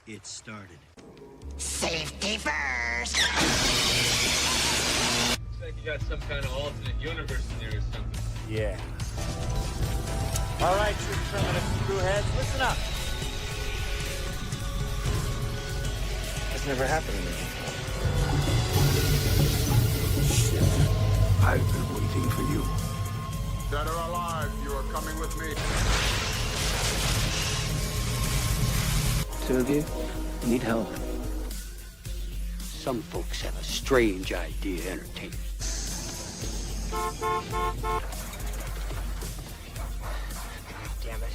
it started. Safety first! Looks like you got some kind of alternate universe in there or something. Yeah. All right, you primitive screwheads, listen up. That's never happened to me. I've been waiting for you. Dead or alive, you are coming with me. Two of you need help. Some folks have a strange idea of entertainment. Damn it.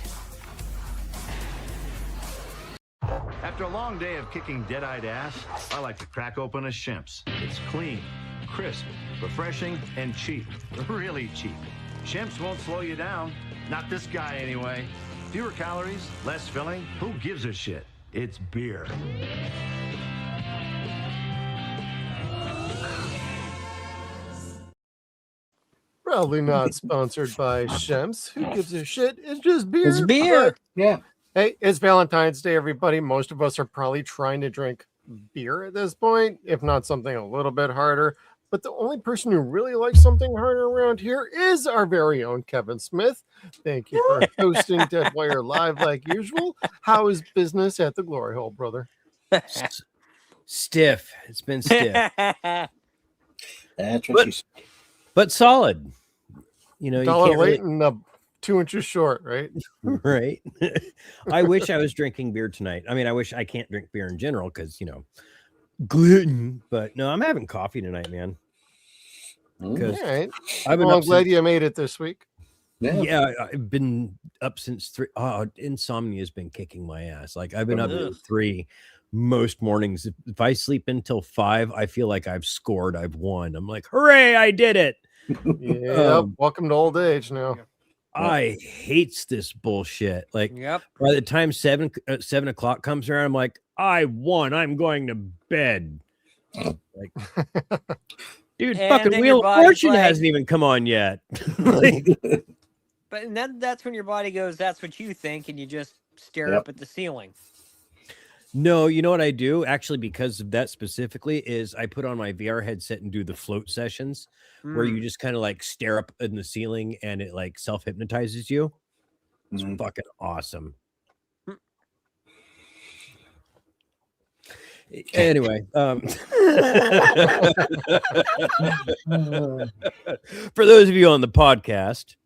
After a long day of kicking dead-eyed ass, I like to crack open a Shemp's. It's clean, crisp, refreshing, and cheap. Really cheap. Shemp's won't slow you down. Not this guy, anyway. Fewer calories, less filling. Who gives a shit? It's beer. Probably not sponsored by Shemp's. Who gives a shit? It's just beer. It's beer. Yeah. Hey, it's Valentine's Day, everybody. Most of us are probably trying to drink beer at this point, if not something a little bit harder. But the only person who really likes something harder around here is our very own Kevin Smith. Thank you for hosting Deadwire Live like usual. How is business at the Glory Hole, brother? Stiff. It's been stiff. That's what you say. But solid. You know, you Dollar can't late really... and 2 inches short, right? Right. I wish I was drinking beer tonight. I mean, I wish I can't drink beer in general because, you know, gluten. But no, I'm having coffee tonight, man. Because All right. I've been Well, I'm up glad since, you made it this week. yeah, I've been up since 3. Oh, insomnia has been kicking my ass. Like I've been up at 3 most mornings. If I sleep until 5, I feel like I've scored. I've won. I'm like, hooray, I did it. Yeah. Welcome to old age now. I hates this bullshit. Like, Yep. by the time 7 o'clock comes around, I'm like, I won. I'm going to bed. Like, dude, And fucking then Wheel your of body's Fortune like- hasn't even come on yet. Like, But then that's when your body goes, that's what you think, and you just stare Yep. up at the ceiling. no, you know what I do? Actually, because of that specifically, is I put on my VR headset and do the float sessions where you just kind of like stare up in the ceiling and it like self-hypnotizes you. It's fucking awesome. Anyway, for those of you on the podcast,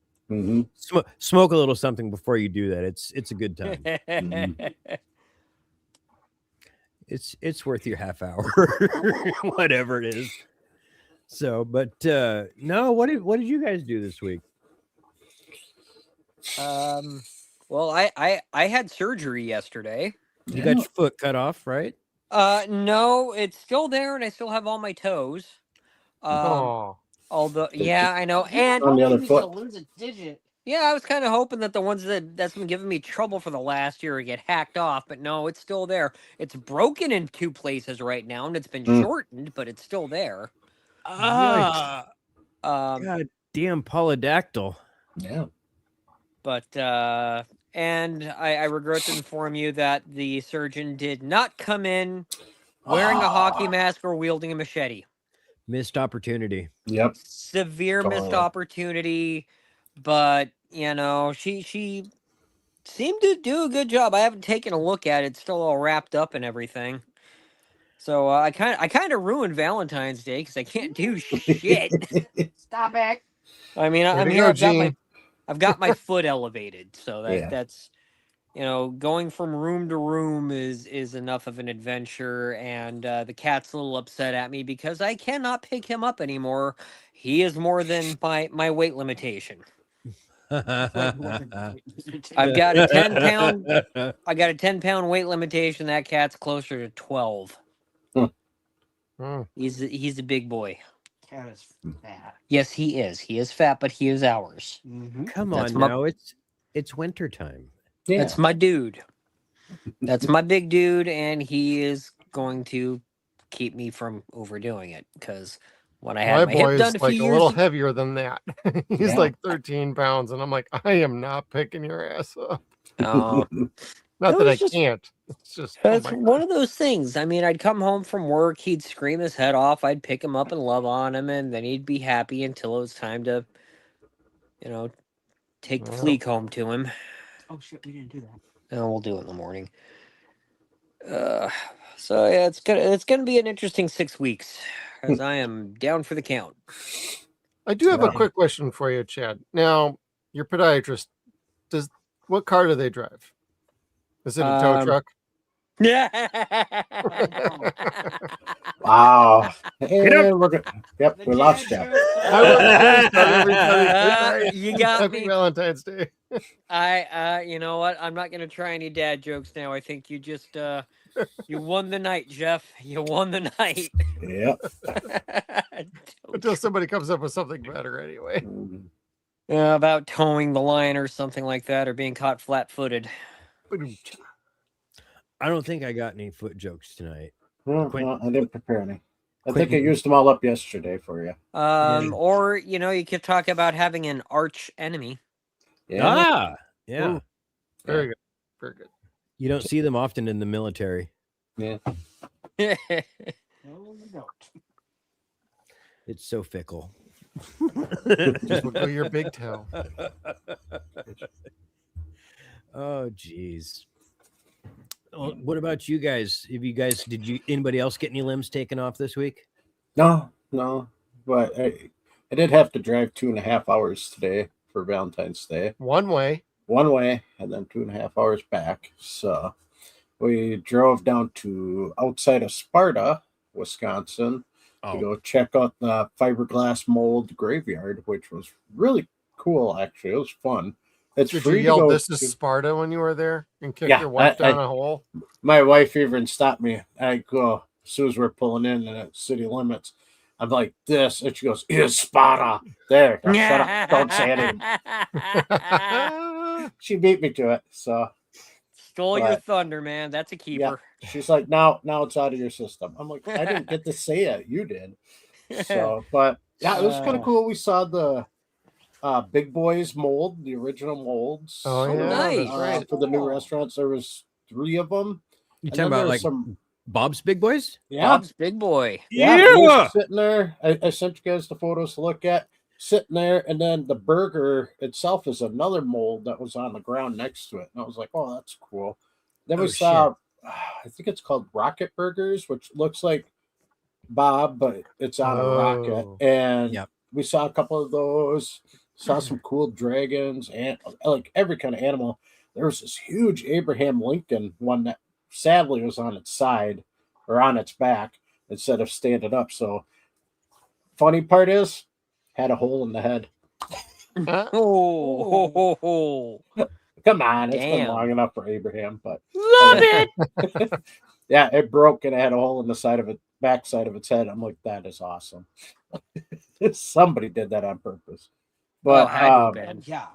smoke a little something before you do that. It's a good time. It's worth your half hour, whatever it is. So, but no, what did you guys do this week? Well, I had surgery yesterday. You got your foot cut off, right? No, it's still there, and I still have all my toes. Oh, Although, yeah, I know, and On the other foot. Lose a digit. yeah, I was kind of hoping that the ones that's been giving me trouble for the last year would get hacked off, but no, it's still there. It's broken in 2 places right now, and it's been shortened, but it's still there. Ah, Um, God damn polydactyl. Yeah. But and I regret to inform you that the surgeon did not come in wearing a hockey mask or wielding a machete. Missed opportunity. Yep. Severe missed Totally. opportunity, but you know, she seemed to do a good job. I haven't taken a look at it; it's still all wrapped up and everything. So I kind of ruined Valentine's Day because I can't do shit. Stop it. I mean, I'm to here. go, I've got my foot elevated, so Yeah. that's you know, going from room to room is enough of an adventure. And the cat's a little upset at me because I cannot pick him up anymore. He is more than my weight limitation. I've got a 10-pound. I got a 10-pound weight limitation. That cat's closer to 12. He's a big boy. Cat is fat. Yes, he is. He is fat, but he is ours. Come That's on my- now, it's winter time. Yeah. That's my dude. That's my big dude, and he is going to keep me from overdoing it. Because when I had my my hip boy done is a like few a little years, heavier than that. He's Yeah. like 13 pounds, and I'm like, I am not picking your ass up. oh, Not It that I was just- can't. It's just oh It's my one God. of those things. I mean, I'd come home from work, he'd scream his head off, I'd pick him up and love on him, and then he'd be happy until it was time to, take the Well. flea comb to him. Oh shit, we didn't do that. No, we'll do it in the morning. So yeah, it's gonna be an interesting 6 weeks, as I am down for the count. I do have a Yeah. quick question for you, Chad. Now, your podiatrist, what car do they drive? Is it a tow truck? Yeah. Wow. And up. we're good. Yep, The we lost dad you. jokes I are- want to start everybody. Good night. You got Happy me. Valentine's Day. You know what? I'm not gonna try any dad jokes now. I think you just you won the night, Jeff. You won the night. Yep. Until somebody comes up with something better, anyway. Mhm. About towing the line or something like that, or being caught flat-footed. I don't think I got any foot jokes tonight. Well, Quint- no, I didn't prepare any. I think I Quentin- used them all up yesterday for you. Or you could talk about having an arch enemy. Yeah. Yeah. Very good. Very good. You don't see them often in the military. Yeah. No, we don't. It's so fickle. Just wiggle your big toe. Oh, geez. What about you guys? Anybody else get any limbs taken off this week? No. But I did have to drive 2.5 hours today for Valentine's Day. One way. One way and then 2.5 hours back. So we drove down to outside of Sparta, Wisconsin, to go check out the fiberglass mold graveyard, which was really cool. Actually, it was fun. It's Did you free to yell, go "This is to- Sparta" when you were there and kick Yeah, your wife I- down a hole? My wife even stopped me. I go as soon as we're pulling in at city limits. I'm like this, and she goes, "Is Sparta there?" Now, shut up! Don't say anything. She beat me to it. So Stole your But- thunder, man. That's a keeper. she's like, "Now it's out of your system." I'm like, "I didn't get to say it. You did." So, but yeah, it was kind of cool. We saw the Big Boys mold, the original molds. Oh, yeah, nice. that's right. For the new restaurants, there was 3 of them. You And talking then about there like was some, Bob's Big Boys? yeah, Bob's big boy. yeah, it was sitting there. I sent you guys the photos to look at. Sitting there, and then the burger itself is another mold that was on the ground next to it. And I was like, "Oh, that's cool." Then we Oh, saw, I think it's called Rocket Burgers, which looks like Bob, but it's on a rocket. Oh. And Yep. we saw a couple of those. Saw some cool dragons and like every kind of animal. There was this huge Abraham Lincoln one that sadly was on its side or on its back instead of standing up. So funny part is had a hole in the head. Oh. Come on, it's been Damn. long enough for Abraham, but Love it. yeah, it broke and it had a hole in the side of it, back side of its head. I'm like, that is awesome. Somebody did that on purpose. But had to have been. Yeah.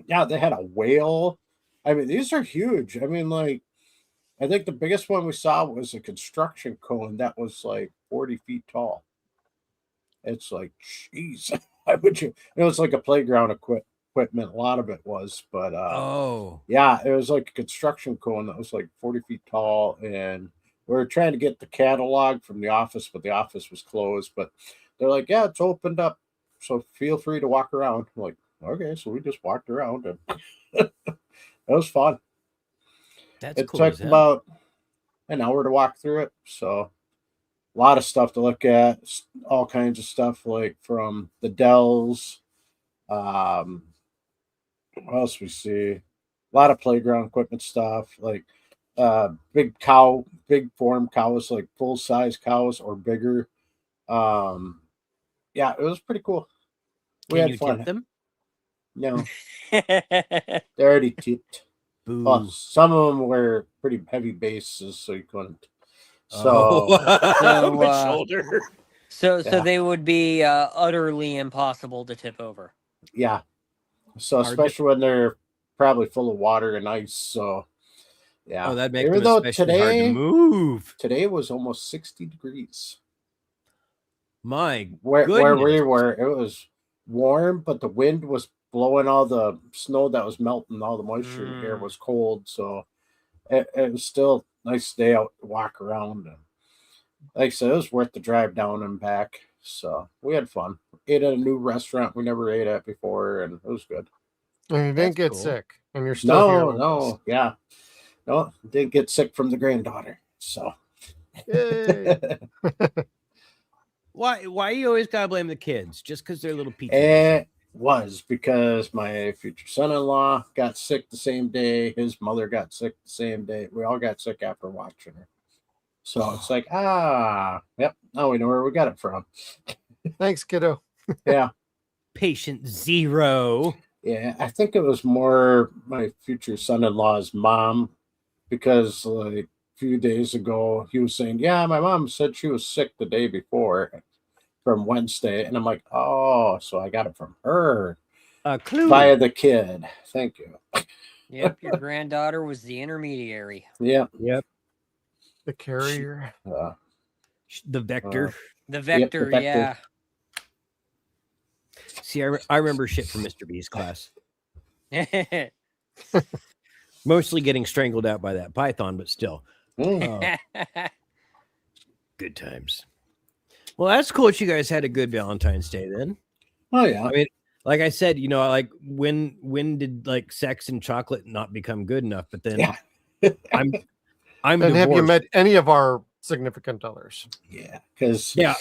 yeah, they had a whale. I mean, these are huge. I mean, like, I think the biggest one we saw was a construction cone that was like 40 feet tall. It's like, jeez, why would you? It was like a playground equipment. A lot of it was, but Oh. yeah, it was like a construction cone that was like 40 feet tall. And we were trying to get the catalog from the office, but the office was closed. But they're like, yeah, it's opened up. So feel free to walk around. I'm like, okay. So we just walked around and it was fun. That's It cool. took as hell. about an hour to walk through it. So a lot of stuff to look at, all kinds of stuff like from the Dells. What else we see? A lot of playground equipment stuff, like big form cows, like full size cows or bigger. Yeah, it was pretty cool. We Can had you fun. tip them? No, they're already tipped. Boo. Well, some of them were pretty heavy bases, so you couldn't. So So, My shoulder. So Yeah. they would be utterly impossible to tip over. yeah. So Hard to- especially when they're probably full of water and ice. So yeah. Oh, that'd make Even them though especially hard to move. today was almost 60 degrees. My Where we goodness. were, it was warm, but the wind was blowing all the snow that was melting, all the moisture in the air Mm. was cold. So it was still a nice day out to walk around. And like I said, it was worth the drive down and back. So we had fun. Ate at a new restaurant we never ate at before, and it was good. And you didn't That's get cool. sick, and you're still here. with us. No, yeah. No, didn't get sick from the granddaughter. So Yay. Why you always gotta blame the kids? Just because they're little pizza? it was because my future son-in-law got sick the same day. His mother got sick the same day. We all got sick after watching her. So it's like, yep, now we know where we got it from. Thanks, kiddo. Yeah. Patient zero. Yeah, I think it was more my future son-in-law's mom, because like a few days ago he was saying, yeah, my mom said she was sick the day before from Wednesday. And I'm like, oh, so I got it from her Clue. via the kid. Thank you. Yep, your granddaughter was the intermediary. Yeah. Yep. The carrier. The vector. The vector, vector. yeah. See, I remember shit from Mr. B's class. Mostly getting strangled out by that python, but still. Mm. Good times. Well, that's cool that you guys had a good Valentine's Day then. Oh yeah. I mean, like I said, you know, like when did like sex and chocolate not become good enough? But then Yeah. I'm And divorced. have you met any of our significant others? Yeah, because Yeah.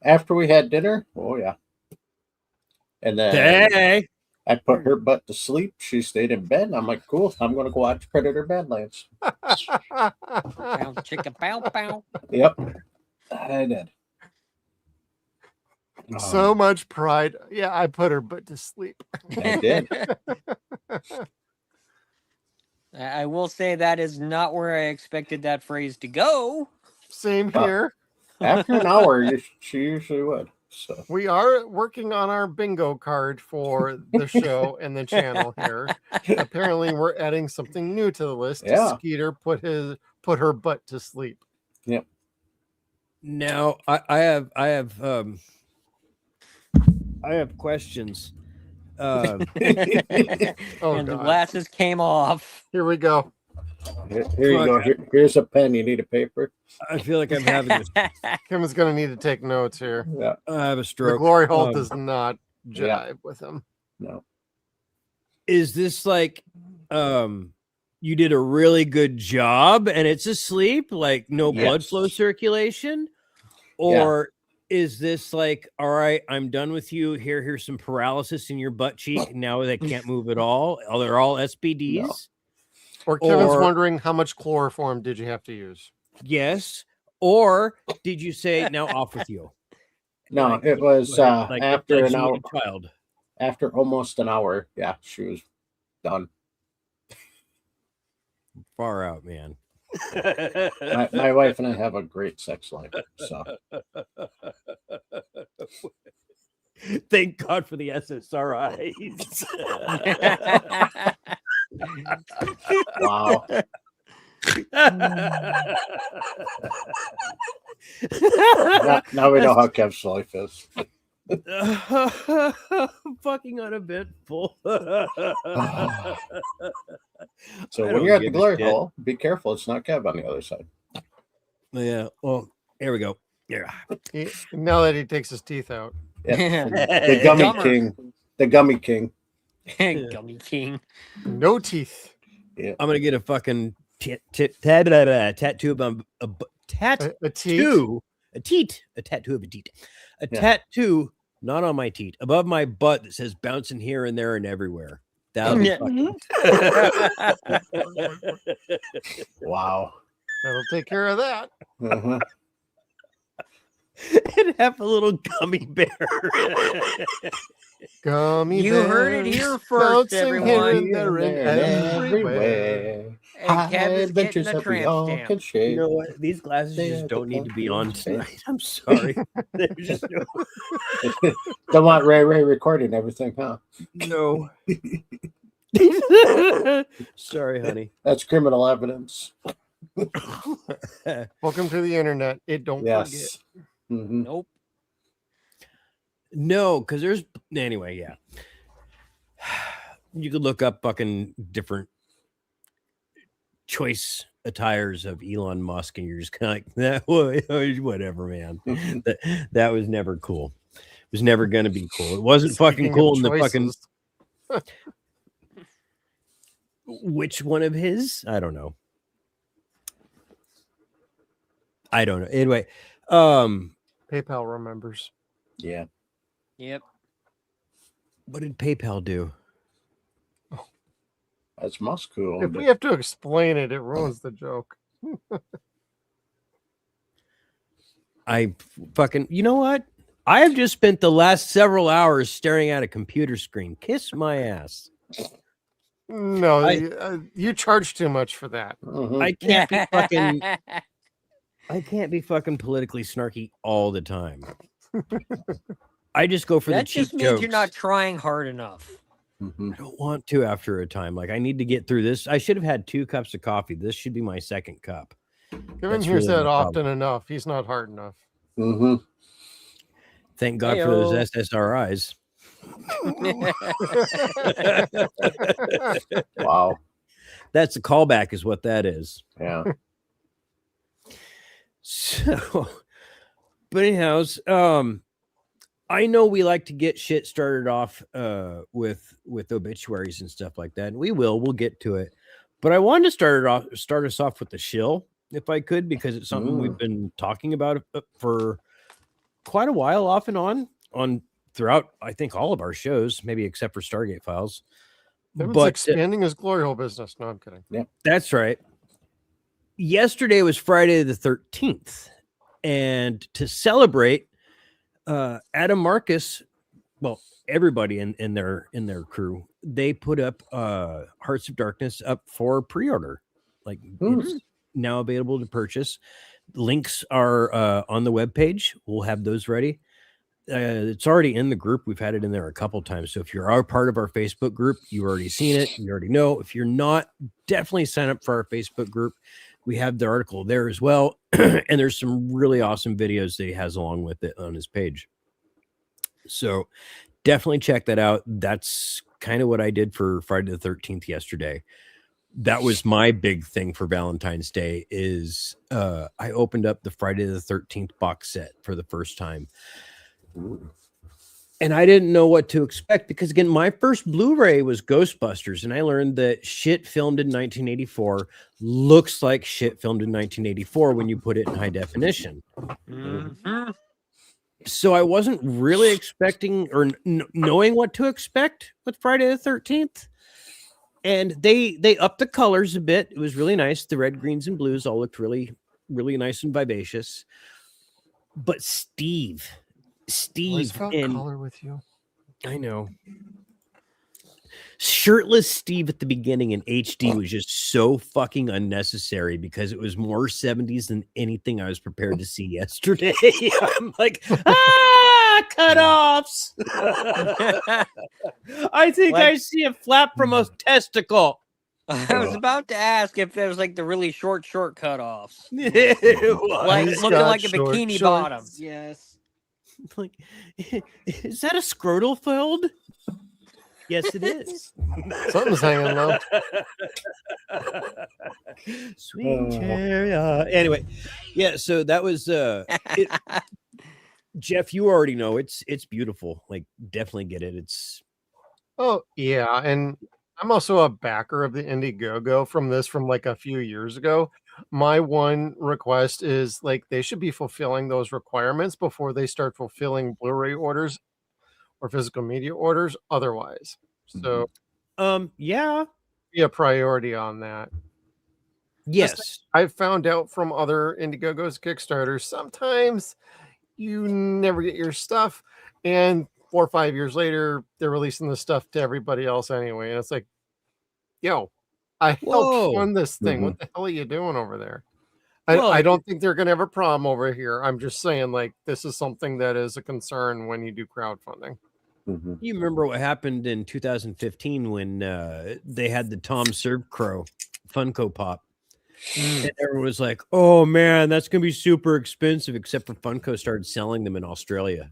after we had dinner, oh yeah. And then Hey. I put her butt to sleep. She stayed in bed. I'm like, cool. I'm gonna go watch Predator Badlands. Bow, chicka, bow, bow. Yep. I did. So much pride. Yeah, I put her butt to sleep. I did. I will say that is not where I expected that phrase to go. Same Well, here. After an hour, she usually would. So We are working on our bingo card for the show and the channel here. Apparently, we're adding something new to the list. Yeah. Skeeter put her butt to sleep. yep. Now I have questions. Oh, And the God. glasses came off. Here we go. Here you go. Here's a pen. You need a paper. I feel like I'm having Kim is going to need to take notes here. Yeah. I have a The stroke. glory hole Um, does not jive yeah. with him. No. Is this like you did a really good job and it's asleep, like no blood Yes. flow circulation? Or is this like, all right, I'm done with you. Here's some paralysis in your butt cheek. Now they can't move at all. Oh, they're all SPDs. No. Or Kevin's Or- wondering how much chloroform did you have to use? Yes. Or did you say now off with you? No, Like- it was like after like an you hour. need a child. After almost an hour, yeah, she was done. Far out, man. My wife and I have a great sex life. So Thank God for the SSRIs. wow. Now we know how Kev's life is. Fucking uneventful. So I when don't you're at the give a glory shit. hole, be careful. It's not Kev on the other side. Yeah. Well, here we go. Yeah. Now that he takes his teeth out. Yeah. The gummy Dumber. king. The gummy king. Gummy King. No teeth. Yeah. I'm gonna get a fucking tattoo of a tattoo. A teeth. A teat. A tattoo of a teat. A Yeah. tattoo, not on my teat, above my butt that says bouncing here and there and everywhere. That'll be Yeah. fucking. Wow. That'll take care of that. Uh-huh. And have a little gummy bear. Gummy You heard it bears here first, bouncing everyone. Here and there and everywhere. Everywhere. And Kev is getting Adventures a that we tramp all stamp. can share. You know what? These glasses They just are don't the need to be on pumpkin tonight. I'm sorry. They're just Don't want Ray recording everything, huh? no. Sorry, honey. That's criminal evidence. Welcome to the internet. It don't forget. Yes. Mhm. Nope. No, because there's anyway, yeah. You could look up fucking different choice attires of Elon Musk, and you're just kind of like, whatever, man. that was never cool. It was never going to be cool. It wasn't fucking cool in the fucking. Which one of his? I don't know. Anyway, PayPal remembers. Yeah. Yep. What did PayPal do? That's Musk cool. If we have to explain it, it ruins the joke. You know what? I have just spent the last several hours staring at a computer screen. Kiss my ass. No, you charge too much for that. I can't be fucking. I can't be fucking politically snarky all the time. I just go for the cheap jokes. That just means you're not trying hard enough. I don't want to after a time. Like, I need to get through this. I should have had 2 cups of coffee. This should be my second cup. Kevin hears that often enough. He's not hard enough. Thank God for those SSRIs. Wow. That's a callback is what that is. Yeah. So, but anyhows, I know we like to get shit started off with obituaries and stuff like that, and we'll get to it. But I wanted to start us off with the shill, if I could, because it's something we've been talking about for quite a while, off and on throughout, I think, all of our shows, maybe except for Stargate Files. Kevin's expanding his glory hole business. No, I'm kidding. Yeah, that's right. Yesterday was Friday the 13th, and to celebrate, Adam Marcus, well, everybody in their crew, they put up Hearts of Darkness up for pre-order. Like, it's now available to purchase. Links are on the webpage. We'll have those ready. It's already in the group. We've had it in there a couple times. So if you're a part of our Facebook group, you've already seen it. You already know. If you're not, definitely sign up for our Facebook group. We have the article there as well. And there's some really awesome videos that he has along with it on his page. So definitely check that out. That's kind of what I did for Friday the 13th yesterday. That was my big thing for Valentine's Day is I opened up the Friday the 13th box set for the first time. And I didn't know what to expect because, again, my first Blu-ray was Ghostbusters, and I learned that shit filmed in 1984 looks like shit filmed in 1984 when you put it in high definition. So I wasn't really expecting or knowing what to expect with Friday the 13th. And they upped the colors a bit. It was really nice. The red, greens, and blues all looked really, really nice and vivacious. But Steve in color with you. I know. Shirtless Steve at the beginning in HD was just so fucking unnecessary because it was more 70s than anything I was prepared to see yesterday. I'm like, cutoffs. I think I see a flap from a testicle. I was about to ask if there was like the really short cutoffs. Like looking like a bikini bottom. Yes. Like, is that a scrotal fold? Yes, it is. Something's hanging low. Sweet chariot. Anyway, yeah. So that was Jeff. You already know it's beautiful. Like, definitely get it. Oh yeah, and I'm also a backer of the Indiegogo from like a few years ago. My one request is like they should be fulfilling those requirements before they start fulfilling Blu-ray orders or physical media orders otherwise. So yeah, be a priority on that. Yes. I've found out from other Indiegogos, Kickstarters, sometimes you never get your stuff, and 4 or 5 years later they're releasing the stuff to everybody else anyway, and it's like, yo, I helped fund this thing. What the hell are you doing over there? I don't think they're going to have a problem over here. I'm just saying, like, this is something that is a concern when you do crowdfunding. You remember what happened in 2015 when they had the Tom Servcrow Funko Pop? And everyone was like, oh, man, that's going to be super expensive, except for Funko started selling them in Australia.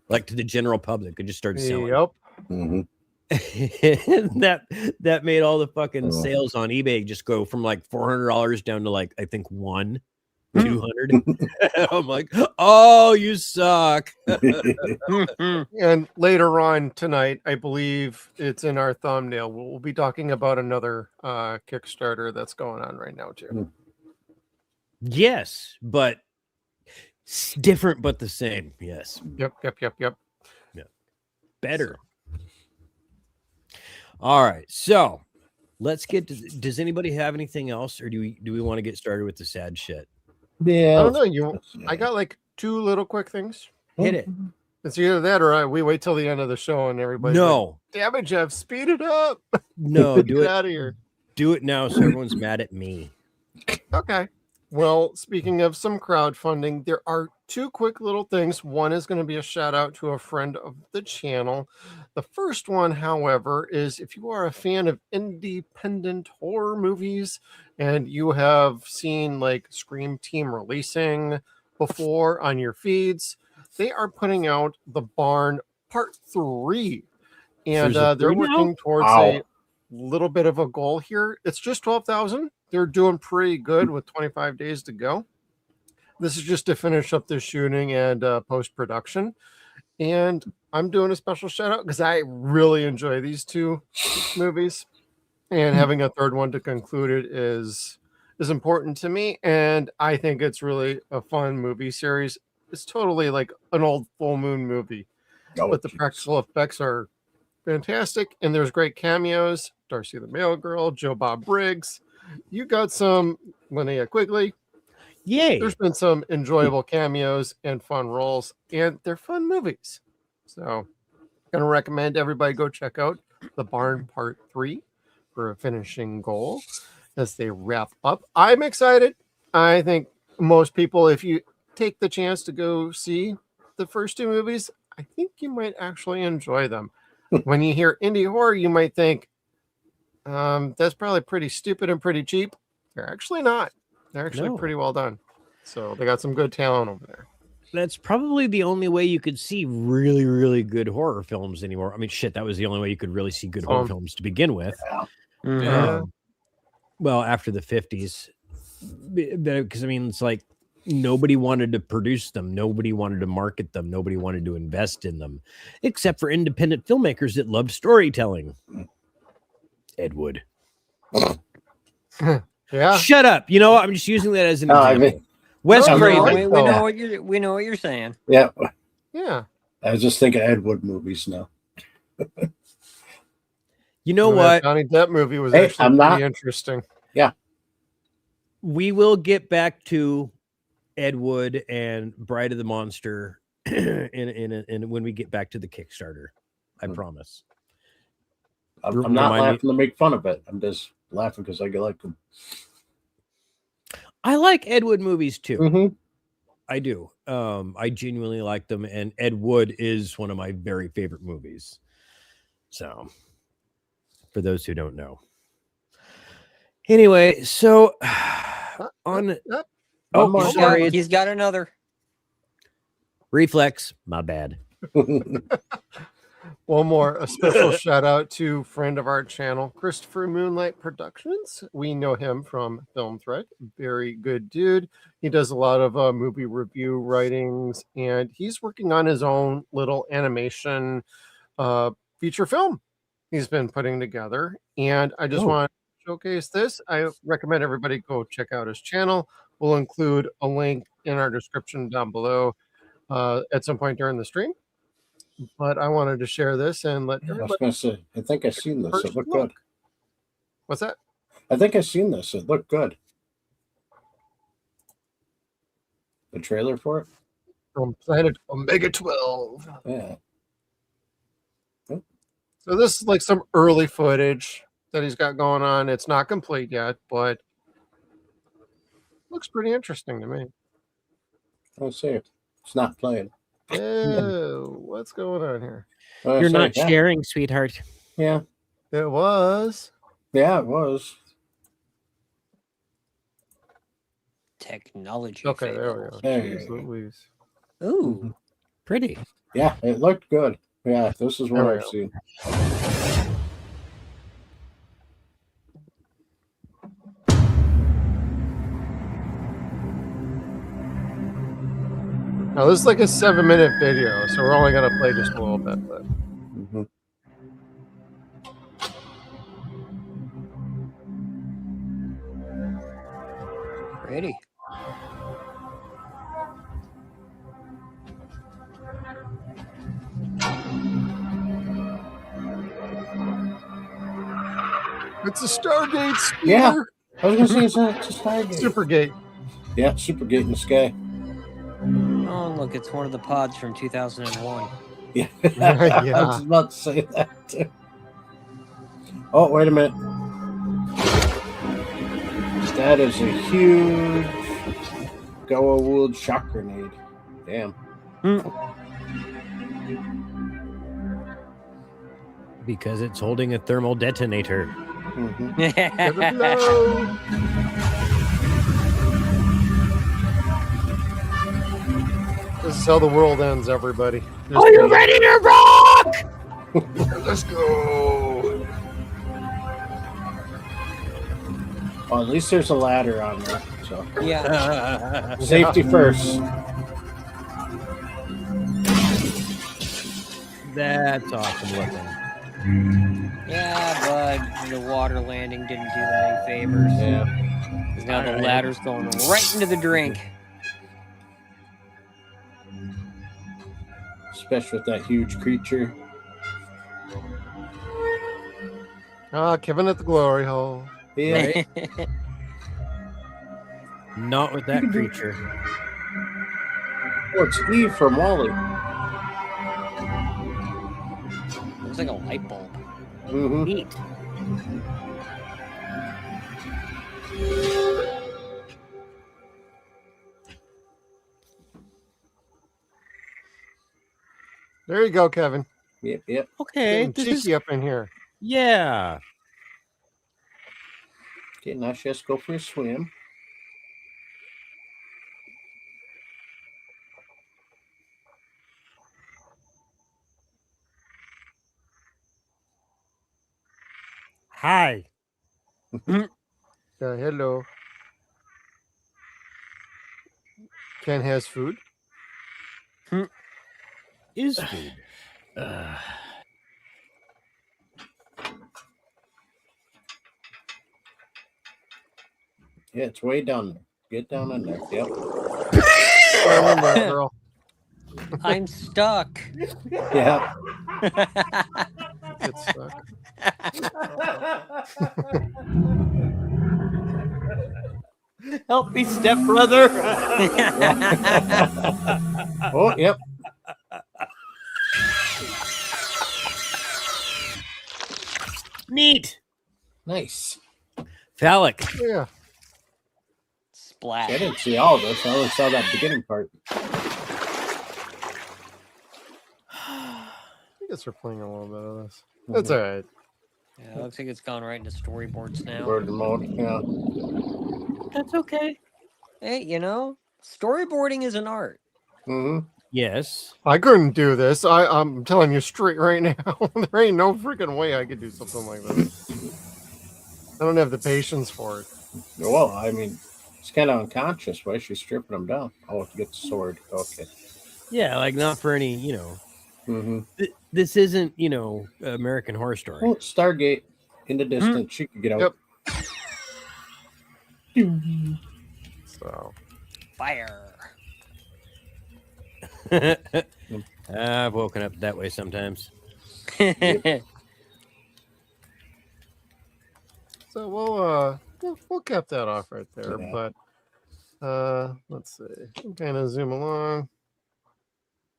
Like, to the general public. They just started selling them. that made all the fucking Oh. sales on eBay just go from like $400 down to like I think 200. I'm like, oh, you suck. And later on tonight, I believe it's in our thumbnail. We'll be talking about another Kickstarter that's going on right now too. Yes, but different but the same. Yes. Yep. Better. All right. So let's get to, does anybody have anything else, or do we want to get started with the sad shit? Yeah. I don't know. I got like 2 little quick things. Hit it. It's either that or we wait till the end of the show and everybody's like, No. damn it, Jeff, speed it up. No, do Get it. out of here. Do it now so everyone's mad at me. Okay. Well, speaking of some crowdfunding, there are 2 quick little things. One is going to be a shout out to a friend of the channel. The first one, however, is if you are a fan of independent horror movies and you have seen like Scream Team releasing before on your feeds, they are putting out The Barn Part 3. And they're working towards a little bit of a goal here. It's just 12,000. They're doing pretty good with 25 days to go. This is just to finish up the shooting and post-production. And I'm doing a special shout out because I really enjoy these 2 movies. And having a third one to conclude it is important to me. And I think it's really a fun movie series. It's totally like an old Full Moon movie. But the practical effects are fantastic. And there's great cameos. Darcy the Mail Girl, Joe Bob Briggs. You got some Linnea Quigley. Yay. There's been some enjoyable cameos and fun roles, and they're fun movies. So, gonna recommend everybody go check out The Barn Part 3 for a finishing goal as they wrap up. I'm excited. I think most people, if you take the chance to go see the first 2 movies, I think you might actually enjoy them. When you hear indie horror, you might think, that's probably pretty stupid and pretty cheap. They're actually not. They're actually pretty well done. So they got some good talent over there. That's probably the only way you could see really, really good horror films anymore. I mean, shit, that was the only way you could really see good horror films to begin with. Well, after the 50s. Because, I mean, it's like nobody wanted to produce them. Nobody wanted to market them. Nobody wanted to invest in them. Except for independent filmmakers that loved storytelling. Ed Wood. Yeah. Shut up. You know, I'm just using that as an example. Wes Craven. We know what you're saying. Yeah. Yeah. I was just thinking Ed Wood movies now. You know what? Johnny Depp movie was actually pretty interesting. Yeah. We will get back to Ed Wood and Bride of the Monster in when we get back to the Kickstarter. I promise. I'm not laughing to make fun of it. I'm just laughing because I like them. I like Ed Wood movies too. Mm-hmm. I do. I genuinely like them, and Ed Wood is one of my very favorite movies. So, for those who don't know. Anyway, so on. Oh, sorry. He's got another. Reflex. My bad. One more, a special shout out to friend of our channel, Christopher Moonlight Productions. We know him from Film Thread. Very good dude. He does a lot of movie review writings, and he's working on his own little animation feature film he's been putting together. And I just want to showcase this. I recommend everybody go check out his channel. We'll include a link in our description down below at some point during the stream. But I wanted to share this and let everybody. I was going to say, I think I've seen this. It looked good. What's that? I think I've seen this. It looked good. The trailer for it? From Planet Omega 12. Yeah. So this is like some early footage that he's got going on. It's not complete yet, but looks pretty interesting to me. Let's see. It's not playing. Oh, what's going on here? You're not sharing, sweetheart. Yeah. It was. Yeah, it was. Technology. Okay, there we go. There Jeez you go. Louise. Ooh, pretty. Yeah, it looked good. Yeah, this is what There we I've go. seen. Now this is like a 7-minute video, so we're only gonna play just a little bit. But Mhm. Pretty. it's a Stargate speeder. Yeah. I was gonna say it's a Stargate. Supergate. Yeah, Supergate in the sky. Oh, look, it's one of the pods from 2001. Yeah. Yeah. I was about to say that too. Oh, wait a minute. That is a huge Goa Wood shock grenade. Damn. Because it's holding a thermal detonator. Mhm. Give it low. This is how the world ends, everybody. Are you ready to rock? Let's go. Well, at least there's a ladder on there. So Yeah. safety first. That's awesome looking. Yeah, but the water landing didn't do that any favors. Yeah. 'Cause now the ladder's going right into the drink. Especially with that huge creature. Kevin at the glory hole. Yeah. Not with that creature. Oh, it's Eve from Wally. Looks like a light bulb. Mm-hmm. Neat. There you go, Kevin. Yep, yep. Okay. Getting This cheeky is, up in here. yeah. Okay, now she has to go for a swim. Hi. Hello. Ken has food. Is food. Yeah, it's way down there. Get down in there. Yep. Go in there, girl. I'm stuck. Yeah. Get stuck. Help me, stepbrother. Oh, yep. Neat. Nice. Phallic. Yeah. Splash. I didn't see all of this. I only saw that beginning part. I guess we're playing a little bit of this. That's all right. Yeah, it looks like it's gone right into storyboards now. Bird mode. Yeah. That's okay. Hey, you know, storyboarding is an art. Mm-hmm. Yes. I couldn't do this. I'm telling you straight right now. There ain't no freaking way I could do something like this. I don't have the patience for it. Well, I mean, it's kind of unconscious. Why is she stripping him down? Oh, to get the sword. Okay. Yeah, like not for any, Mm-hmm. This isn't, American Horror Story. Well, Stargate in the distance. She could get out. Yep. So. Fire. I've woken up that way sometimes. So we'll cap that off right there. Yeah. But let's see. Kind of zoom along.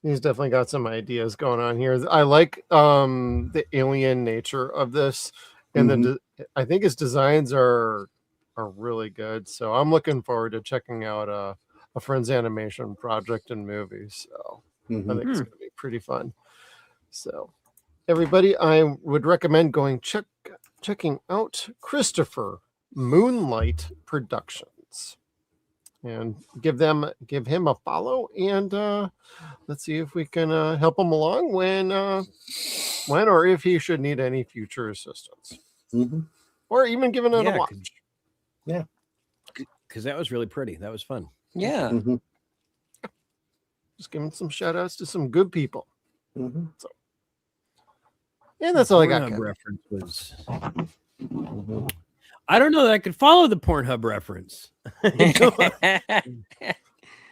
He's definitely got some ideas going on here. I like the alien nature of this, and I think his designs are really good. So I'm looking forward to checking out a friend's animation project and movies. So I think it's going to be pretty fun. So everybody, I would recommend going checking out Christopher Moonlight Productions. and give him a follow, and let's see if we can help him along when or if he should need any future assistance, or even giving it a watch. Yeah, because that was really pretty. That was fun. Yeah. Just giving some shout outs to some good people. So, and that's all I got. Pornhub reference was. I don't know that I could follow the Pornhub reference. You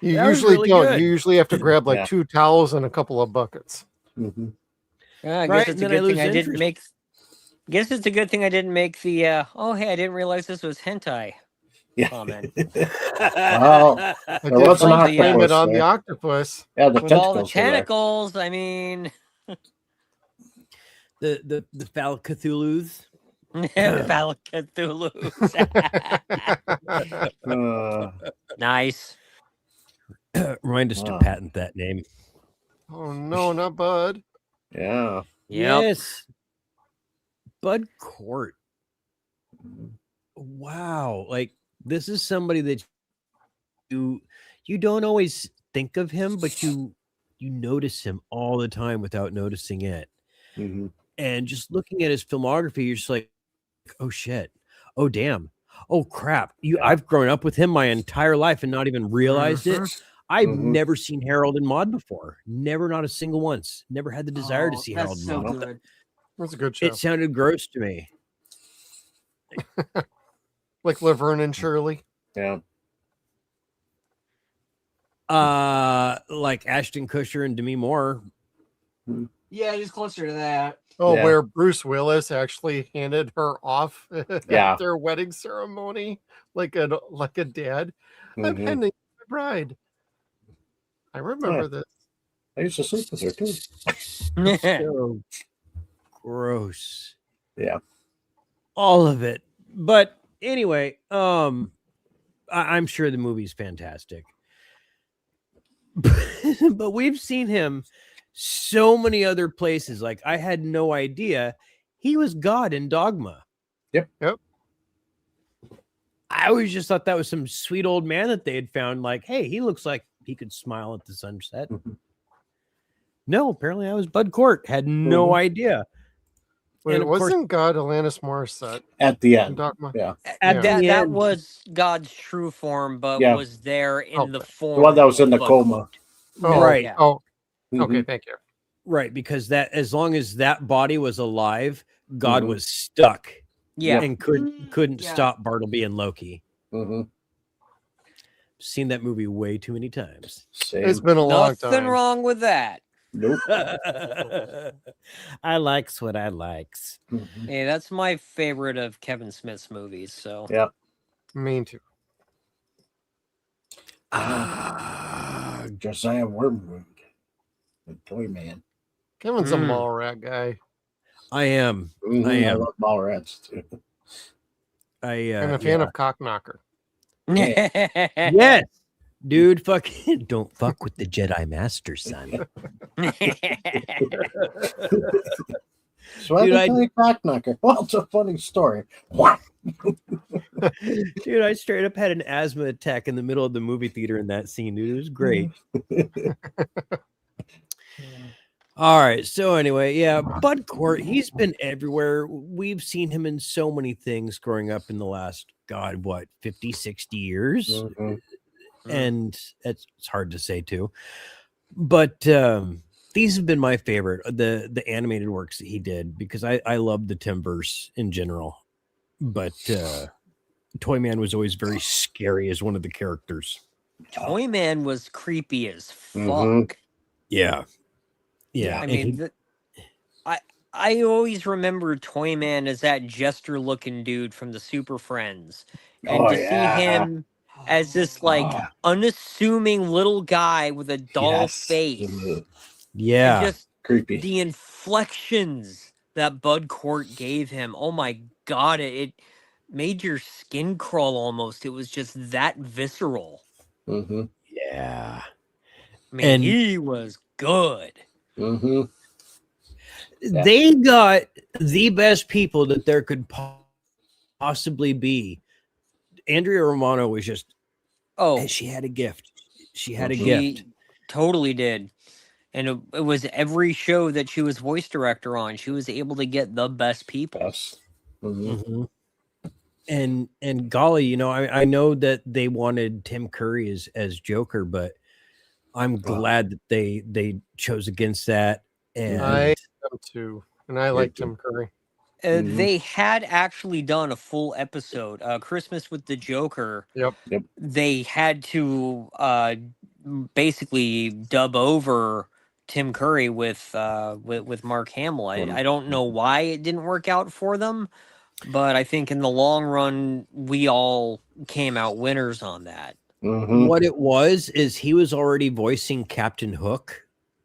usually really don't. good. You usually have to grab like 2 towels and a couple of buckets. Yeah, I guess Right, it's and a then I good thing lose I didn't interest. make. Guess it's a good thing I didn't make the. Oh, hey, I didn't realize this was hentai. Yeah. Comment. Well, I there did was an blame it octopus on the there. octopus. Yeah, the With all the tentacles were there. tentacles, I mean, the Phal Cthulhu's. Phallic Cthulhu's. Nice. Remind us to Wow. patent that name. Oh no, not Bud. Yeah. Yep. Yes. Bud Court. Wow. Like, this is somebody that you don't always think of him, but you notice him all the time without noticing it. And just looking at his filmography, you're just like, oh shit. Oh damn. Oh crap. I've grown up with him my entire life and not even realized it. I've never seen Harold and Maude before. Never, not a single once. Never had the desire to see Harold and so Maude. good. That's a good show. It sounded gross to me. Like Laverne and Shirley. Yeah. Like Ashton Kutcher and Demi Moore. Yeah, just closer to that. Oh, Yeah. where Bruce Willis actually handed her off Yeah. at their wedding ceremony, like a dad. I'm handing you my bride. I remember this. I used to sleep with her too. So gross. Yeah. All of it. But anyway, I'm sure the movie's fantastic. But we've seen him so many other places. Like, I had no idea he was God in Dogma. Yep. I always just thought that was some sweet old man that they had found. Like, hey, he looks like he could smile at the sunset. No, apparently I was Bud Cort. Had no idea. Wait, And of course- wasn't God Alanis Morissette At the in end. Dogma? Yeah. At the That end, was God's true form, but Yeah. was there in Oh, the the form. The one that was in the of Bud coma. Cort. Oh, Right. Yeah. Oh, okay. Thank you. right, because that as long as that body was alive, God was stuck Yeah. and couldn't Yeah. stop Bartleby and Loki. Mm-hmm. Seen that movie way too many times. Same. It's been a long Nothing time. wrong with that. Nope. I likes what I likes. Hey, that's my favorite of Kevin Smith's movies. So Yeah. Me too. Josiah Wormwood. The Toy Man. Kevin's a mall rat guy. I am. Mhm, I am. love Mallrats too. I'm a fan of Cockknocker. Yes, dude. Fucking don't fuck with the Jedi Master, son. So I Dude, can tell you Cockknocker. Well, it's a funny story. Dude, I straight up had an asthma attack in the middle of the movie theater in that scene, dude. It was great. All right. So anyway, yeah, Bud Cort, he's been everywhere. We've seen him in so many things growing up in the last, God, what, 50, 60 years? Mhm. And it's hard to say too. But these have been my favorite, the animated works that he did, because I love the Timverse in general. But Toyman was always very scary as one of the characters. Toyman was creepy as fuck. Mhm. Yeah. Yeah. I and mean, I always remember Toyman as that jester-looking dude from the Super Friends, and Oh, to yeah. see him as this like unassuming little guy with a doll Yes. face, Mhm. yeah. and just Creepy. the inflections that Bud Cort gave him. Oh my god, it made your skin crawl almost. It was just that visceral. Mm-hmm. Yeah. I mean, And- he was good. Mm-hmm. Yeah. They got the best people that there could possibly be. Andrea Romano was just Oh, and she had a gift. She had a she gift. totally did. And it was every show that she was voice director on. She was able to get the best people. Yes. Mm-hmm. And golly, you know, I know that they wanted Tim Curry as Joker, but I'm glad that they chose against that. And I am too, and I like Tim Curry. They had actually done a full episode, Christmas with the Joker. Yep. They had to basically dub over Tim Curry with Mark Hamill. I don't know why it didn't work out for them, but I think in the long run we all came out winners on that. What it was is he was already voicing Captain Hook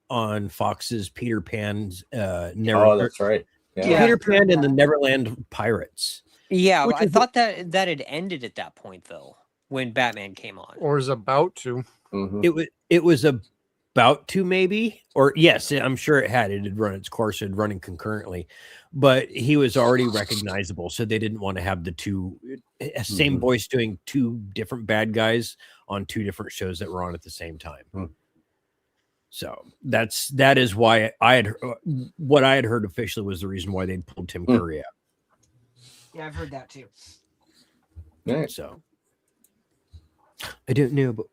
on Fox's Peter Pan's Oh, that's right. Yeah. Peter Pan and the Neverland Pirates. Yeah, Which I is- thought that had ended at that point though, when Batman came on. Or is about to. It was about to, maybe, or yes, I'm sure it had run its course, it had running concurrently, but he was already recognizable, so they didn't want to have the two same voice doing two different bad guys on two different shows that were on at the same time. So that is why what I had heard officially was the reason why they pulled Tim Curry out. Yeah, I've heard that too. So I don't know, but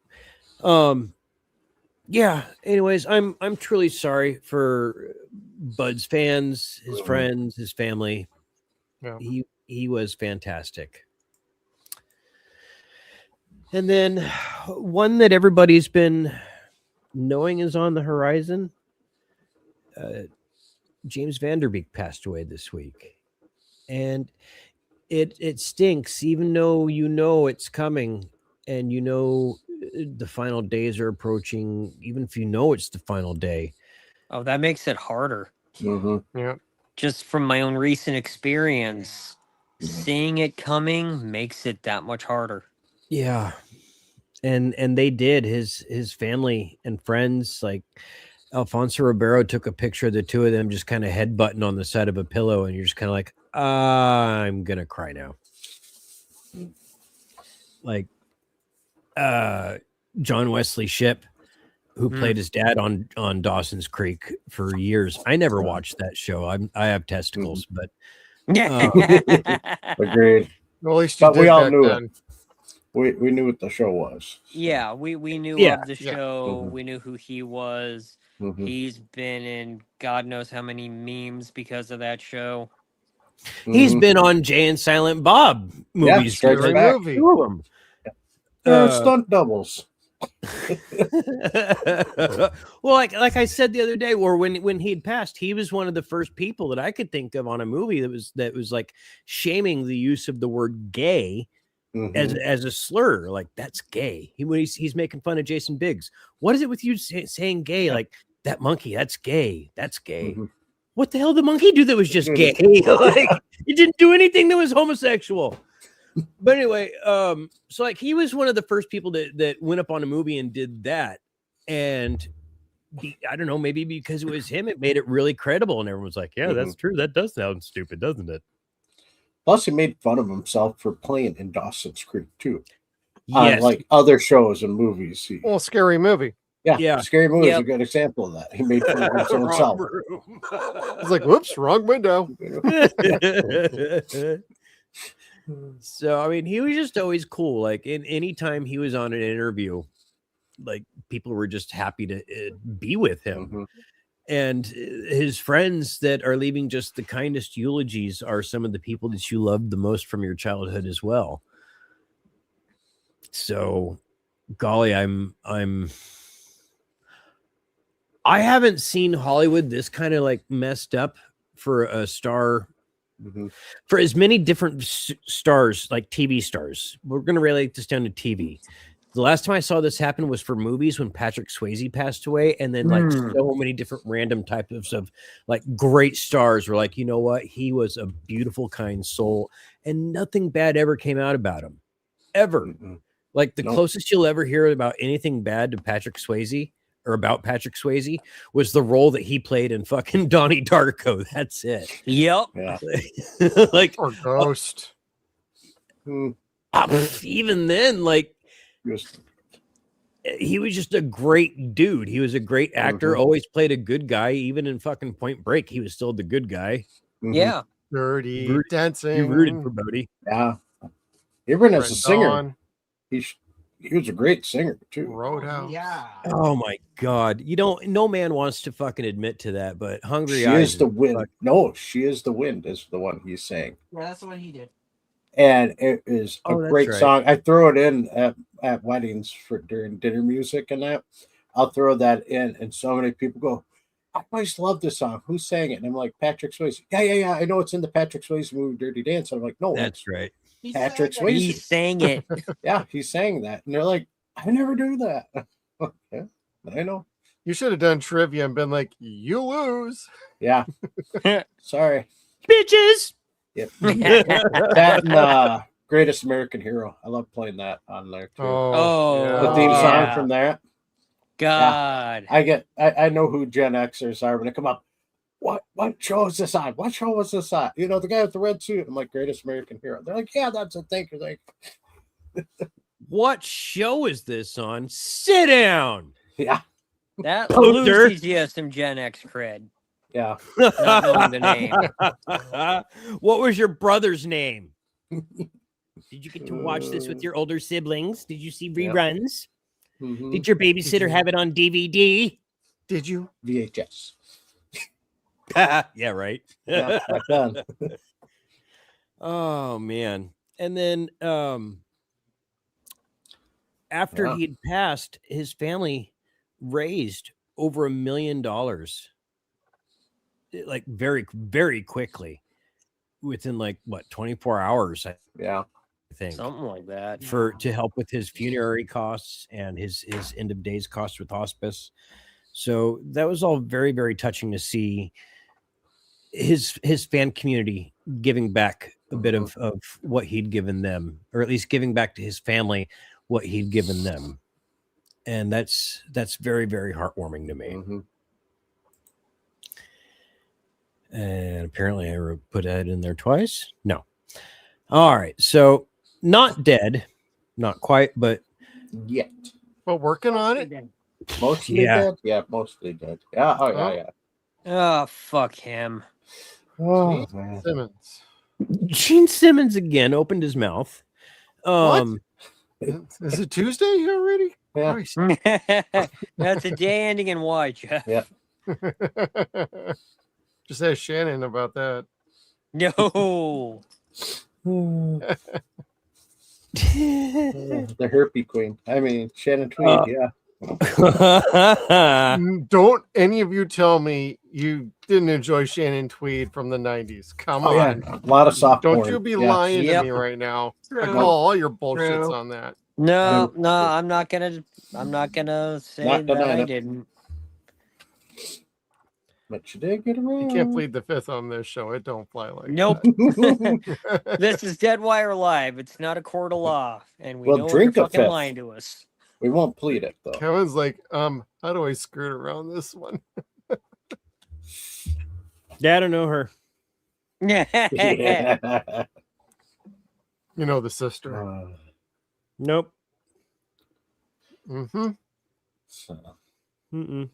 yeah. Anyways, I'm truly sorry for Bud's fans, his friends, his family. Yeah. He was fantastic. And then one that everybody's been knowing is on the horizon. James Vanderbeek passed away this week, and it stinks, even though you know it's coming and you know the final days are approaching. Even if you know it's the final day, Oh, that makes it harder. Yeah. Just from my own recent experience, seeing it coming makes it that much harder. yeah. And they did. His family and friends, like Alfonso Ribeiro, took a picture of the two of them just kind of headbutting on the side of a pillow, and you're just kind of like, I'm gonna cry now. Like John Wesley Shipp, who played his dad on Dawson's Creek for years. I never watched that show. I have testicles, but agreed. Well, at least but you we did all back knew then. it. We knew what the show was. Yeah, we knew Yeah. of the show. We knew who he was. He's been in God knows how many memes because of that show. he's been on Jay and Silent Bob movies. Strikes like Back. movie. two of them. They're stunt doubles. Well, like I said the other day, or when he'd passed, he was one of the first people that I could think of on a movie that was like shaming the use of the word gay as a slur. Like, that's gay. He's making fun of Jason Biggs. What is it with you saying gay? Like, that monkey, that's gay. That's gay. What the hell did the monkey do that was just gay? Like, it didn't do anything that was homosexual. But anyway, so like he was one of the first people that went up on a movie and did that. And I don't know, maybe because it was him, it made it really credible. And everyone's like, yeah, that's true. That does sound stupid, doesn't it? Plus, he made fun of himself for playing in Dawson's Creek too. Yes. Like other shows and movies. Well, Scary Movie. Yeah. Scary Movie is a good example of that. He made fun of himself. It's like, whoops, wrong window. So I mean, he was just always cool. Like any time he was on an interview, like people were just happy to be with him. And his friends that are leaving just the kindest eulogies are some of the people that you loved the most from your childhood as well. So, golly, I haven't seen Hollywood this kind of like messed up for a star. For as many different stars, like TV stars. We're going to relate this down to TV. The last time I saw this happen was for movies when Patrick Swayze passed away, and then like so many different random types of like great stars were like, you know what? He was a beautiful, kind soul, and nothing bad ever came out about him. Ever. Like the closest you'll ever hear about anything bad to Patrick Swayze or about Patrick Swayze was the role that he played in fucking Donnie Darko. That's it. Yep. Yeah. Like or Ghost. Even then, like he was just a great dude. He was a great actor, always played a good guy. Even in fucking Point Break, he was still the good guy. Yeah. Dirty Dancing. You rooted for Bodie. Yeah. Even as a singer, Dawn, he was a great singer too. Roadhouse. Yeah. Oh my God. No man wants to fucking admit to that, but Hungry She Eyes is the wind. No, She is the Wind is the one he's saying. Yeah, that's the one he did. And it is a that's great right. song. I throw it in at weddings during dinner music and that. I'll throw that in, and so many people go, I always love this song. Who sang it? And I'm like, Patrick Swayze. Yeah. I know it's in the Patrick Swayze movie Dirty Dancing. I'm like, no, That's right. Patrick sang it. He Swayze. sang it. Yeah, he's saying that. And they're like, I never do that. Yeah, I know. You should have done trivia and been like, you lose. Yeah. Sorry. Bitches. Yep. That and Greatest American Hero. I love playing that on there too. Oh, The theme song yeah. from that. God. I know who Gen Xers are when they come up. What show is this on? What show was this on? You know, the guy with the red suit. I'm like, Greatest American Hero. They're like, yeah, that's a thing. You're like, What show is this on? Sit down. yeah, That Poster. loses you some Gen X cred. yeah. Not knowing the name. What was your brother's name? Did you get to watch this with your older siblings? Did you see reruns? Mhm. Did your babysitter have it on DVD? Did you? VHS. Yeah, right. Yeah, back then. Oh man. And then after Yeah. he'd passed, his family raised over $1 million. Like very, very quickly. Within like what 24 hours, I Yeah. think. Something like that. To help with his funerary costs and his end of days costs with hospice. So that was all very, very touching to see his fan community giving back a bit of what he'd given them, or at least giving back to his family what he'd given them. And that's very, very heartwarming to me. Mhm. And apparently I put that in there twice. No. All right. So not dead, not quite, but Yet. But working on it. Mostly Yeah. dead. Yeah, mostly dead. Yeah. Oh yeah, yeah. Oh, fuck him. Oh man. Simmons. Gene Simmons again opened his mouth. Is it Tuesday already? Yeah. Christ. That's a day ending in Y, Jeff. Yeah. Just ask Shannon about that. No. The herpy queen. I mean, Shannon Tweed. Yeah. Don't any of you tell me you didn't enjoy Shannon Tweed from the 90s. Come Oh, on. yeah. A lot of soft Don't porn. you be Yeah. lying Yep. to me right now. I True. call all your bullshits True. on that. No, I'm not gonna say Not that denying I it. didn't. But you did get You around. can't plead the fifth on this show. It don't fly like Nope. that. This is Dead Wire Live. It's not a court of law, and we Well, know drink you're a fucking fifth. lying to us. We won't plead it though. Kevin's like, how do I skirt around this one? Yeah, I don't know her. Yeah. You know the sister. Nope. Mm-hmm. So, Mm-mm.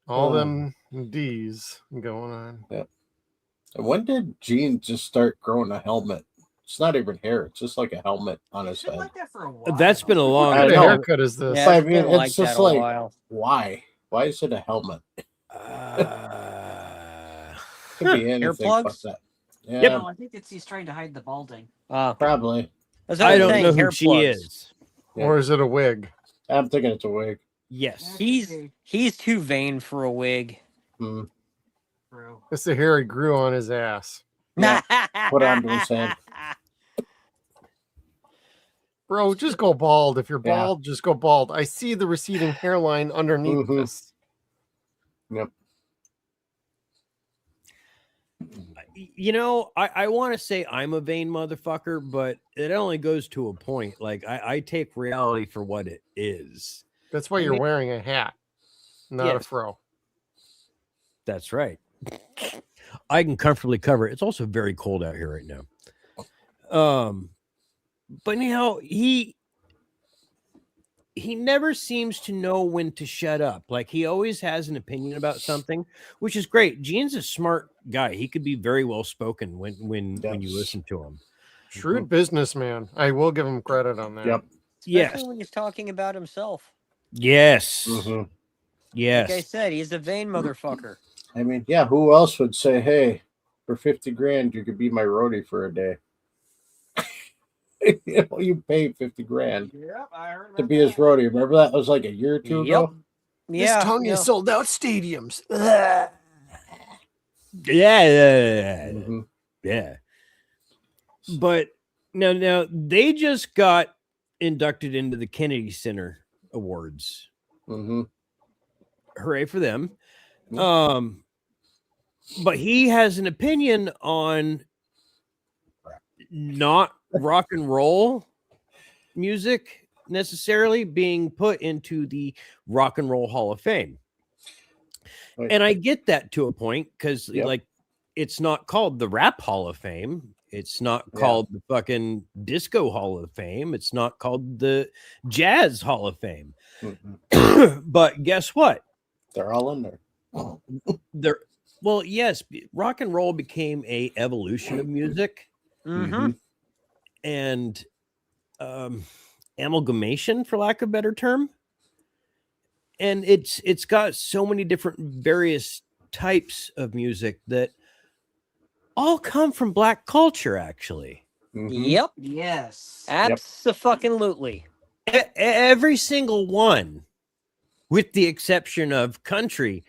All them D's going on. and when did Gene just start growing a helmet? It's not even hair. It's just like a helmet on his Been head. like that for a while. That's been a long What I kind of know. haircut is this? Yeah, I it's mean, been like it's just that a like, while. why? Why is it a helmet? Could be anything but Earplugs? that. Yeah, No, I think he's trying to hide the balding. probably. That's what I I'm don't saying, know hair who she plugs. is. Or is it a wig? I'm thinking it's a wig. Yes. He's too vain for a wig. Hmm. True. It's the hair he grew on his ass. Yeah, what I'm doing saying. Bro, just go bald. If you're Yeah. bald, just go bald. I see the receding hairline underneath Mhm. this. Yep. You know, I want to say I'm a vain motherfucker, but it only goes to a point. Like I take reality for what it is. That's why you're wearing a hat, not a Yes. fro. That's right. I can comfortably cover it. It's also very cold out here right now. But anyhow, he he never seems to know when to shut up. Like he always has an opinion about something, which is great. Gene's a smart guy. He could be very well spoken when you listen to him. Shrewd businessman. I will give him credit on that. Yep. Especially when he's talking about himself. Yes. Yes. Like I said, he's a vain motherfucker. I mean, yeah, who else would say, hey, for 50 grand, you could be my roadie for a day? You pay 50 grand to be his roadie. Remember that was like a year or two ago? This tongue is sold out stadiums. Yeah. But now they just got inducted into the Kennedy Center Awards. Hooray for them. But he has an opinion on not rock and roll music necessarily being put into the Rock and Roll Hall of Fame. And I get that to a point because like it's not called the Rap Hall of Fame. It's not called the fucking Disco Hall of Fame. It's not called the Jazz Hall of Fame. But guess what? They're all in there. Well, yes, rock and roll became a evolution of music. And amalgamation, for lack of a better term. And it's got so many different various types of music that all come from Black culture, actually. Yep. Yes. Absolutely. Every single one, with the exception of country,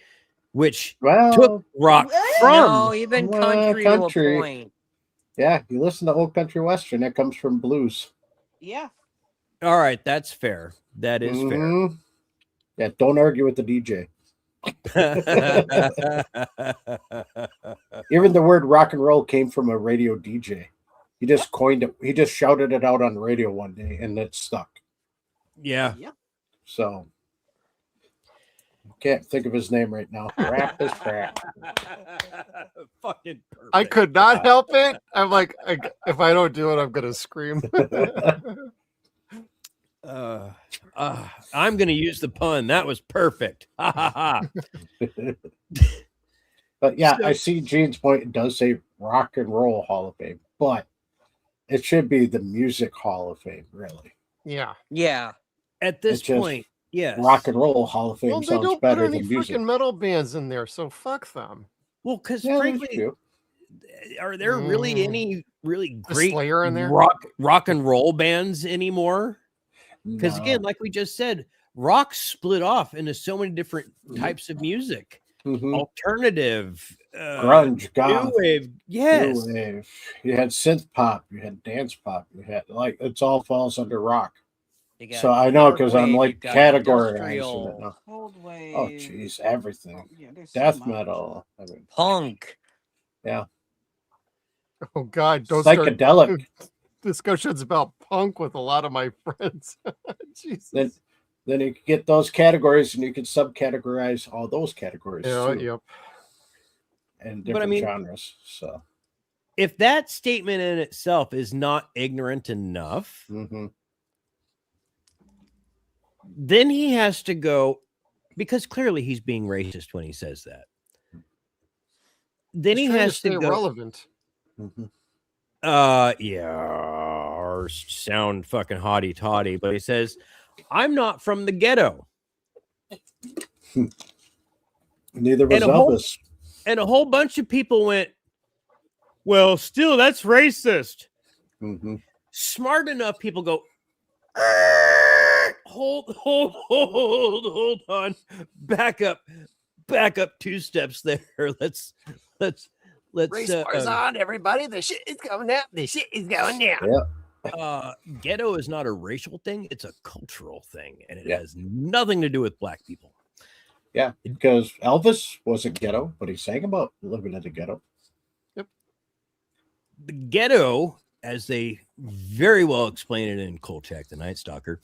which took rock from. No, even country to a point. Yeah, you listen to old country western, that comes from blues. Yeah. All right, that's fair. That is fair. Yeah, don't argue with the DJ. Even the word rock and roll came from a radio DJ. He just coined it. He just shouted it out on the radio one day, and it stuck. Yeah. So can't think of his name right now. Rap is crap. Fucking perfect. I could not help it. I'm like, if I don't do it, I'm gonna scream. I'm gonna use the pun. That was perfect. But yeah, I see Gene's point. It does say Rock and Roll Hall of Fame, but it should be the Music Hall of Fame, really. Yeah. At this point, yes. Rock and Roll Hall of Fame Well, they sounds don't better put any than music. freaking metal bands in there, so fuck them. Well, because Yeah, that's frankly, true. are there really any really The great Slayer in there? rock and roll bands anymore? Because again, like we just said, rock split off into so many different types of music. Alternative, grunge, goth, new wave, yes. new wave. You had synth pop, you had dance pop, you had like it's all falls under rock. So I know because I'm like categorizing it now. Cold wave. Oh jeez, everything. Yeah, there's Death so much. metal. I mean, Punk. yeah. Oh God, don't Psychedelic. start discussions about punk with a lot of my friends. Jesus. Then you can get those categories and you can subcategorize all those categories too. And different genres. So if that statement in itself is not ignorant enough, then he has to go, because clearly he's being racist when he says that. Then he has to go relevant. Or sound fucking haughty toddy, but he says, I'm not from the ghetto. Neither was Elvis. And a whole bunch of people went, well, still, that's racist. Smart enough people go, hold on. Back up 2 steps there. Let's race bars on, everybody. The shit is going down. The shit is going down. Yeah. Ghetto is not a racial thing, it's a cultural thing, and it has nothing to do with black people. Yeah, because Elvis wasn't ghetto, but he sang about living in the ghetto. The ghetto, as they very well explain it in Kolchak the Night Stalker,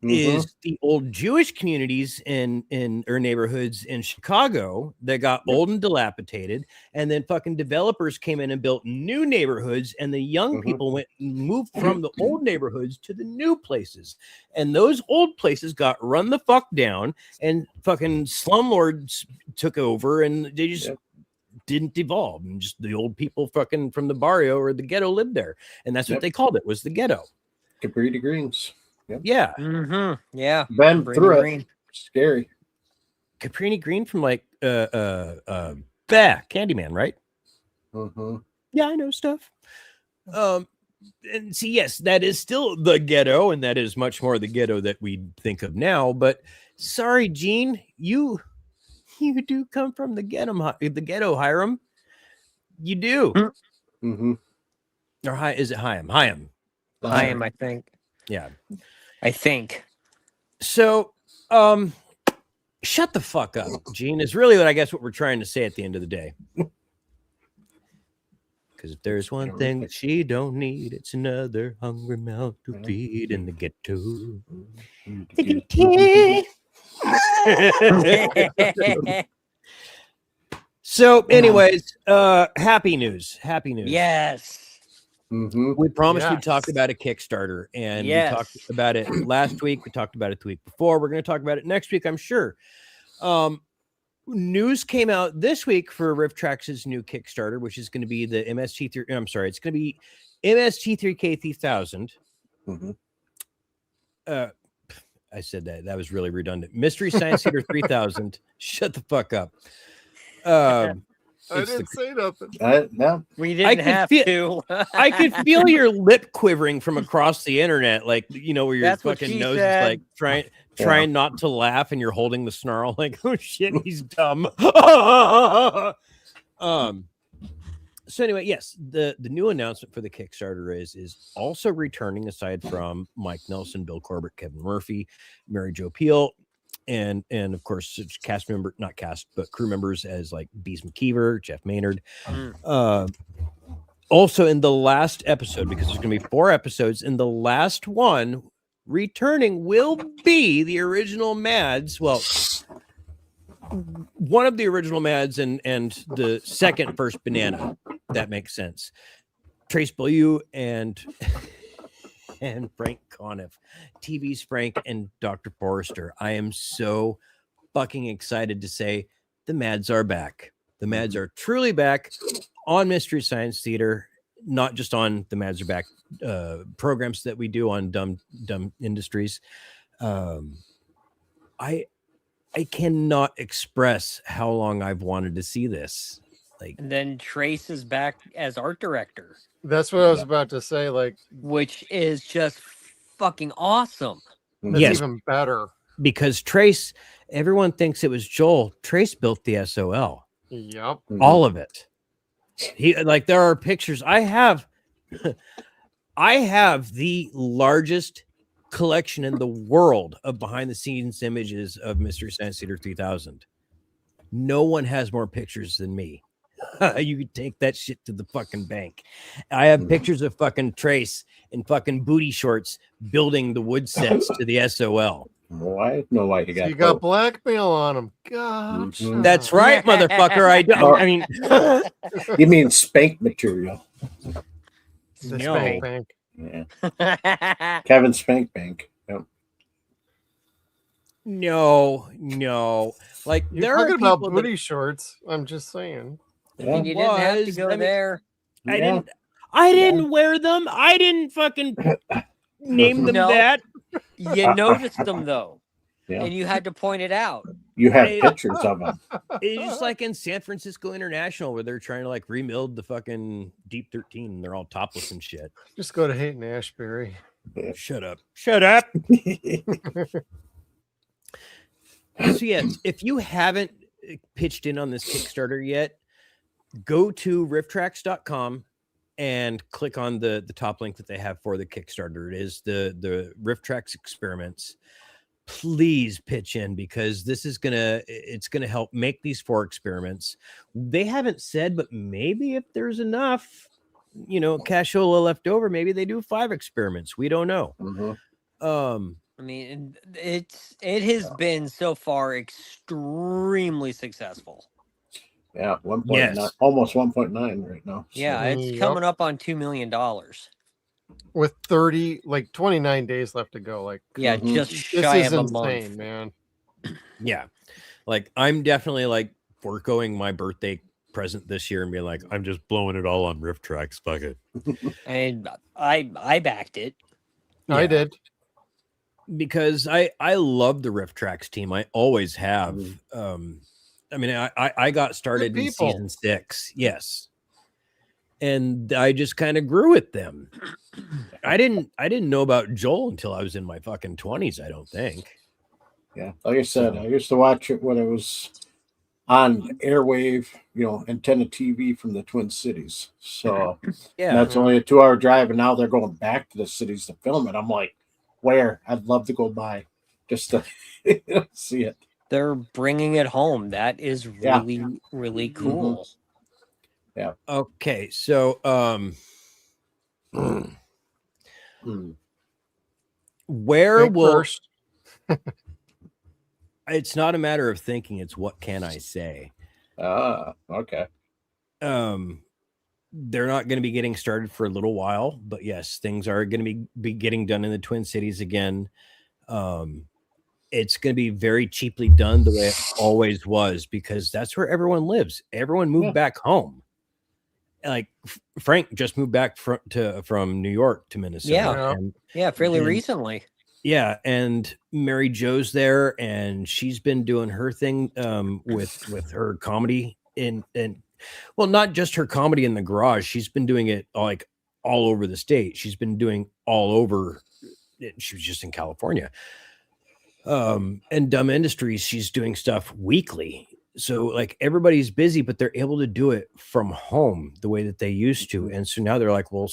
is the old Jewish communities in or neighborhoods in Chicago that got old and dilapidated, and then fucking developers came in and built new neighborhoods, and the young people moved from the old neighborhoods to the new places, and those old places got run the fuck down, and fucking slumlords took over, and they just didn't evolve, and just the old people fucking from the barrio or the ghetto lived there, and that's what they called it, was the ghetto. Capri Greens. Yep. Yeah. Yeah. Been Cabrini through Green. it. Scary. Caprini Green from like Candyman, right? Yeah, I know stuff. And see, yes, that is still the ghetto, and that is much more the ghetto that we think of now. But sorry, Gene, you do come from the ghetto, Hiram. You do. Or is it Hyam? Hyam, I think. Yeah. I think. So, shut the fuck up, Gene, is really what I guess what we're trying to say at the end of the day. Because if there's one thing that she don't need, it's another hungry mouth to feed in the ghetto. So, anyways, happy news. Yes. We promised we'd talk about a Kickstarter, and we talked about it last week. We talked about it the week before. We're going to talk about it next week, I'm sure. News came out this week for RiffTrax' new Kickstarter, which is going to be the MST3. I'm sorry, it's going to be MST3K 3000. I said that was really redundant. Mystery Science Theater 3000. Shut the fuck up. I didn't say nothing. No, we didn't have to. I could feel your lip quivering from across the internet, like where your fucking nose is like trying not to laugh, and you're holding the snarl, like, oh shit, he's dumb. So anyway, yes, the new announcement for the Kickstarter is also returning, aside from Mike Nelson, Bill Corbett, Kevin Murphy, Mary Jo Peele, and of course crew members as like Bees McKeever, Jeff Maynard. Also in the last episode, because there's gonna be 4 episodes, in the last one returning will be the original Mads. Well, one of the original Mads and the first Banana. That makes sense. Trace Beaulieu and Frank Conniff, TV's Frank and Dr. Forrester. I am so fucking excited to say the Mads are back. The Mads are truly back on Mystery Science Theater, not just on the Mads are back programs that we do on Dumb Industries. I cannot express how long I've wanted to see this. And then Trace is back as art director. That's what I was about to say. Like, which is just fucking awesome. That's even better. Because Trace, everyone thinks it was Joel. Trace built the SOL. Yep. All of it. There are pictures. I have the largest collection in the world of behind the scenes images of Mystery Science Theater 3000. No one has more pictures than me. You could take that shit to the fucking bank. I have pictures of fucking Trace in fucking booty shorts building the wood sets to the SOL. I know why you got. You got blackmail on him. God, that's right, motherfucker. I don't. I mean, you mean spank material? The No. Spank Bank. Yeah. Kevin Spank Bank. Yep. No. Like, You're there talking are about people booty shorts. I'm just saying. I mean, you didn't have to go there. I didn't wear them. I didn't fucking name them that. You noticed them though, Yeah. and you had to point it out. You have pictures of them. It's just like in San Francisco International, where they're trying to like rebuild the fucking Deep 13, and they're all topless and shit. Just go to Hayden Ashbury. Shut up. So yes, if you haven't pitched in on this Kickstarter yet, go to rifftrax.com and click on the top link that they have for the Kickstarter. It is the RiffTrax experiments. Please pitch in, because this is it's gonna help make these 4 experiments. They haven't said, but maybe if there's enough, cashola left over, maybe they do 5 experiments. We don't know. I mean, it has been so far extremely successful. Yeah, 1.9, Yes. almost 1.9 right now. So. Yeah, it's Yep. coming up on $2 million. With 29 days left to go. Like, Yeah, Mhm. just this shy is of a insane, month. man. Yeah. Like I'm definitely like foregoing my birthday present this year and being like, I'm just blowing it all on riff tracks. Fuck it. And I backed it. I Yeah. did. Because I love the riff tracks team. I always have. I mean, I got started in people. season 6. Yes. And I just kind of grew with them. I didn't know about Joel until I was in my fucking 20s, I don't think. Yeah, like I said, I used to watch it when it was on airwave, antenna TV from the Twin Cities. So Yeah. that's only a 2-hour drive, and now they're going back to the cities to film it. I'm like, where? I'd love to go by just to see it. They're bringing it home. That is really, really cool. Yeah. Okay, so where Think will first. it's not a matter of thinking, it's what can I say? Okay. They're not going to be getting started for a little while, but yes, things are going to be getting done in the Twin Cities again. It's going to be very cheaply done the way it always was, because that's where everyone lives. Everyone moved back home. Like Frank just moved back from New York to Minnesota. Fairly recently. Yeah, and Mary Jo's there, and she's been doing her thing with her comedy and well, not just her comedy in the garage. She's been doing it like all over the state. She's been doing all over. She was just in California. And Dumb Industries, she's doing stuff weekly. So like everybody's busy, but they're able to do it from home the way that they used to. And so now they're like, well,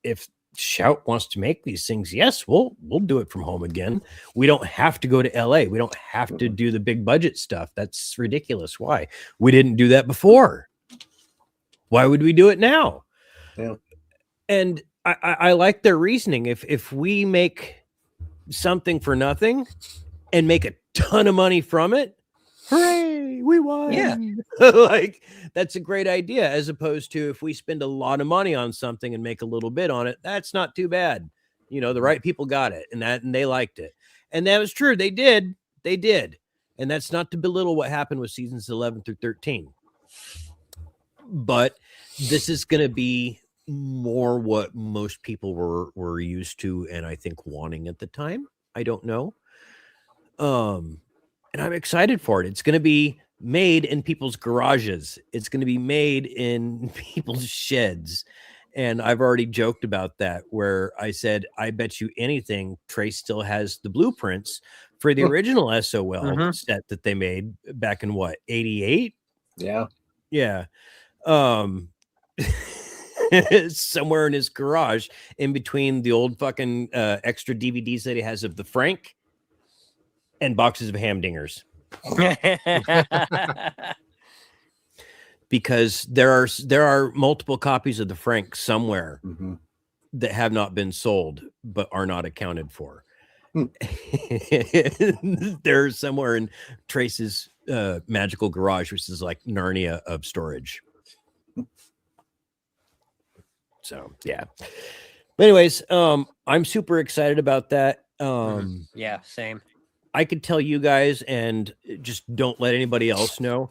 if Shout wants to make these things, yes, we'll do it from home again. We don't have to go to LA. We don't have to do the big budget stuff. That's ridiculous. Why? We didn't do that before. Why would we do it now? Yeah. And I like their reasoning. If we make something for nothing and make a ton of money from it, hooray, we won. Yeah. Like that's a great idea, as opposed to if we spend a lot of money on something and make a little bit on it, that's not too bad. The right people got it and they liked it. And that was true. They did. And that's not to belittle what happened with seasons 11 through 13. But this is going to be more what most people were used to and I think wanting at the time. I don't know. And I'm excited for it. It's going to be made in people's garages. It's going to be made in people's sheds. And I've already joked about that, where I said, I bet you anything Trace still has the blueprints for the original SOL set that they made back in 88? Yeah. Yeah. Somewhere in his garage, in between the old fucking extra DVDs that he has of the Frank and boxes of Hamdingers. Because there are multiple copies of the Frank somewhere that have not been sold but are not accounted for. They're somewhere in Trace's magical garage, which is like Narnia of storage. So yeah. But anyways, I'm super excited about that. Yeah, same. I could tell you guys, and just don't let anybody else know.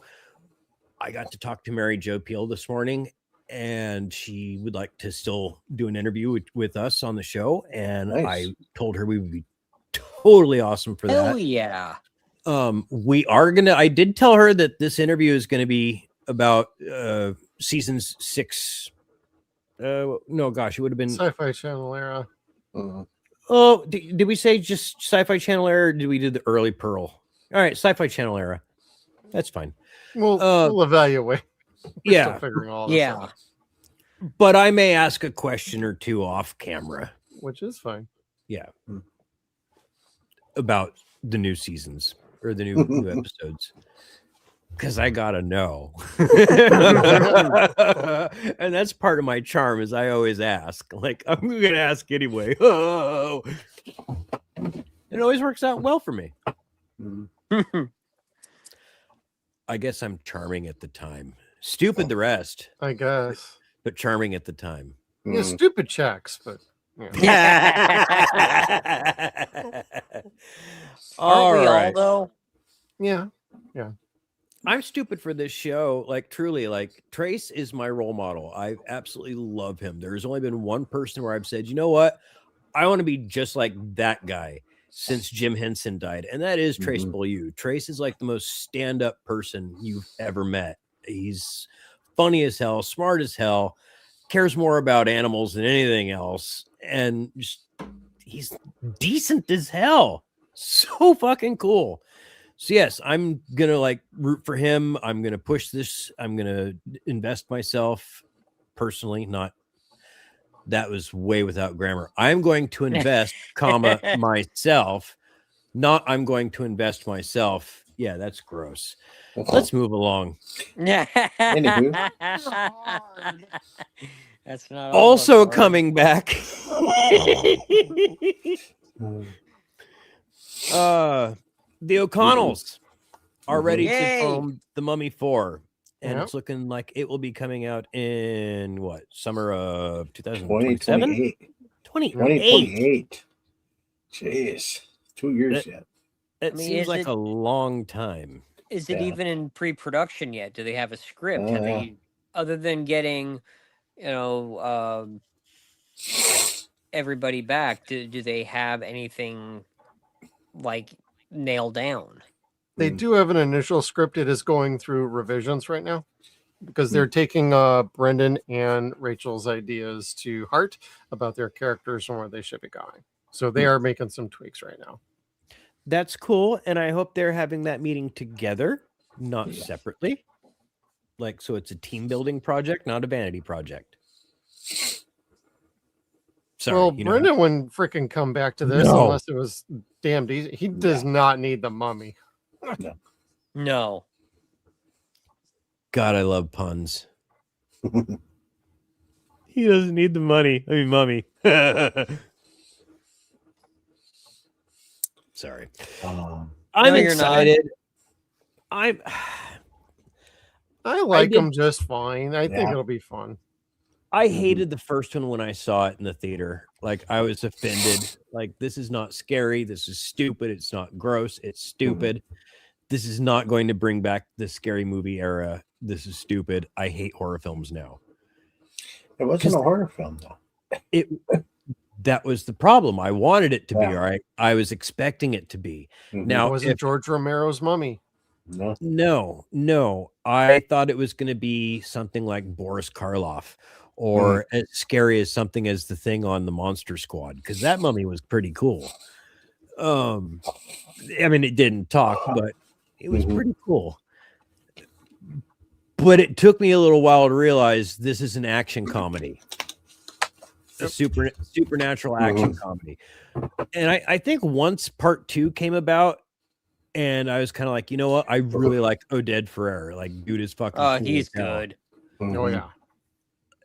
I got to talk to Mary Jo Peel this morning, and she would like to still do an interview with us on the show. And Nice. I told her we would be totally awesome for that. Hell yeah. We are gonna. I did tell her that this interview is going to be about seasons 6. No, gosh, it would have been Sci-Fi Channel era. Oh, did we say just Sci-Fi Channel era? Or did we do the early Pearl? All right, Sci-Fi Channel era. That's fine. We'll evaluate. We're Yeah. still figuring all this out, But I may ask a question or two off camera. which is fine. Yeah. About the new seasons or the new episodes. Because I gotta know. And that's part of my charm, is I always ask. Like, I'm gonna ask anyway. Oh. It always works out well for me. Mhm. I guess I'm charming at the time. Stupid the rest, I guess. but charming at the time. Yeah, Mm. stupid checks, but yeah. Aren't we all right. though? Yeah. I'm stupid for this show. Like, truly, like, Trace is my role model. I absolutely love him. There's only been one person where I've said, you know what? I want to be just like that guy since Jim Henson died. And that is Trace Mhm. Beaulieu. Trace is like the most stand-up person you've ever met. He's funny as hell, smart as hell, cares more about animals than anything else. And just, he's decent as hell. So fucking cool. So yes, I'm gonna like root for him. I'm gonna push this. I'm gonna invest myself personally. Not that was way without grammar. I'm going to invest, comma myself. Not I'm going to invest myself. Yeah, that's gross. Let's move along. Anywho. That's not Also hard. coming back. The O'Connells are ready to Yay. film The Mummy 4. And Yep. it's looking like it will be coming out in what, summer of 2027? 2028. 28. 2028. Jeez. 2 years yet. It I mean, seems is like it- a long time. Is it Yeah. even in pre-production yet? Do they have a script? Have Yeah. they, other than getting, everybody back? Do they have anything like nailed down? They Mm. do have an initial script. It is going through revisions right now because they're taking Brendan and Rachel's ideas to heart about their characters and where they should be going. So they are making some tweaks right now. That's cool. And I hope they're having that meeting together, not Yeah. separately. Like, so it's a team building project, not a vanity project. Sorry. Well, you know, Brendan wouldn't freaking come back to this No. unless it was damned. He does not need the mummy. No. God, I love puns. He doesn't need the money. I mean, mummy. Sorry. I'm No, you're not. excited. I like did- him just fine. I think Yeah. it'll be fun. hated the first one when I saw it in the theater. Like, I was offended. Like, this is not scary. This is stupid. It's not gross. It's stupid. This is not going to bring back the scary movie era. This is stupid. I hate horror films now. It wasn't a horror film, though. That was the problem. I wanted it to be, Yeah. all right. I was expecting it to be. Mhm. Now, It wasn't if- George Romero's Mummy. No. No. I thought it was going to be something like Boris Karloff or as scary as something as the thing on the Monster Squad, because that mummy was pretty cool. I mean, it didn't talk, but it was pretty cool. But it took me a little while to realize this is an action comedy. A supernatural action comedy. And I think once part 2 came about, and I was kind of like, you know what? I really like Oded Ferrer. Like, dude is fucking Oh, cool he's as hell. good. Oh yeah.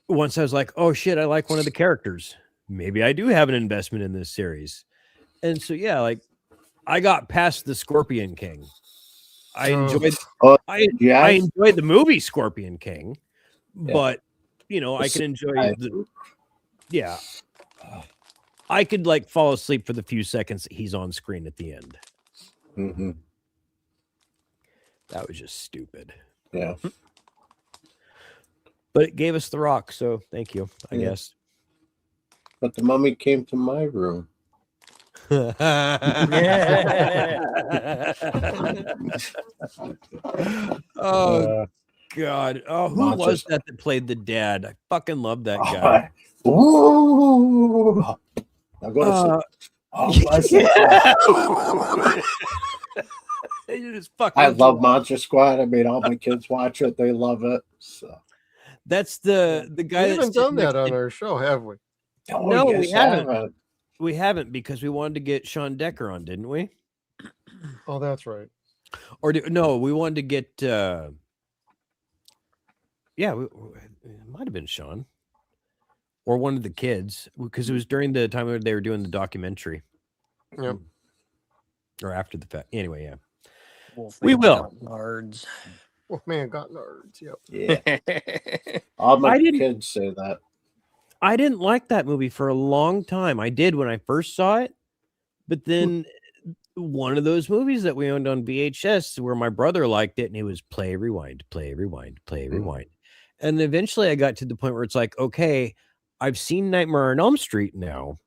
Once I was like, oh shit, I like one of the characters. Maybe I do have an investment in this series. And so yeah, like I got past the Scorpion King. I enjoyed I enjoyed the movie Scorpion King, but you know, I can enjoy I could like fall asleep for the few seconds that he's on screen at the end. That was just stupid. Yeah. But it gave us The Rock, so thank you, I guess. But the mummy came to my room. Oh God! Oh, who was that played the dad? I fucking love that Oh, guy. Ooh. Now go to sleep. I love Monster Squad. I made all my kids watch it. They love it. So that's the guy. We haven't done that on our show, have we? Oh, No, yes, we haven't. We haven't because we wanted to get Sean Decker on, didn't we? Oh, that's right. Or no, we wanted to get. Yeah, it might have been Sean or one of the kids because it was during the time when they were doing the documentary. Yep. or after the fact. Anyway, yeah. Wolfman We will. got nards. Wolfman got nerds. Yep. Yeah. All my I didn't- kids say that. I didn't like that movie for a long time. I did when I first saw it, but then one of those movies that we owned on VHS where my brother liked it and it was play, rewind, play, rewind, play, rewind. And eventually I got to the point where it's like, okay, I've seen Nightmare on Elm Street now.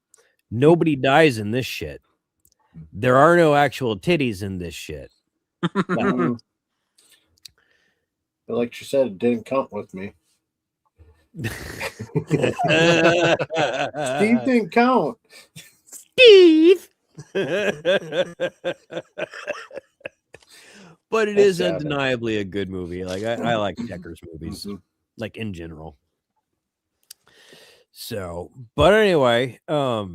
Nobody dies in this shit. There are no actual titties in this shit. But like she said, it didn't count with me. Steve didn't count. Steve. But it is sad. undeniably a good movie. Like I like Decker's movies, like in general. So, but anyway, a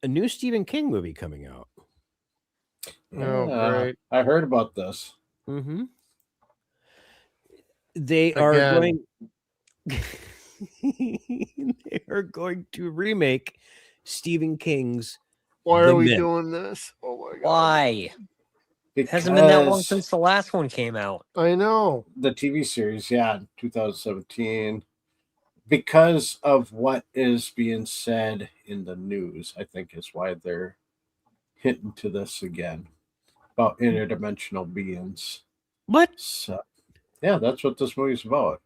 new Stephen King movie coming out. Great. I heard about this. Mm-hmm. They are going. They are going to remake Stephen King's. Why The are we Mist. doing this? Oh my god. Why? It Because hasn't been that long since the last one came out. I know. the TV series, yeah, 2017. Because of what is being said in the news, I think is why they're hitting to this again about interdimensional beings. What? So, yeah, that's what this movie's about.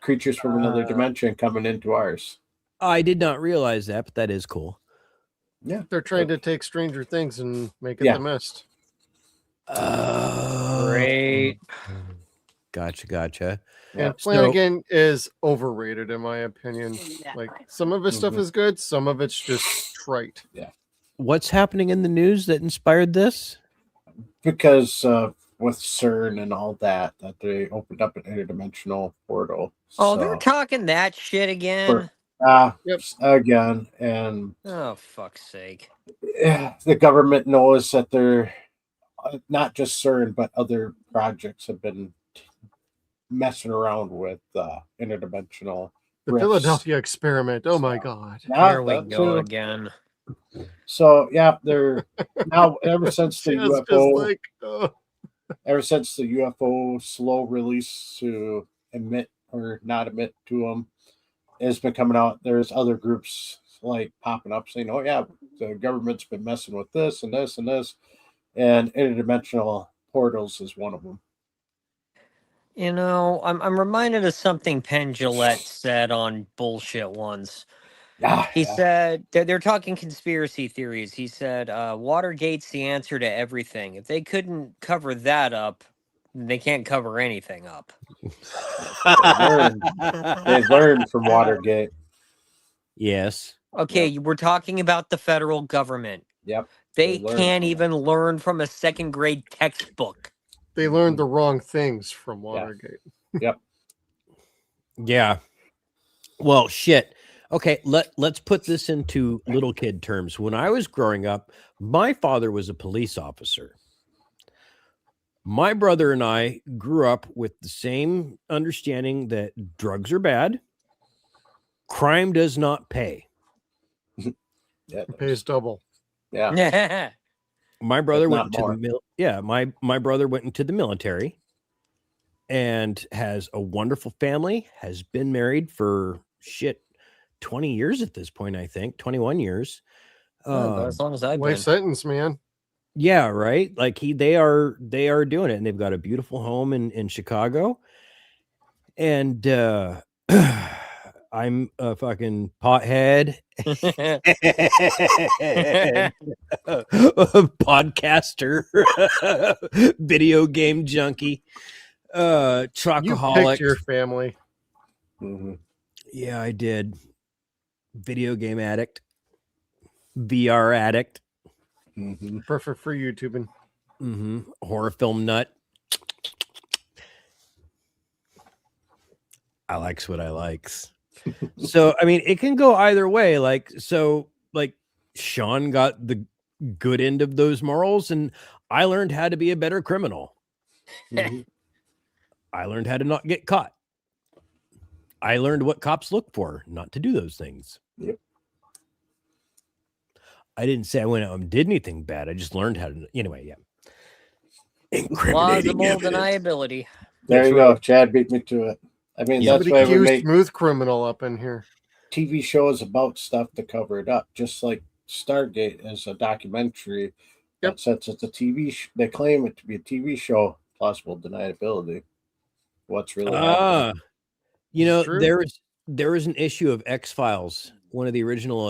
Creatures from another dimension coming into ours. I did not realize that, but that is cool. Yeah, They're trying to take Stranger Things and make it Yeah. The Mist. Great. Gotcha. Yeah. And Flanagan is overrated, in my opinion. Yeah. Like, some of his stuff is good, some of it's just trite. What's happening in the news that inspired this? Because with CERN and all that they opened up an interdimensional portal. Oh, they're talking that shit again. Yep. Again, and Oh, fuck's sake. the government knows that they're not just CERN, but other projects have been messing around with interdimensional. The rifts. Philadelphia experiment. Oh my god. Yeah, Here we that go too. again. So yeah, they're now ever since the Just UFO, like, ever since the UFO slow release to emit or not emit to them has been coming out. There's other groups like popping up saying, "Oh yeah, the government's been messing with this and this and this," and interdimensional portals is one of them. You know, I'm reminded of something Penn Jillette said on Bullshit once. He said they're talking conspiracy theories. He said Watergate's the answer to everything. If they couldn't cover that up, they can't cover anything up. They learned from Watergate. Yes. Okay, we're talking about the federal government. Yep. They They learned can't from even learn from a second grade textbook. they learned the wrong things from Watergate. Yep. Yeah. Well, shit. Okay, let's put this into little kid terms. When I was growing up, my father was a police officer. My brother and I grew up with the same understanding that drugs are bad. Crime does not pay. Yeah. It pays double. Yeah. My brother If went not into my brother went into the military and has a wonderful family, has been married for 20 years at this point, I think 21 years. As long as I've Life been. sentence, man. Yeah, right. Like they are doing it, and they've got a beautiful home in Chicago. And I'm a fucking pothead, podcaster, video game junkie, You chocoholic. picked your family. Mhm. Yeah, I did. Video game addict, VR addict, Mhm. Perfect for YouTubing. horror film nut. I likes what I likes. So, I mean, it can go either way. Like Sean got the good end of those morals, and I learned how to be a better criminal. Mhm. I learned how to not get caught. I learned what cops look for, not to do those things. Yep. I didn't say I went out and did anything bad. I just learned how to. Anyway, yeah. Plausible Evidence. deniability. There That's you right. go. Chad beat me to it. I mean, that's Somebody why we accused make smooth criminal up in here. TV shows about stuff to cover it up, just like Stargate is a documentary. Yep. But since it's a TV, they claim it to be a TV show. Plausible deniability. What's really happening? You know, True. there was an issue of X-Files, one of the original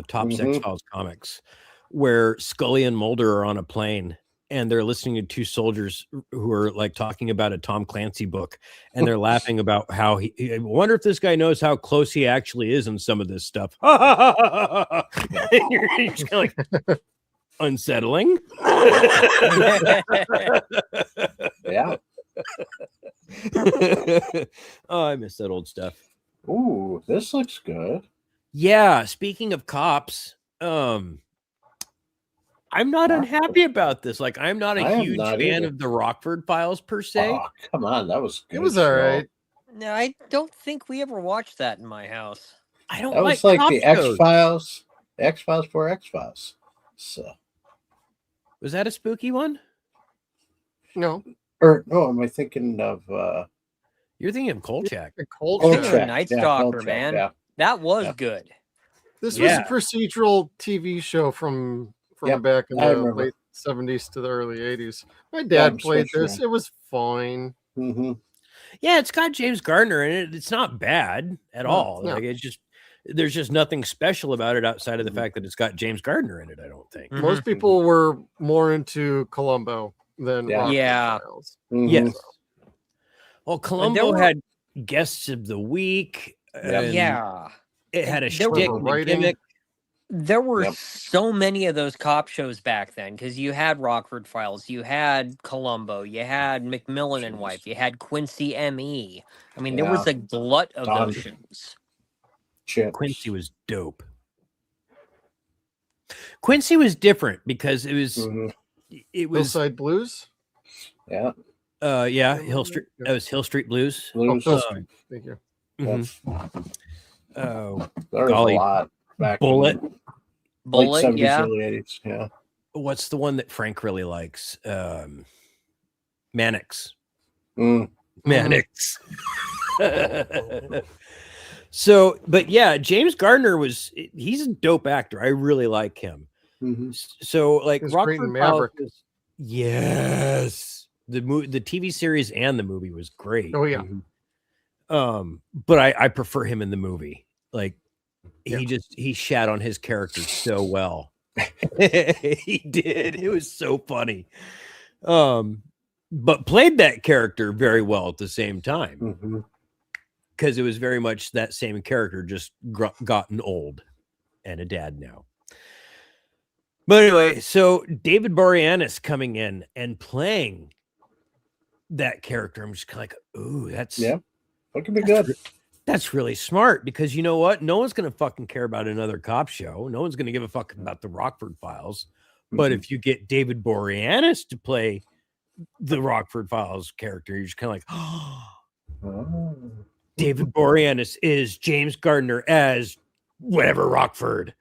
Topps Mhm. X-Files comics, where Scully and Mulder are on a plane and they're listening to two soldiers who are like talking about a Tom Clancy book, and they're laughing about how I wonder if this guy knows how close he actually is in some of this stuff. And you're just kind of like unsettling. Yeah. Oh, I miss that old stuff. Ooh, this looks good. Yeah, speaking of cops, I'm not unhappy about this. Like, I'm not a I am huge not fan either. of the Rockford Files per se. Oh, come on, that was good. It was all right. No, I don't think we ever watched that in my house. I don't That like was like cop the shows. X-Files, X-Files for X-Files. So, Was that a spooky one? No, or no, am I thinking of You're thinking of Kolchak. the cold Kolchak. check. Kolchak? Night Yeah, Stalker, Kolchak, man. Yeah. That was Yeah. good. This Yeah. was a procedural TV show from Yep, back in I the remember. late 70s to the early 80s. My Yeah, dad I'm played so this. sure. It was fine. Mm-hmm. Yeah, it's got James Gardner in it. It's not bad at all. no. Like, it's just there's just nothing special about it outside of the fact that it's got James Gardner in it. I don't think. Mhm. Most people were more into Columbo than Yeah. Rockford Yeah. Files. Mm-hmm. Yes. Well, Columbo were- had guests of the week. and Yeah. it had a There were shtick and a writing. gimmick. There were Yep. so many of those cop shows back then because you had Rockford Files, you had Columbo, you had Macmillan and Wife, you had Quincy M.E. I mean, there was a glut of Don- those shows. Chips. Quincy was dope. Quincy was different because it was Mhm. it was Hillside Blues. Yeah. yeah, Hill Street. That was Hill Street Blues. Blues. Hill Street. Thank you. Mhm. Oh, There was golly. a lot back Bullet. in Bullet, late 70s, yeah. early 80s. Yeah. What's the one that Frank really likes? Mannix. Mm. Mannix. So, but yeah, James Gardner he's a dope actor. I really like him. Mm-hmm. So, like, He was great in Rockford Files Maverick. yes, the TV series and the movie was great. Oh yeah. But I prefer him in the movie. Like, he shat on his character so well. He did. It was so funny. But played that character very well at the same time. Mm-hmm. Because it was very much that same character, just gotten old and a dad now. But anyway, so David Boreanaz coming in and playing that character, I'm just kind of like, ooh, that could be good. That's really smart, because you know what? No one's going to fucking care about another cop show. No one's going to give a fuck about the Rockford Files. But if you get David Boreanaz to play the Rockford Files character, you're just kind of like, oh. David Boreanaz is James Gardner as whatever Rockford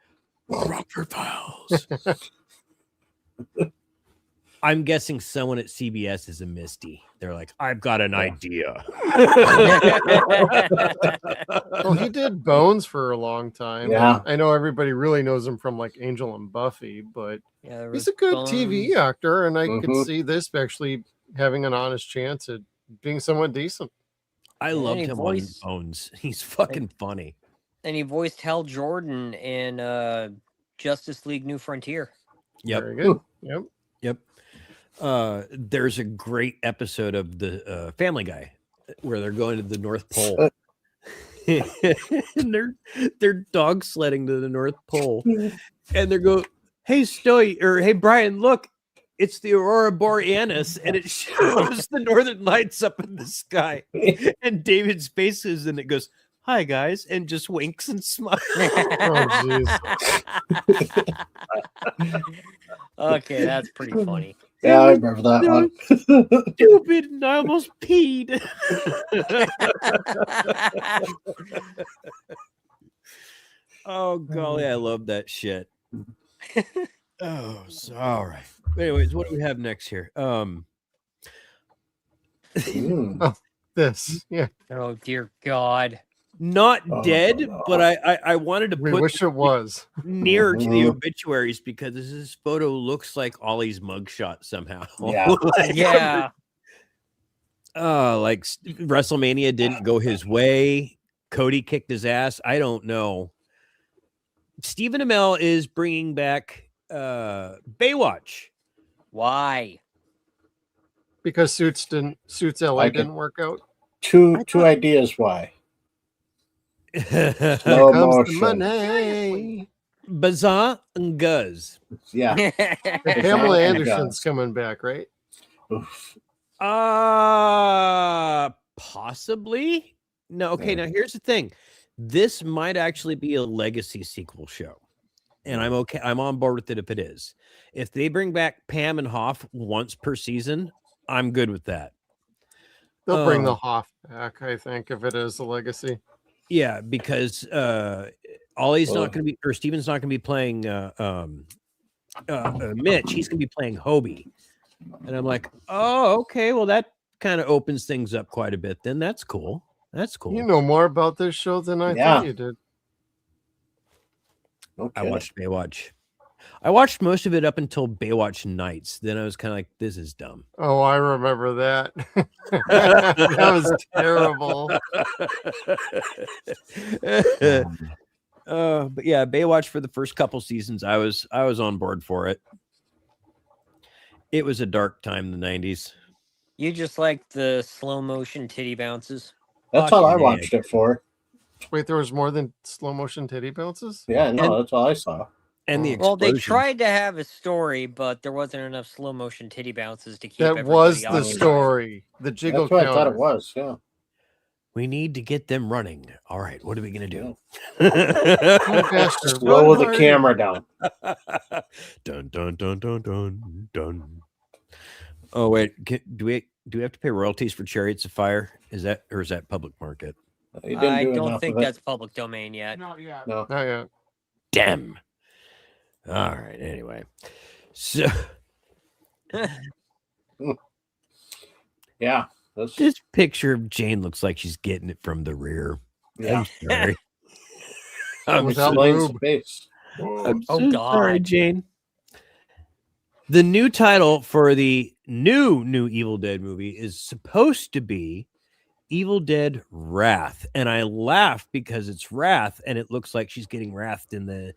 Files. I'm guessing someone at CBS is a Misty. They're like, I've got an idea. Well, he did Bones for a long time. Yeah. I know everybody really knows him from like Angel and Buffy, but Yeah, he's a good TV actor, and I Mhm. could see this actually having an honest chance at being somewhat decent. I And loved he him voiced- on Bones. He's fucking funny. And he voiced Hal Jordan in Justice League New Frontier. Yep. Very good. Yep. Yep. There's a great episode of the Family Guy where they're going to the North Pole. And they're dog sledding to the North Pole. And they go, hey, Stewie, or hey, Brian, look, it's the Aurora Borealis, and it shows the Northern Lights up in the sky. And David's face is, and it goes, hi, guys, and just winks and smiles. Oh, jeez. Okay, that's pretty funny. Yeah, I remember that one. Stupid, and I almost peed. Oh golly, I love that shit. Oh, so, all right. Anyways, what do we have next here? This, yeah. Oh dear God. Not Oh, dead, no. but I wanted to We put wish it was. near to the obituaries because this photo looks like Ollie's mugshot somehow. Yeah. Yeah. Like WrestleMania didn't go his way. Cody kicked his ass. I don't know. Stephen Amell is bringing back Baywatch. Why? Because Suits LA I didn't work out. Two ideas why. Here Slow comes the motion. money. Bazaar and Guz. Yeah. Pamela It Anderson's does. coming back, right? Oof. Possibly. No, okay, now here's the thing. This might actually be a legacy sequel show. And I'm okay. I'm on board with it if it is. If they bring back Pam and Hoff once per season, I'm good with that. They'll bring the Hoff back, I think, if it is a legacy. Yeah, because Ollie's not going to be, or Steven's not going to be playing Mitch. He's going to be playing Hobie. And I'm like, oh, okay. Well, that kind of opens things up quite a bit. Then that's cool. That's cool. You know more about this show than I thought you did. Okay. I watched Baywatch. I watched most of it up until Baywatch Nights. Then I was kind of like, this is dumb. Oh, I remember that. That was terrible. But yeah, Baywatch for the first couple seasons, I was on board for it. It was a dark time in the 90s. You just like the slow motion titty bounces. That's all I watched it for. Wait, there was more than slow motion titty bounces? Yeah, no, that's all I saw. And the Well, they explosions. tried to have a story, but there wasn't enough slow motion titty bounces to keep That everybody was the occupied. story. The jiggle That's what I thought counter. it was. Yeah. We need to get them running. All right, what are we gonna do? faster, Slow run the harder. camera down. Dun dun dun dun dun dun. Oh wait, do we have to pay royalties for Chariots of Fire? Is that public market? You didn't I do don't enough think of it. that's public domain yet. Not yet. No. Not yet. Damn. All right. Anyway, so Yeah. That's, this picture of Jane looks like she's getting it from the rear. yeah. I'm sorry. I'm Without so, Lane's lube. face. I'm Oh, so sorry, God. Jane. The new title for the new Evil Dead movie is supposed to be Evil Dead Wrath. And I laugh because it's Wrath and it looks like she's getting wrathed in the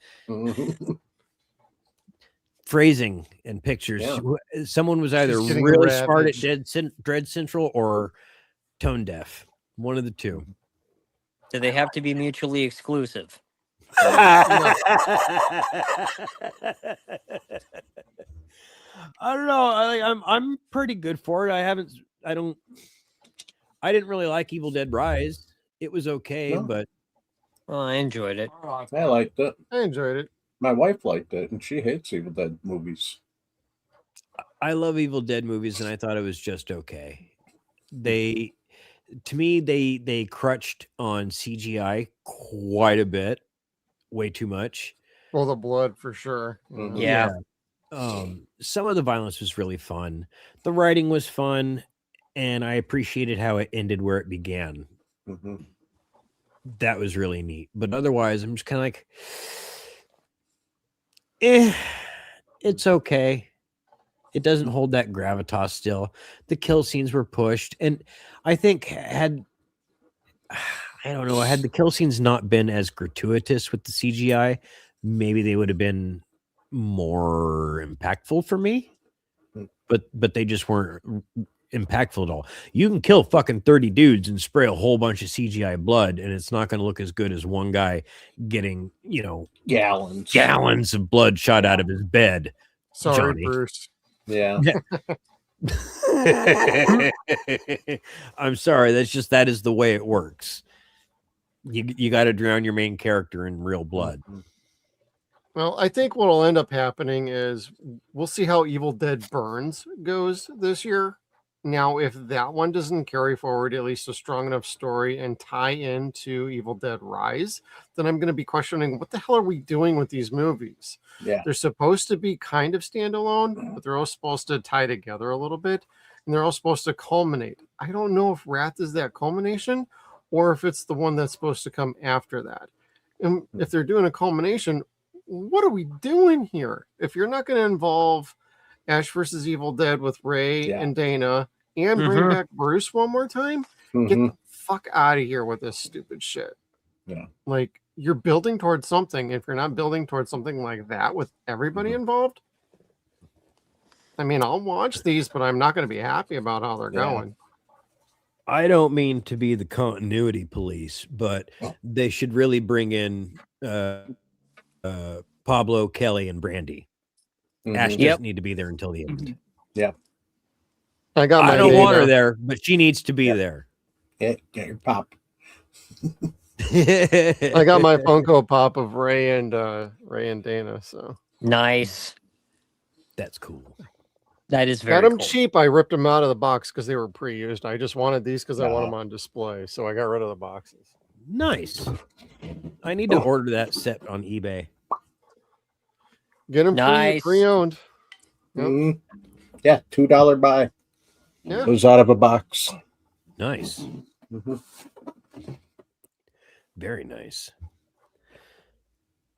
phrasing and pictures. Yeah. Someone was either She's getting really smart at ravaged. Dread Central or tone deaf. One of the two. Do they have to be mutually exclusive? I don't know. I'm pretty good for it. I didn't really like Evil Dead Rise. It was okay, No. but Well, I enjoyed it. I liked it. I enjoyed it. My wife liked it, and she hates Evil Dead movies. I love Evil Dead movies, and I thought it was just okay. They crutched on CGI quite a bit, way too much. Well, the blood for sure. Mhm. Yeah. Some of the violence was really fun. The writing was fun, and I appreciated how it ended where it began. Mhm. That was really neat. But otherwise, I'm just kind of like, it's okay. It doesn't hold that gravitas still. The kill scenes were pushed. And I think had the kill scenes not been as gratuitous with the CGI, maybe they would have been more impactful for me. But they just weren't impactful at all. You can kill fucking 30 dudes and spray a whole bunch of CGI blood, and it's not going to look as good as one guy getting, gallons of blood shot out of his bed. Sorry, Johnny. Bruce. Yeah. I'm sorry. That is the way it works. You got to drown your main character in real blood. Well, I think what will end up happening is we'll see how Evil Dead Burns goes this year. Now, if that one doesn't carry forward at least a strong enough story and tie into Evil Dead Rise, then I'm going to be questioning what the hell are we doing with these movies? Yeah. They're supposed to be kind of standalone, but they're all supposed to tie together a little bit, and they're all supposed to culminate. I don't know if Wrath is that culmination or if it's the one that's supposed to come after that. And if they're doing a culmination, what are we doing here? If you're not going to involve Ash versus Evil Dead with Ray and Dana and bring back Bruce one more time, get the fuck out of here with this stupid shit. Yeah. Like, you're building towards something. If you're not building towards something like that with everybody involved, I mean, I'll watch these, but I'm not going to be happy about how they're going. I don't mean to be the continuity police, but they should really bring in Pablo, Kelly, and Brandy. Ash doesn't need to be there until the end. Yeah. I don't want her there, but she needs to be there. Get your pop. I got my Funko Pop of Ray and Dana. So nice. That's cool. That is very got them cool. cheap. I ripped them out of the box because they were pre-used. I just wanted these because I want them on display, so I got rid of the boxes. Nice. I need to order that set on eBay. Get them pre-owned. Yep. Yeah, $2 buy. Yeah, goes out of a box. Nice. Very nice.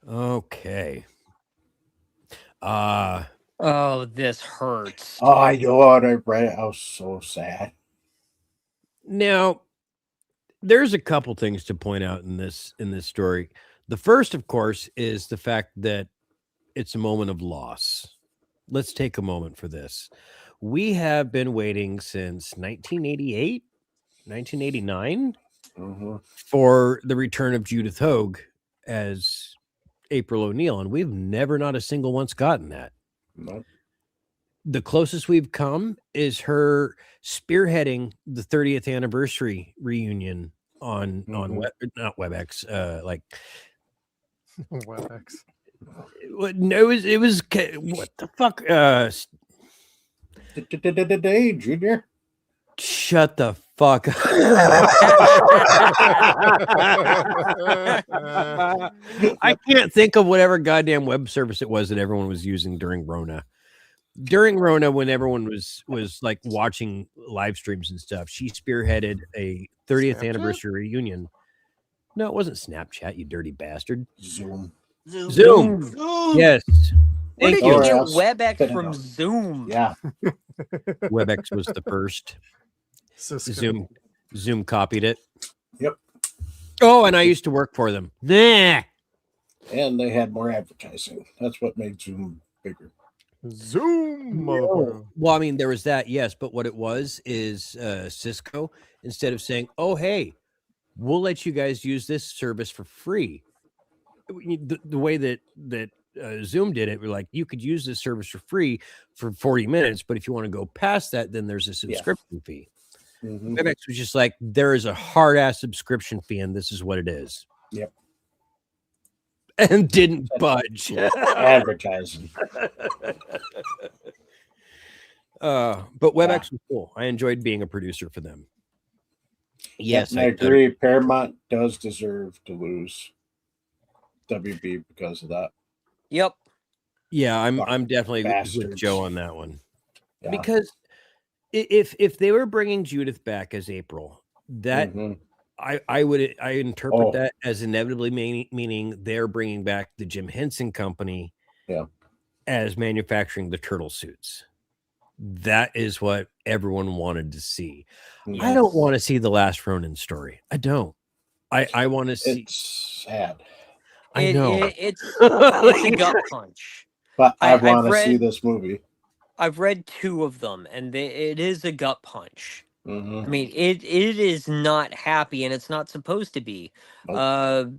Okay. Oh, this hurts. Oh, I know. I read it. I was so sad. Now, there's a couple things to point out in this story. The first, of course, is the fact that it's a moment of loss. Let's take a moment for this. We have been waiting since 1988, 1989 for the return of Judith Hoag as April O'Neil, and we've never, not a single once, gotten that. No. The closest we've come is her spearheading the 30th anniversary reunion on not WebEx, like WebEx. No, it was what the fuck? Day, Junior. Shut the fuck up. I can't think of whatever goddamn web service it was that everyone was using during Rona. During Rona, when everyone was like watching live streams and stuff, she spearheaded a 30th anniversary reunion. No, it wasn't Snapchat, you dirty bastard. Zoom. Yes. Where Thank did you. you get WebEx from Zoom? Yeah. WebEx was the first. Zoom copied it. Yep. Oh, and I used to work for them. Nah. And they had more advertising. That's what made Zoom bigger. Zoom. Well, I mean, there was that, yes, but what it was is Cisco, instead of saying, "Oh, hey, we'll let you guys use this service for free," the way that Zoom did it, we're like, you could use this service for free for 40 minutes, but if you want to go past that, then there's a subscription fee. WebEx was just like, there is a hard ass subscription fee, and this is what it is. Yep. And didn't budge. Advertising. But WebEx was cool. I enjoyed being a producer for them. Yes, I agree. Paramount does deserve to lose WB because of that. Yep. Yeah, I'm definitely Bastards. with Joe on that one. Yeah. Because if they were bringing Judith back as April, that I interpret that as inevitably meaning they're bringing back the Jim Henson Company as manufacturing the turtle suits. That is what everyone wanted to see. Yes. I don't want to see the last Ronin story. I don't. I want to see. It's sad. I know. It's a gut punch. But I want to see this movie. I've read 2 of them, and it is a gut punch. I Mm-hmm. mean, it is not happy, and it's not supposed to be. Nope.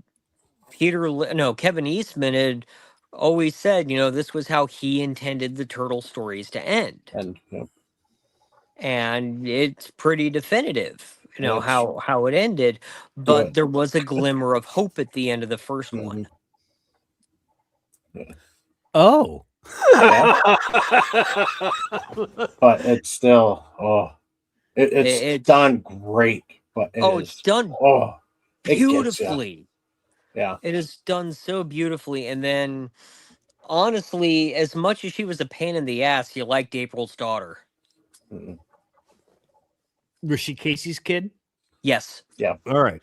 Kevin Eastman had always said, this was how he intended the turtle stories to end. And it's pretty definitive, how it ended. But there was a glimmer of hope at the end of the first one. Yeah. Oh. But it's still, It's done great, but it's done it gets ya. beautifully. Yeah. It is done so beautifully. And then, honestly, as much as she was a pain in the ass, you liked April's daughter. Mm-mm. Was she Casey's kid? Yes. Yeah. All right.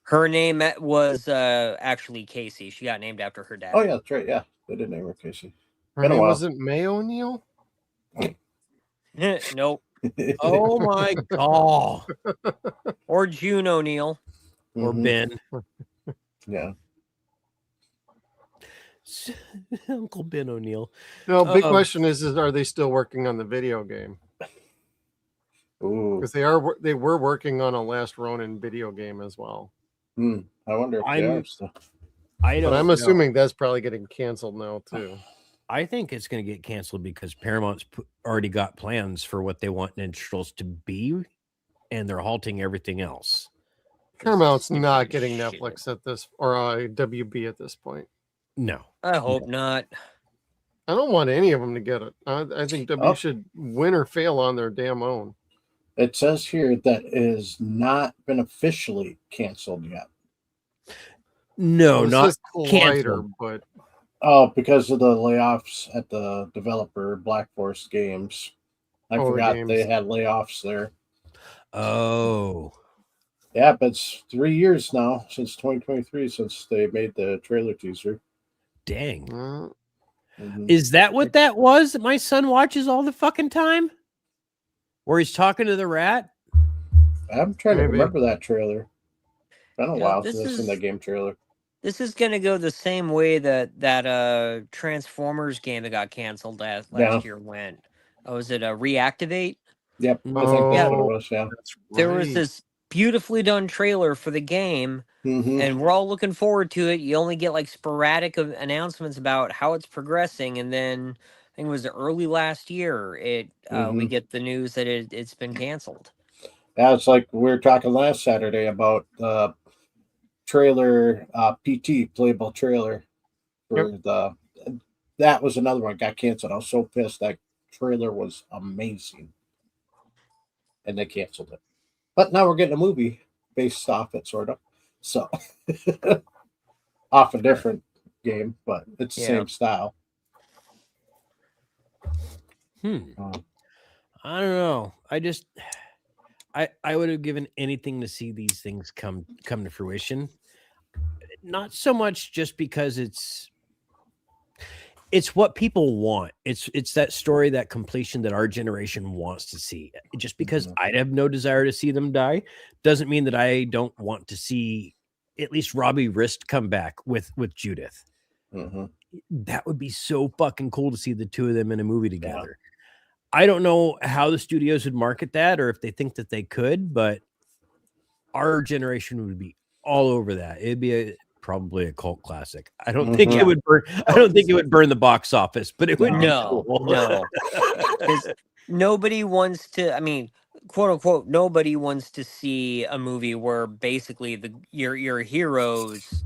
Her name was actually Casey. She got named after her dad. Oh yeah, that's right. Yeah, they did name her Casey. Her Been a name while. wasn't May O'Neill? Nope. Oh my god. Or June O'Neill. Or Mhm. Ben. Yeah. Uncle Ben O'Neill. No, big question is are they still working on the video game? Ooh. Because they were working on a Last Ronin video game as well. I wonder if they are still. But I'm assuming that's probably getting canceled now too. I think it's going to get canceled because Paramount's already got plans for what they want Ninja Turtles to be, and they're halting everything else. Paramount's not getting Netflix at this or WB at this point. No, I hope not. I don't want any of them to get it. I think W should win or fail on their damn own. It says here that it has not been officially canceled yet. No, not Collider, but because of the layoffs at the developer Black Forest Games. I forgot they had layoffs there. Oh. Yeah, but it's 3 years now since 2023 since they made the trailer teaser. Dang. Mm-hmm. Is that what that was that my son watches all the fucking time? Where he's talking to the rat? I'm trying to remember that trailer. Been a while since I've is- seen that game trailer. This is going to go the same way that Transformers game that got canceled last year went. Oh, was it a Reactivate? Yep, I think that's what it was. Yeah, there was this beautifully done trailer for the game, and we're all looking forward to it. You only get like sporadic announcements about how it's progressing, and then I think it was early last year. We get the news that it's been canceled. Yeah, it's like we were talking last Saturday about trailer PT playable trailer for that was another one got canceled. I was so pissed. That trailer was amazing, and they canceled it. But now we're getting a movie based off it, sort of. So off a different game, but it's the same style. I don't know. I would have given anything to see these things come to fruition. Not so much just because it's what people want. It's that story, that completion that our generation wants to see. Just because I'd have no desire to see them die doesn't mean that I don't want to see at least Robbie Wrist come back with Judith. That would be so fucking cool to see the two of them in a movie together. I don't know how the studios would market that or if they think that they could, but our generation would be all over that. It'd be probably a cult classic. I don't think it would burn. I don't think it would burn the box office, but it would. No. Because nobody wants to. I mean, quote unquote, nobody wants to see a movie where basically your heroes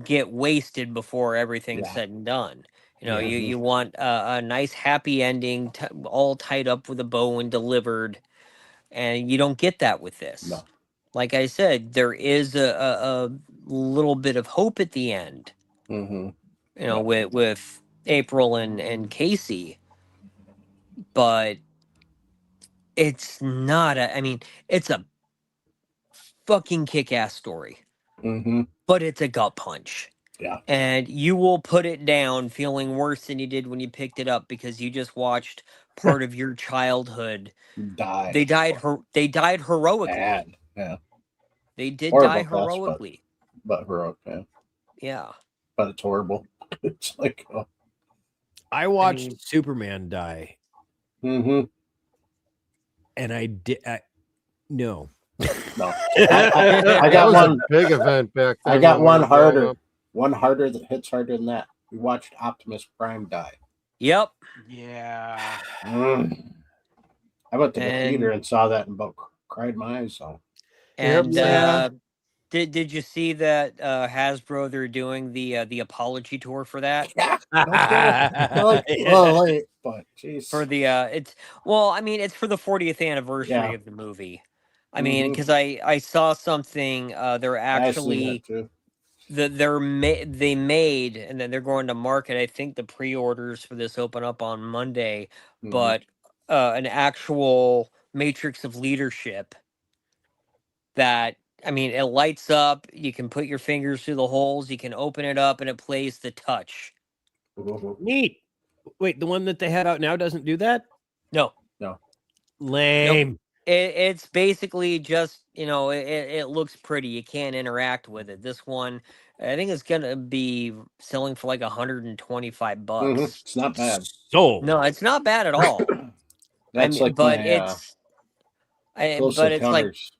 get wasted before everything's said and done. You know, you want a nice happy ending, all tied up with a bow and delivered, and you don't get that with this. No. Like I said, there is a little bit of hope at the end. You know, with April and Casey, but it's not I mean, it's a fucking kick-ass story, but it's a gut punch. Yeah. And you will put it down feeling worse than you did when you picked it up because you just watched part of your childhood die. They died heroically. Bad. Yeah. They did Horrible die deaths, heroically. but heroic, yeah. Yeah. But it's horrible. It's like I watched Superman die. And I did no. I got one big event back then. I got one harder. One harder that hits harder than that. We watched Optimus Prime die. Yep. Yeah. I went to the theater and saw that and about cried my eyes out. And Did you see that Hasbro they're doing the apology tour for that? Yeah, no kidding. Like, well, like, but jeez. For the it's well, I mean, it's for the 40th anniversary Yeah. of the movie. I mean, because I saw something they're I seen that actually too. they made and then they're going to market. I think the pre-orders for this open up on Monday, Mhm. but an actual matrix of leadership that I mean, it lights up. You can put your fingers through the holes. You can open it up, and it plays the touch. Neat. Wait, the one that they had out now doesn't do that? No, No. Lame. it's basically just it looks pretty. You can't interact with it. This one, I think it's gonna be selling for like $125. Mhm. It's not bad. Sold. No, it's not bad at all. That's like but my Close but it's like Encounters.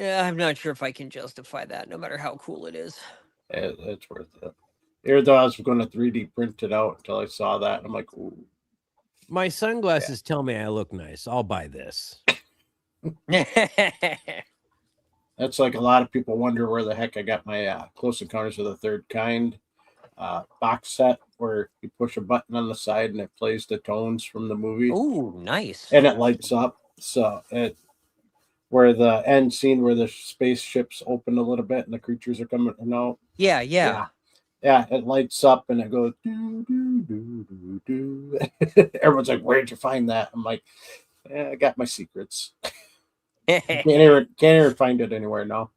I'm not sure if I can justify that, no matter how cool it is. It's worth it. Here, though, I was going to 3D print it out until I saw that. I'm like, ooh. My sunglasses tell me I look nice. I'll buy this. That's like a lot of people wonder where the heck I got my Close Encounters of the Third Kind box set, where you push a button on the side and it plays the tones from the movie. Ooh, nice. And it lights up. So where the end scene where the spaceships open a little bit and the creatures are coming out. Yeah. Yeah, it lights up and it goes do do do do do. Everyone's like, "Where'd you find that?" I'm like, I got my secrets. can't ever find it anywhere now.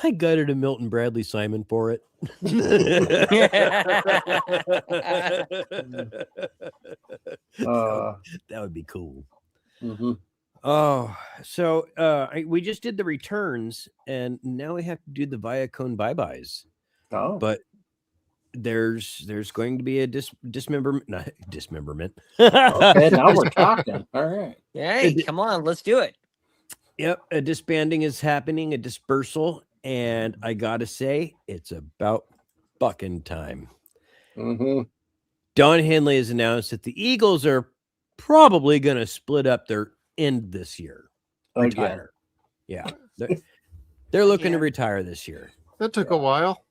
I gutted a Milton Bradley Simon for it. That would be cool. Mm-hmm. Oh, so we just did the returns, and now we have to do the Viacom bye-byes. Oh, but there's going to be a dismemberment. Okay, now we're talking. All right. Hey, come on, let's do it. Yep, a disbanding is happening, a dispersal, and I gotta say, it's about fucking time. Mm-hmm. Don Henley has announced that the Eagles are probably going to split up their end this year. Retire. Yeah, they're looking to retire this year. That took a while.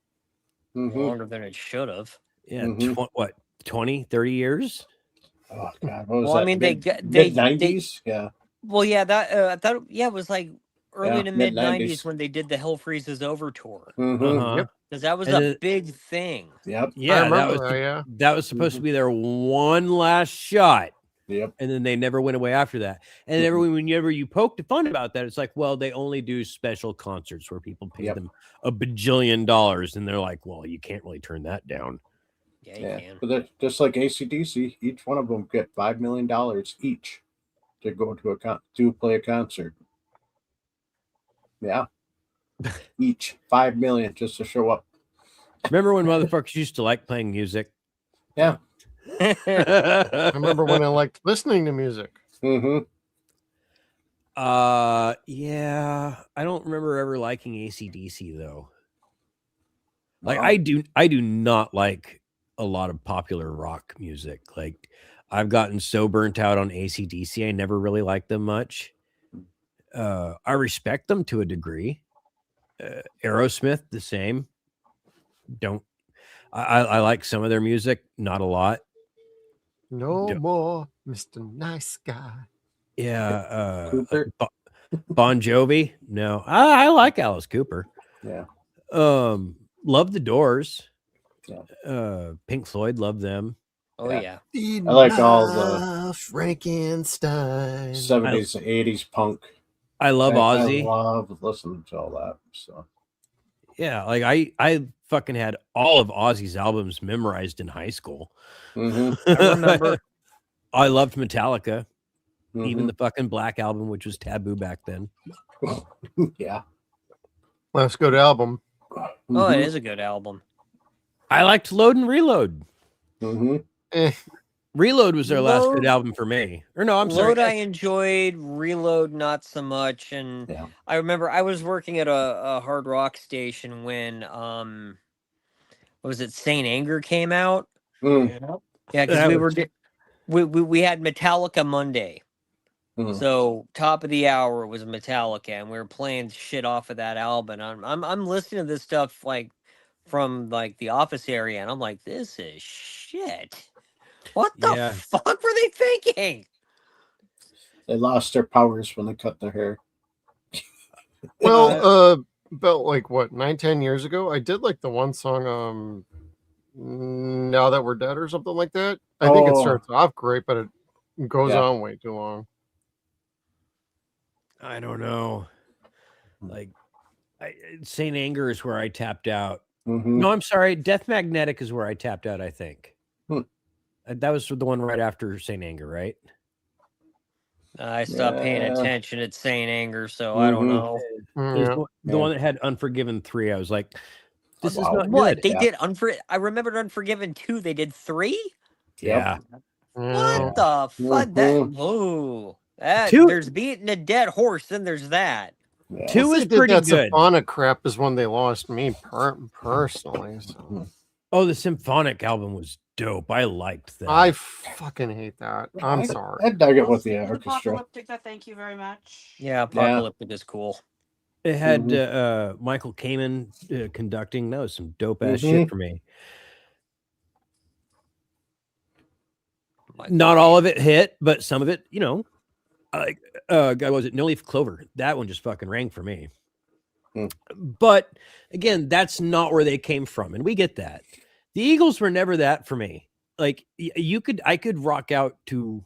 Mm-hmm. Longer than it should have. Yeah, 20, 30 years? Oh God, what was Well, that? I mean, mid 90s. Yeah. Well, yeah, that I thought it was like early to mid mid-90s. 90s when they did the Hell Freezes Over tour. Mm-hmm. Yep. Because that was And a big thing. Yep. Yeah, I remember that was supposed to be their one last shot. Yep. And then they never went away after that. And whenever you poke fun about that, it's like, well, they only do special concerts where people pay them $1 bajillion. And they're like, well, you can't really turn that down. Yeah, you can. But just like AC/DC, each one of them get $5 million each to go to play a concert. Yeah. Each $5 million just to show up. Remember when motherfuckers used to like playing music? Yeah. I remember when I liked listening to music. Mm-hmm. Yeah. I don't remember ever liking AC/DC though. Like Oh. I do not like a lot of popular rock music. Like I've gotten so burnt out on AC/DC, I never really liked them much. I respect them to a degree. Aerosmith, the same. I like some of their music, not a lot. No more Mr. Nice Guy. Yeah. Cooper. Bon Jovi. No, I like Alice Cooper. Yeah. Love the Doors. Yeah. Pink Floyd, love them. Oh yeah. I like all the Frankenstein 70s and 80s punk. I love Ozzy. I love listening to all that. So yeah, like I fucking had all of Ozzy's albums memorized in high school. Mm-hmm. I remember. I loved Metallica, Mm-hmm. even the fucking Black Album, which was taboo back then. Yeah. Let's go to album. Oh, it is a good album. I liked Load and Reload. Mm-hmm. Reload was their last good album for me. Or no, I'm sorry. Load I enjoyed, Reload not so much. And I remember I was working at a hard rock station when what was it, Saint Anger came out? Mm. Yeah, because we had Metallica Monday. So top of the hour was Metallica, and we were playing shit off of that album. I'm listening to this stuff like from like the office area, and I'm like, this is shit. What the Yeah. fuck were they thinking? They lost their powers when they cut their hair. Well, about like what 9-10 years ago, I did like the one song, Now That We're Dead or something like that. I think it starts off great, but it goes on way too long. I don't know. Like, Saint Anger is where I tapped out. No, I'm sorry. Death Magnetic is where I tapped out, I think. That was the one right after Saint Anger, right? I stopped paying attention at Saint Anger, so I don't know. The one that had Unforgiven 3, I was like, this is not what good. they did. I remembered Unforgiven 2. They did 3. Yeah. What the fuck? That whoa. That Two- there's beating a dead horse, then there's that. 2 is They did pretty that good. Symphonic crap is when they lost me personally. So. Oh, the symphonic album was dope. I liked that. I fucking hate that. I'm sorry. I dug it with the orchestra. Apocalyptic, thank you very much. Yeah, Apocalyptic is cool. It had Michael Kamen conducting. That was some dope ass shit for me. Not all of it hit, but some of it, you know, like was it No Leaf Clover? That one just fucking rang for me. But again, that's not where they came from, and we get that. The Eagles were never that for me. Like I could rock out to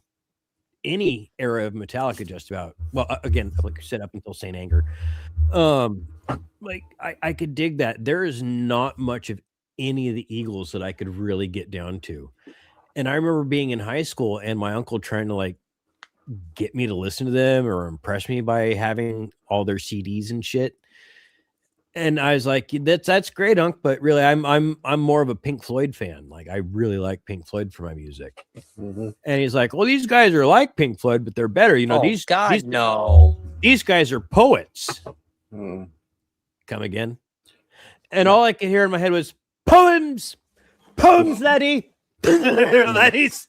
any era of Metallica just about. Well, again, like I said, up until Saint Anger. Like I could dig that. There is not much of any of the Eagles that I could really get down to. And I remember being in high school and my uncle trying to like get me to listen to them or impress me by having all their CDs and shit. And I was like, that's great, Unc, but really I'm more of a Pink Floyd fan. Like I really like Pink Floyd for my music. And he's like, well, these guys are like Pink Floyd, but they're better. You know, these guys are poets. Come again. And all I could hear in my head was poems, laddie. It's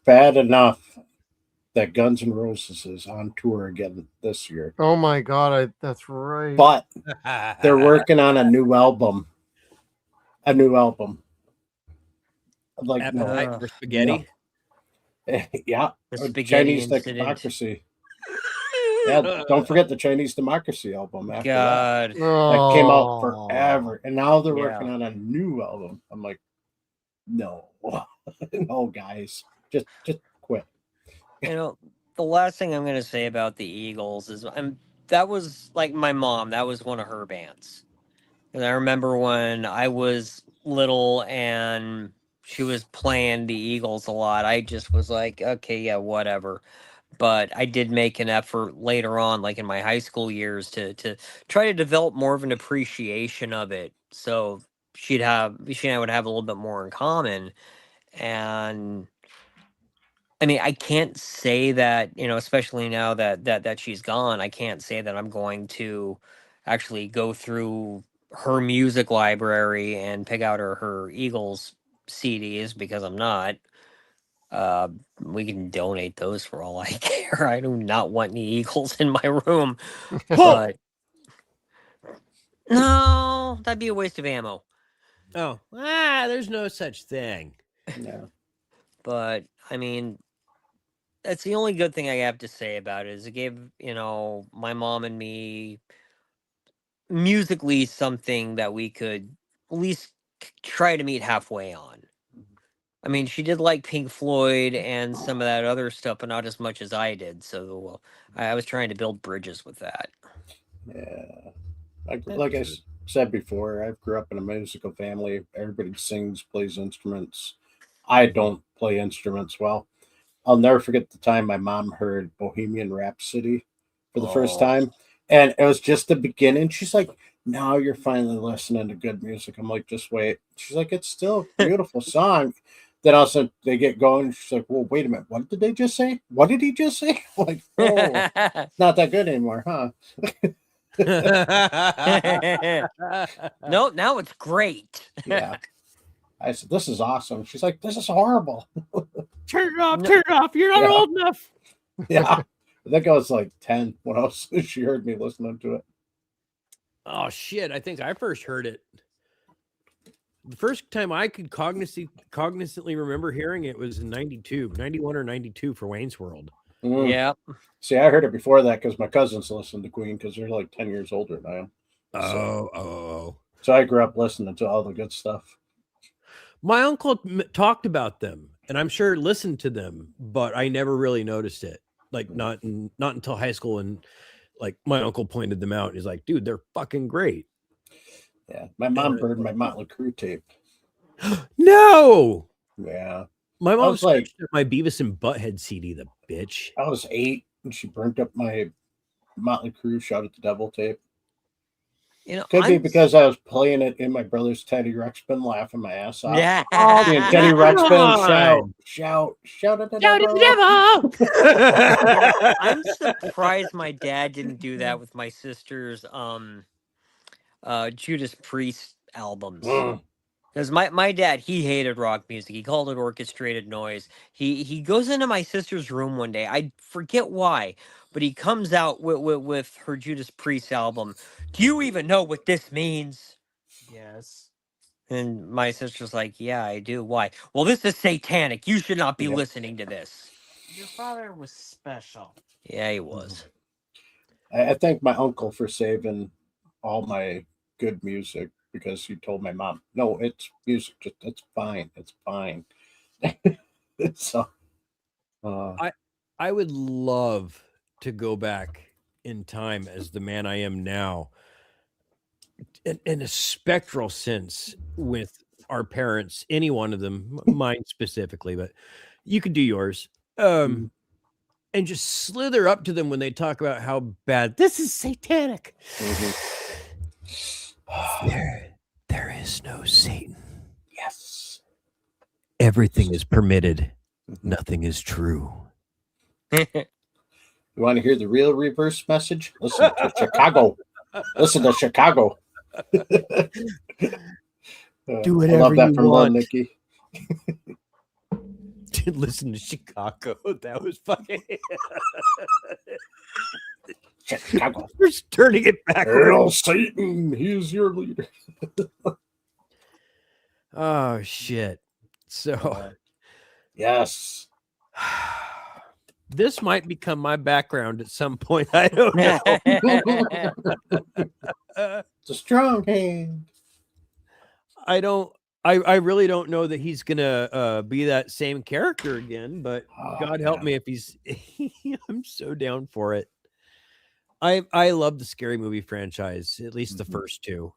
bad enough that Guns N' Roses is on tour again this year. Oh my god, that's right. But they're working on a new album. Like Appetite for Spaghetti. No. Yeah, The Spaghetti Chinese Incident. Democracy. Yeah, don't forget the Chinese Democracy album. After God. that came out forever, and now they're working on a new album. I'm like, no, no, guys, just quit. You know, the last thing I'm going to say about the Eagles is that was like my mom. That was one of her bands. And I remember when I was little and she was playing the Eagles a lot. I just was like, okay, yeah, whatever. But I did make an effort later on, like in my high school years, to try to develop more of an appreciation of it. So she and I would have a little bit more in common. And I mean, I can't say that, you know, especially now that she's gone, I can't say that I'm going to actually go through her music library and pick out her Eagles CDs, because I'm not. We can donate those for all I care. I do not want any Eagles in my room. But no, that'd be a waste of ammo. Oh, there's no such thing. No. But I mean, that's the only good thing I have to say about it, is it gave, you know, my mom and me musically something that we could at least try to meet halfway on. I mean, she did like Pink Floyd and some of that other stuff, but not as much as I did. So I was trying to build bridges with that. Yeah. Like I said before, I grew up in a musical family. Everybody sings, plays instruments. I don't play instruments well. I'll never forget the time my mom heard Bohemian Rhapsody for the first time. And it was just the beginning. She's like, now you're finally listening to good music. I'm like, just wait. She's like, it's still a beautiful song. Then also they get going. She's like, well, wait a minute. What did they just say? What did he just say? I'm like, oh, it's not that good anymore, huh? No, now it's great. Yeah. I said, this is awesome. She's like, this is horrible. Turn it off. You're not old enough. Yeah. I think I was like 10 when she heard me listening to it. Oh shit! I think I first heard it. The first time I could cognizantly remember hearing it was in 91 or 92 for Wayne's World. Mm. Yeah. See, I heard it before that because my cousins listened to Queen because they're like 10 years older than I am. So I grew up listening to all the good stuff. My uncle talked about them, and I'm sure listened to them, but I never really noticed it. Like not until high school, and like my uncle pointed them out. And he's like, "Dude, they're fucking great." Yeah, my mom burned my Motley Crue tape. No. Yeah, my mom was like, my Beavis and Butthead CD. The bitch. I was 8, and she burnt up my Motley Crue "Shout at the Devil" tape. You know, Could be because I was playing it in my brother's Teddy Ruxpin, laughing my ass off. Yeah. And Teddy Ruxpin, shout at the devil. I'm surprised my dad didn't do that with my sister's Judas Priest albums. Because my dad, he hated rock music. He called it orchestrated noise. He goes into my sister's room one day. I forget why, but he comes out with her Judas Priest album. Do you even know what this means? Yes. And my sister's like, yeah, I do. Why? Well, this is satanic. You should not be listening to this. Your father was special. Yeah, he was. I thank my uncle for saving all my good music because he told my mom, no, it's music. It's fine. It's fine. So I would love to go back in time as the man I am now in a spectral sense with our parents, any one of them, mine specifically, but you could do yours. And just slither up to them when they talk about how bad this is satanic. There is no Satan. Yes. Everything is permitted. Nothing is true. You want to hear the real reverse message? Listen to Chicago. Listen to Chicago. Do whatever I love that you from want. Nikki. Listen to Chicago. That was fucking. Chicago. We're turning it back. Hail Satan, he's your leader. Oh shit! So, yes, this might become my background at some point. I don't know. It's a strong hand. I really don't know that he's gonna be that same character again, but God help me if he's. I'm so down for it. I love the Scary Movie franchise, at least the first two.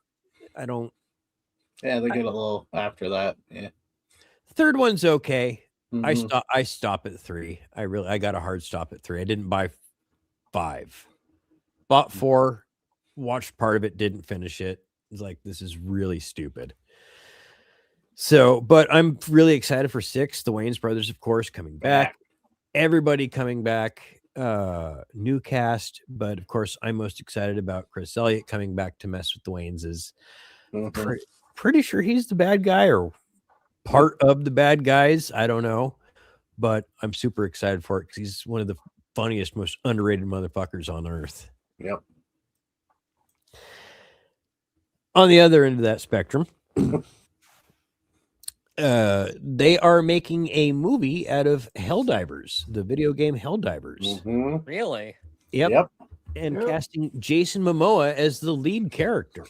I don't. Yeah, they get a little after that. Yeah, third one's okay. I stop at 3. I got a hard stop at 3. I didn't buy 5. Bought 4, watched part of it, didn't finish it. It's like, this is really stupid. So, but I'm really excited for 6. The Wayans brothers, of course, coming back. Everybody coming back. New cast, but of course, I'm most excited about Chris Elliott coming back to mess with the Wayneses. Pretty sure he's the bad guy or part of the bad guys. I don't know, but I'm super excited for it because he's one of the funniest, most underrated motherfuckers on earth. Yep. On the other end of that spectrum, they are making a movie out of Helldivers, the video game Helldivers. Really? Yep. And casting Jason Momoa as the lead character.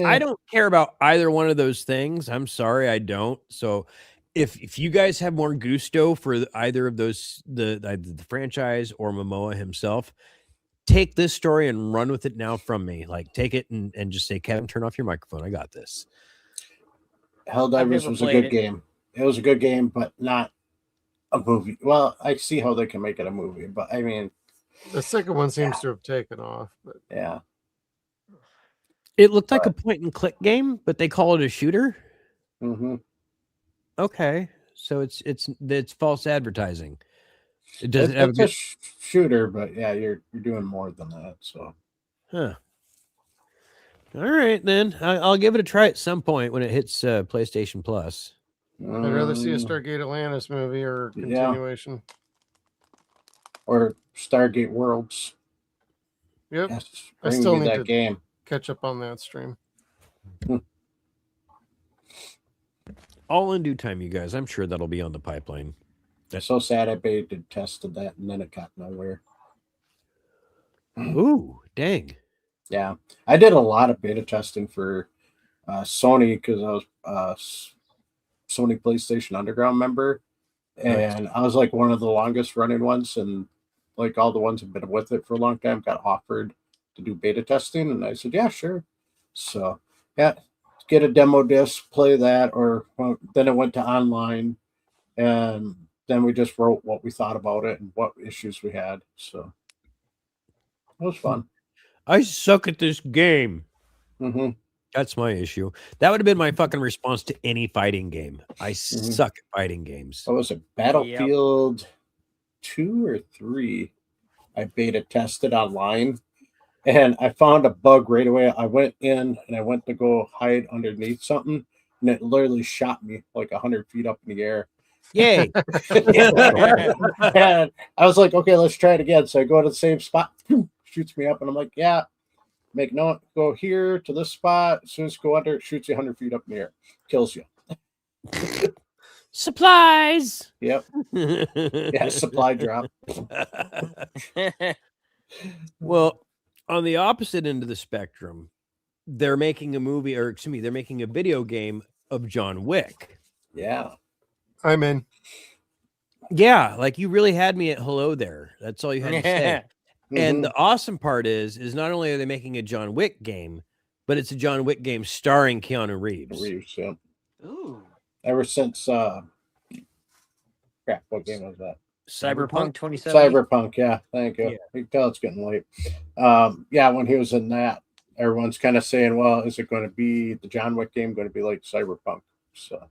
I don't care about either one of those things. I'm sorry, I don't. So if you guys have more gusto for either of those, either the franchise or Momoa himself, take this story and run with it now from me. Like, take it and just say, Kevin, turn off your microphone. I got this. Helldivers was a good game. It was a good game, but not a movie. Well, I see how they can make it a movie, but I mean, the second one seems to have taken off. But yeah. It looked like a point and click game, but they call it a shooter. Okay, so it's false advertising. It doesn't have a shooter, but yeah, you're doing more than that. So, all right, then I'll give it a try at some point when it hits PlayStation Plus. I'd rather see a Stargate Atlantis movie or Yeah. continuation. Or Stargate Worlds. Yep. Yes, I bring still me need that to game. catch up on that stream. All in due time, you guys. I'm sure that'll be on the pipeline. It's so sad I beta tested that and then it got nowhere. Ooh, dang. Yeah, I did a lot of beta testing for Sony because I was Sony PlayStation Underground member, and I was like one of the longest running ones, and like all the ones have been with it for a long time got offered to do beta testing, and I said, yeah, sure. So yeah, get a demo disc, play that, or then it went to online, and then we just wrote what we thought about it and what issues we had. So it was fun. I suck at this game. Mm-hmm. That's my issue. That would have been my fucking response to any fighting game. I suck at fighting games. What was it? Battlefield 2 or 3? I beta tested online, and I found a bug right away. I went in and I went to go hide underneath something, and it literally shot me like 100 feet up in the air. Yay! And I was like, okay, let's try it again. So I go to the same spot, shoots me up, and I'm like, yeah. Make note, go here to this spot. As soon as you go under, it shoots you 100 feet up in the air, kills you. Supplies. Yep. Yeah, supply drop. Well, on the opposite end of the spectrum, they're making a movie, or excuse me, they're making a video game of John Wick. Yeah. I'm in. Yeah, like you really had me at hello there. That's all you had to say. And the awesome part is not only are they making a John Wick game, but it's a John Wick game starring Keanu Reeves. Yeah. Ooh. Ever since crap, what game was that? Cyberpunk 2070. Cyberpunk, yeah. Thank you. You can tell it's getting late. Yeah, when he was in that, everyone's kind of saying, well, is it going to be the John Wick game going to be like Cyberpunk? So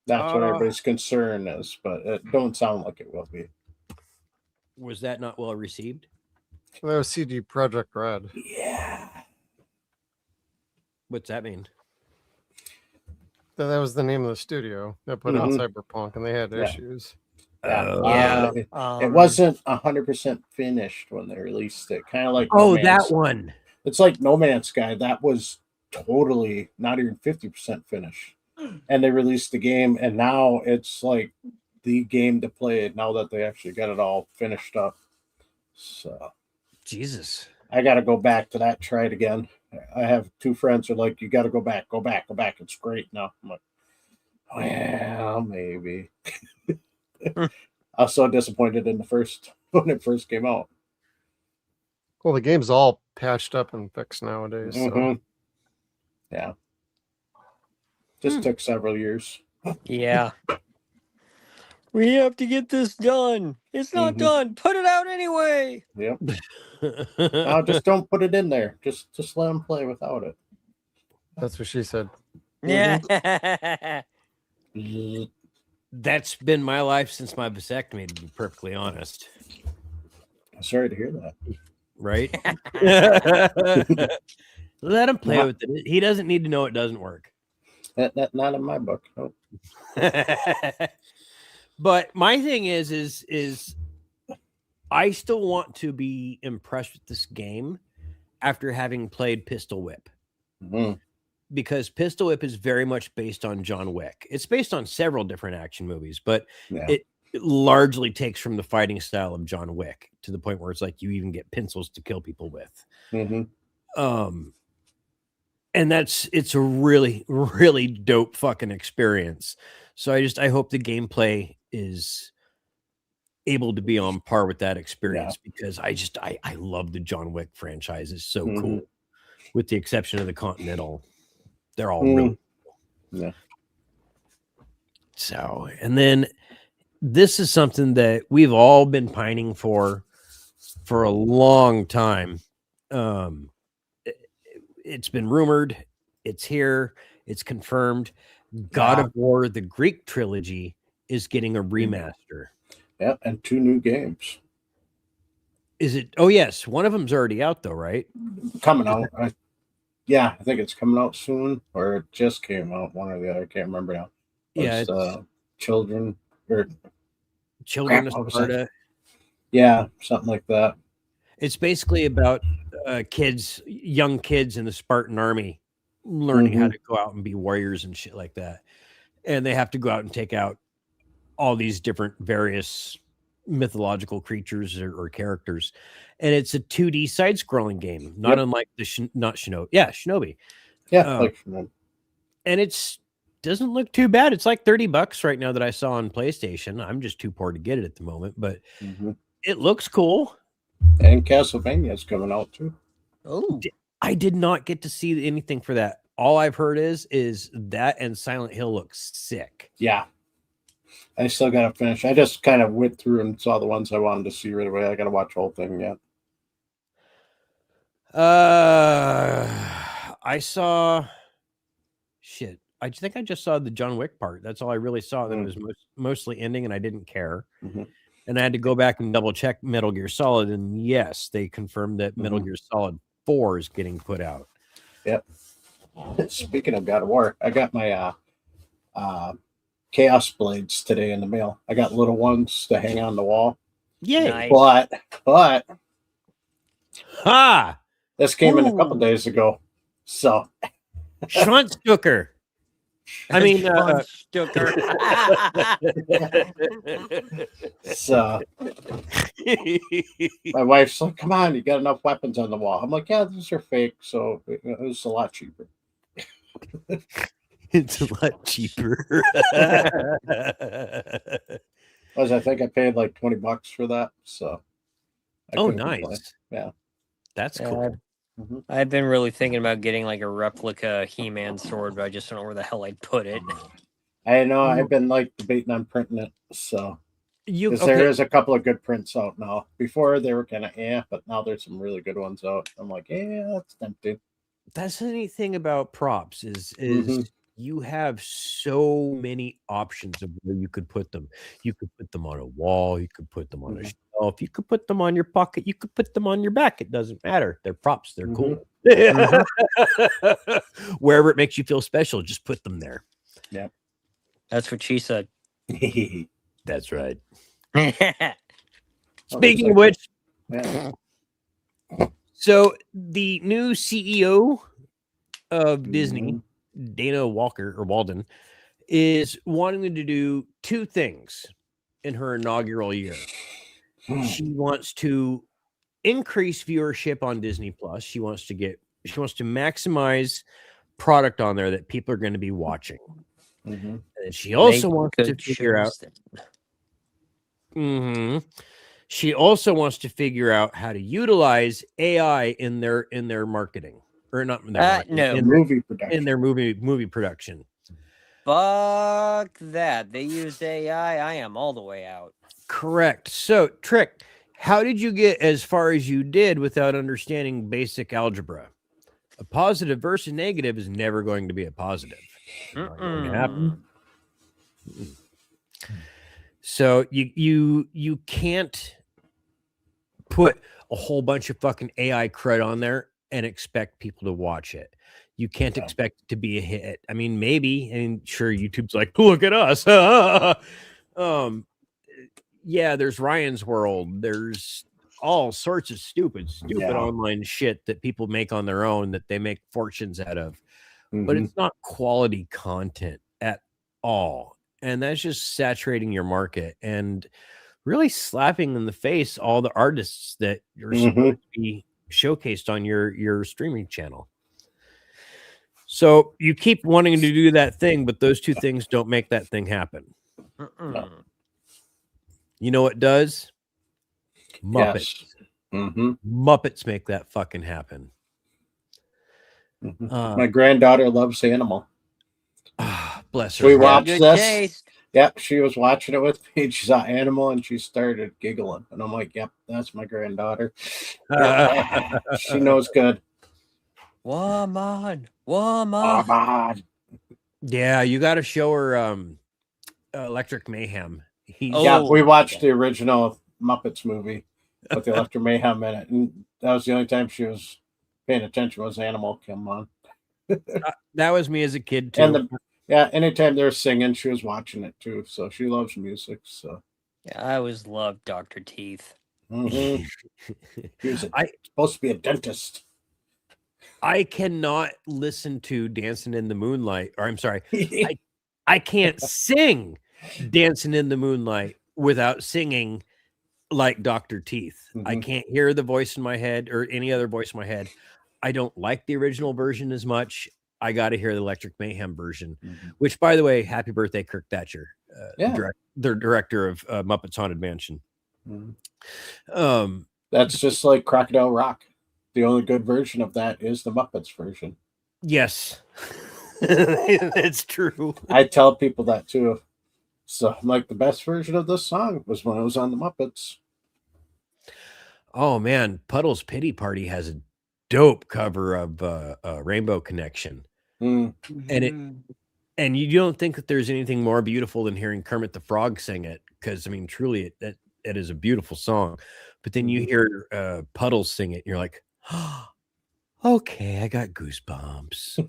that's what everybody's concern is, but it don't sound like it will be. Was that not well received? That was CD Projekt Red. Yeah. What's that mean? That was the name of the studio that put out Cyberpunk, and they had issues. It wasn't 100% finished when they released it. Kind of like that one. It's like No Man's Sky. That was totally not even 50% finished. And they released the game, and now it's like the game to play now that they actually got it all finished up. So Jesus, I got to go back to that, try it again. I have two friends who are like, you got to go back. It's great now. I'm like, well, maybe. I was so disappointed in when it first came out. Well, the game's all patched up and fixed nowadays. So. Yeah. Just took several years. Yeah. We have to get this done. It's not done. Put it out anyway. Yep. No, just don't put it in there. Just let them play without it. That's what she said. Yeah. That's been my life since my vasectomy, to be perfectly honest. I'm sorry to hear that. Right? Let him play with it. He doesn't need to know it doesn't work. That not in my book. Nope. But my thing is I still want to be impressed with this game after having played Pistol Whip. Because Pistol Whip is very much based on John Wick. It's based on several different action movies, but it largely takes from the fighting style of John Wick to the point where it's like you even get pencils to kill people with. And it's a really, really dope fucking experience. So I hope the gameplay is able to be on par with that experience because I love the John Wick franchise. It's so cool, with the exception of the Continental. They're all really cool. Yeah. So, and then this is something that we've all been pining for a long time. It's been rumored. It's here. It's confirmed. God of War, the Greek trilogy, is getting a remaster. Yeah, and 2 new games. Is it? Oh, yes. One of them's already out, though, right? Coming out. I think it's coming out soon, or it just came out. One or the other. I can't remember now. Yeah, It's, it's children or Children of what was that? Sparta. Yeah, something like that. It's basically about young kids in the Spartan army learning how to go out and be warriors and shit like that. And they have to go out and take out all these different various mythological creatures or characters. And it's a 2D side-scrolling game, not unlike the not Shinobi. Yeah, Shinobi. Yeah, like Shinobi. And it's doesn't look too bad. It's like $30 right now that I saw on PlayStation. I'm just too poor to get it at the moment, but it looks cool. And Castlevania is coming out too. Oh, I did not get to see anything for that. All I've heard is that and Silent Hill looks sick. Yeah. I still got to finish. I just kind of went through and saw the ones I wanted to see right away. I got to watch the whole thing yet. I saw shit. I think I just saw the John Wick part. That's all I really saw. That it was mostly ending, and I didn't care. And I had to go back and double check Metal Gear Solid, and yes, they confirmed that Metal Gear Solid 4 is getting put out. Yep. Speaking of God of War, I got my Chaos Blades today in the mail. I got little ones to hang on the wall. Yay! nice. But Ha! this came in a couple days ago. So Schwanzstucker. I mean, Stucker. so my wife's like, "Come on, you got enough weapons on the wall." I'm like, "Yeah, these are fake, so it was a lot cheaper." It's a lot cheaper. I think I paid like $20 for that. So I Oh, couldn't nice. complain. Yeah, That's Yeah, cool. I've been really thinking about getting like a replica He-Man sword, but I just don't know where the hell I'd put it. I know. I've been like debating on printing it. So there is a couple of good prints out now. Before they were kind of but now there's some really good ones out. I'm like, yeah, that's tempting. That's the neat thing about props is you have so many options of where you could put them. You could put them on a wall. You could put them on a shelf. You could put them on your pocket. You could put them on your back. It doesn't matter. They're props. They're cool. Wherever it makes you feel special, just put them there. Yeah. That's what she said. That's right. That's Speaking of which, yeah. so the new CEO of Disney, Dana Walden, is wanting to do two things in her inaugural year. She wants to increase viewership on Disney Plus. She wants to maximize product on there that people are going to be watching. And she also wants to figure out. She also wants to figure out how to utilize AI in their marketing, or not in their marketing, no. in their movie production. Fuck that. They use AI. I am all the way out. Correct. So, Trick, how did you get as far as you did without understanding basic algebra? A positive versus negative is never going to be a positive. Not going to happen. So you can't put a whole bunch of fucking AI crud on there and expect people to watch it. You can't expect it to be a hit. I mean, maybe, and sure, YouTube's like, look at us. Yeah, there's Ryan's World. There's all sorts of stupid online shit that people make on their own that they make fortunes out of. But it's not quality content at all. And that's just saturating your market and really slapping in the face all the artists that are supposed to be showcased on your streaming channel. So you keep wanting to do that thing, but those two things don't make that thing happen. You know what does? Muppets. Yes. Muppets make that fucking happen. My granddaughter loves Animal. Bless her. We watched this. Taste. Yep, she was watching it with me. She saw Animal and she started giggling. And I'm like, yep, that's my granddaughter. She knows good. Woman. Yeah, you got to show her Electric Mayhem. Yeah, we watched the original Muppets movie with the Electric Mayhem in it. And that was the only time she was paying attention was Animal come on. That was me as a kid, too. Yeah, anytime they're singing, she was watching it too. So she loves music. So Yeah, I always loved Dr. Teeth. he was supposed to be a dentist. I cannot listen to Dancing in the Moonlight, or I'm sorry, I can't sing Dancing in the Moonlight without singing like Dr. Teeth. I can't hear the voice in my head or any other voice in my head. I don't like the original version as much. I got to hear the Electric Mayhem version, which, by the way, happy birthday, Kirk Thatcher, the director of Muppets Haunted Mansion. That's just like Crocodile Rock. The only good version of that is the Muppets version. Yes, that's true. I tell people that too. So I'm like, the best version of this song was when it was on the Muppets. Oh man, Puddle's Pity Party has a dope cover of Rainbow Connection, and you don't think that there's anything more beautiful than hearing Kermit the Frog sing it, because I mean, truly, it is a beautiful song. But then you hear Puddles sing it, and you're like, oh, okay, I got goosebumps.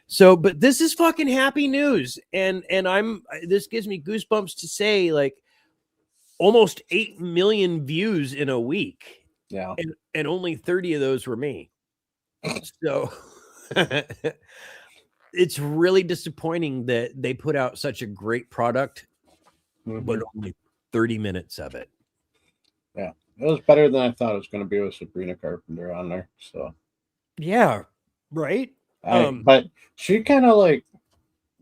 So, but this is fucking happy news, and this gives me goosebumps to say, like, almost 8 million views in a week. Yeah. And only 30 of those were me. So it's really disappointing that they put out such a great product, but only 30 minutes of it. Yeah. It was better than I thought it was going to be with Sabrina Carpenter on there. So yeah, right. But she kind of like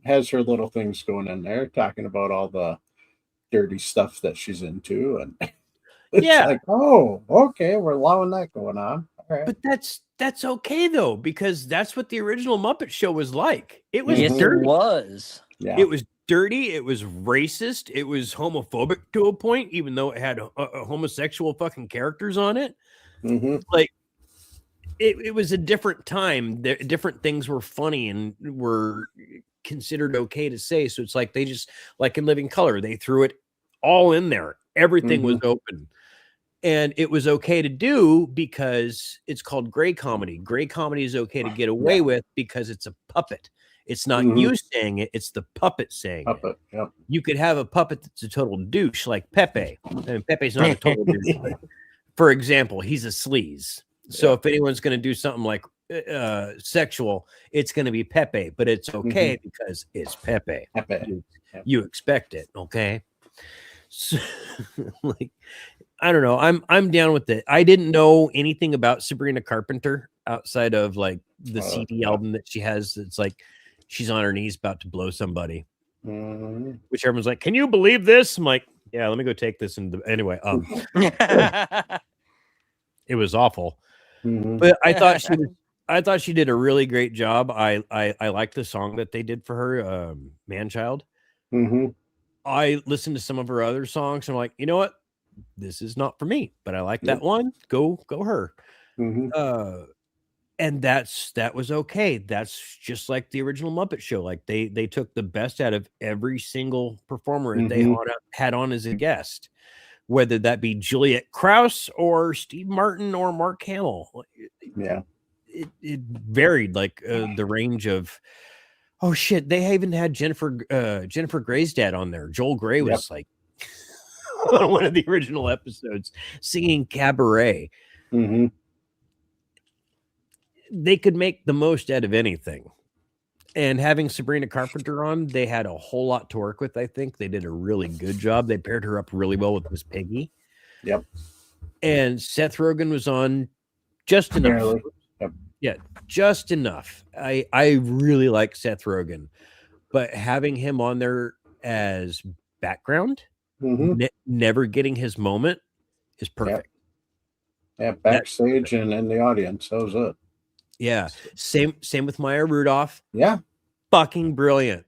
has her little things going in there, talking about all the dirty stuff that she's into, and it's like, oh, okay, we're allowing that going on. All right. But that's okay though, because that's what the original Muppet Show was like. It was Yes, dirty. it was. Yeah. It was dirty. It was racist. It was homophobic to a point, even though it had homosexual fucking characters on it. Like, it was a different time. Different things were funny and were considered okay to say. So it's like they just, like in Living Color, they threw it all in there. Everything was open. And it was okay to do because it's called gray comedy. Gray comedy is okay to get away with because it's a puppet. It's not you saying it, it's the puppet saying it. Yep. You could have a puppet that's a total douche like Pepe. I mean, Pepe's not a total douche. But for example, he's a sleaze. So if anyone's going to do something like sexual, it's going to be Pepe, but it's okay because it's Pepe. You expect it, okay? So, like, I don't know. I'm down with it. I didn't know anything about Sabrina Carpenter outside of like the CD album that she has. It's like she's on her knees about to blow somebody, which everyone's like, "Can you believe this?" I'm like, "Yeah, let me go take this." And anyway, it was awful, but I thought she did a really great job. I liked the song that they did for her, "Man-Child." I listened to some of her other songs. And I'm like, you know what? This is not for me, but I like that one. Go her. And that was okay. That's just like the original Muppet Show. Like they took the best out of every single performer that they had on as a guest, whether that be Juliet Krause or Steve Martin or Mark Hamill. Yeah, it varied, like the range of. Oh shit! They even had Jennifer Grey's dad on there. Joel Grey was like on one of the original episodes singing Cabaret. They could make the most out of anything, and having Sabrina Carpenter on, they had a whole lot to work with. I think they did a really good job. They paired her up really well with Miss Piggy. Yep. And Seth Rogen was on just enough. Barely. Yeah, just enough. I really like Seth Rogen, but having him on there as background, never getting his moment is perfect. Yeah, backstage and in the audience. That was it. Yeah, same with Maya Rudolph. Yeah, fucking brilliant.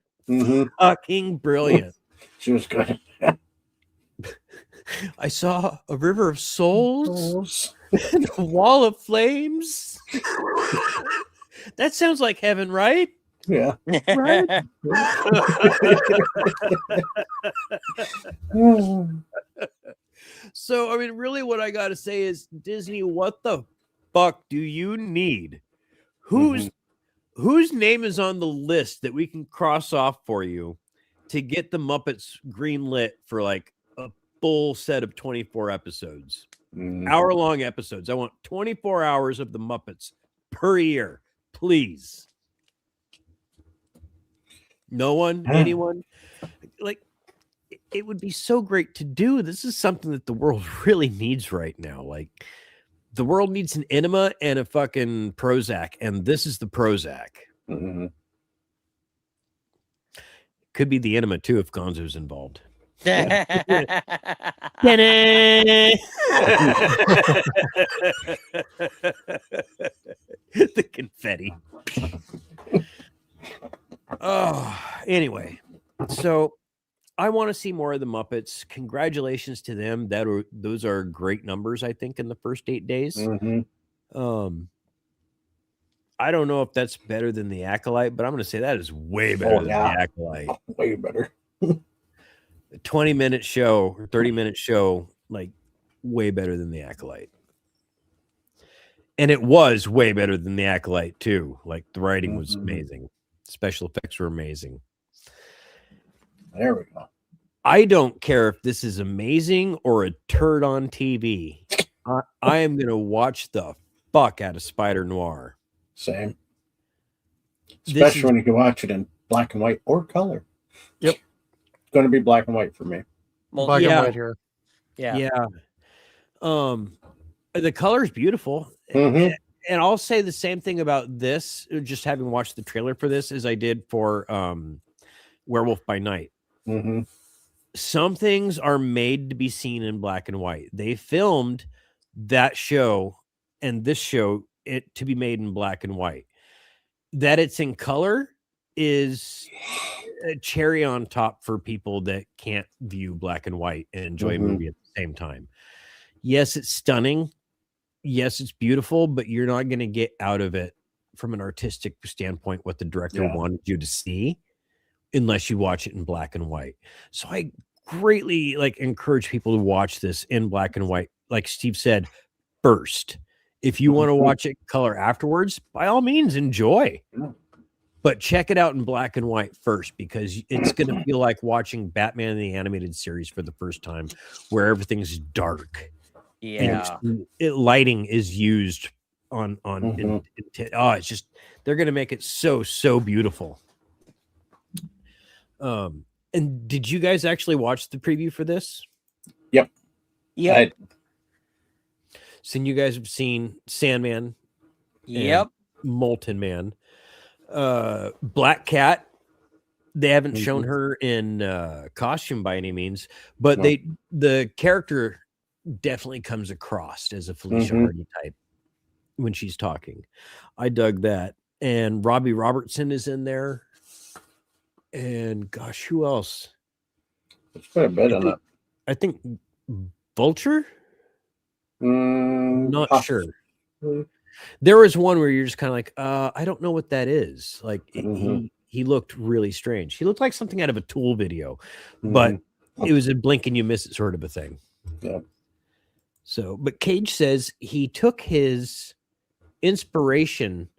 Fucking brilliant. She was good. I saw a river of souls and a wall of flames. That sounds like heaven, right? Yeah. Right? So, I mean, really what I got to say is, Disney, what the fuck do you need? Who's whose name is on the list that we can cross off for you to get the Muppets greenlit for like a full set of 24 episodes, hour-long episodes? I want 24 hours of the Muppets per year, please. No one, anyone? Like, it would be so great to do. This is something that the world really needs right now. Like, the world needs an enema and a fucking Prozac, and this is the Prozac. Could be the enema too if Gonzo's involved. The confetti. Oh, anyway, so I want to see more of the Muppets. Congratulations to them. Those are great numbers, I think, in the first 8 days. I don't know if that's better than the Acolyte, but I'm going to say that is way better than the Acolyte. Way better. A 20-minute show or 30-minute show, like way better than the Acolyte. And it was way better than the Acolyte too. Like the writing was amazing. Special effects were amazing. There we go. I don't care if this is amazing or a turd on TV. I am going to watch the fuck out of Spider Noir. Same. Especially when you can watch it in black and white or color. Yep. It's going to be black and white for me. Well, Black and white here. Yeah. The color is beautiful. And I'll say the same thing about this, just having watched the trailer for this, as I did for Werewolf by Night. Some things are made to be seen in black and white. They filmed that show and this show to be made in black and white. That it's in color is a cherry on top for people that can't view black and white and enjoy a movie at the same time. Yes, it's stunning. Yes, it's beautiful, but you're not going to get out of it from an artistic standpoint what the director wanted you to see unless you watch it in black and white. So I greatly encourage people to watch this in black and white. Like Steve said, first. If you want to watch it color afterwards, by all means, enjoy. But check it out in black and white first, because it's going to feel like watching Batman the Animated Series for the first time, where everything's dark. Yeah. And lighting is used on it's just, they're going to make it so beautiful. And did you guys actually watch the preview for this? Yep. So you guys have seen Sandman. Yep. Molten Man. Black Cat. They haven't shown her in costume by any means, but the character definitely comes across as a Felicia Hardy type when she's talking. I dug that. And Robbie Robertson is in there. And gosh, who else? It's quite a bit on it. I think Vulture? Not sure. There was one where you're just kind of like, I don't know what that is. Like he looked really strange. He looked like something out of a Tool video, but it was a blink and you miss it sort of a thing. Yeah. So, but Cage says he took his inspiration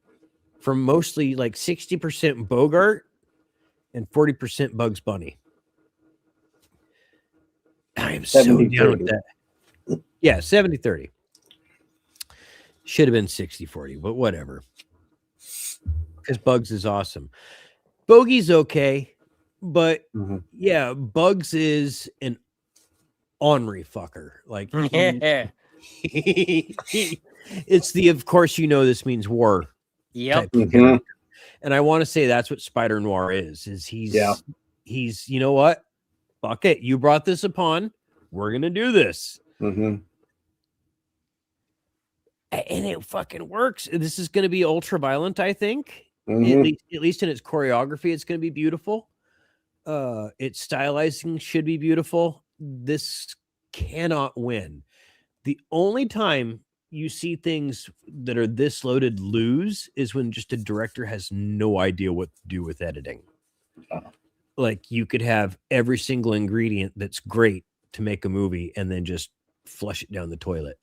from mostly 60% Bogart and 40% Bugs Bunny. I am so down with that. Yeah, 70-30. Should have been 60-40, but whatever. Because Bugs is awesome. Bogey's okay, but yeah, Bugs is an ornery fucker. It's the, of course, this means war. Yep. And I want to say that's what Spider Noir is he's, you know what? Fuck it. You brought this upon. We're going to do this. And it fucking works. This is going to be ultra violent, I think. At least in its choreography, it's going to be beautiful. Its stylizing should be beautiful. This cannot win. The only time you see things that are this loaded lose is when just a director has no idea what to do with editing. Like you could have every single ingredient that's great to make a movie and then just flush it down the toilet.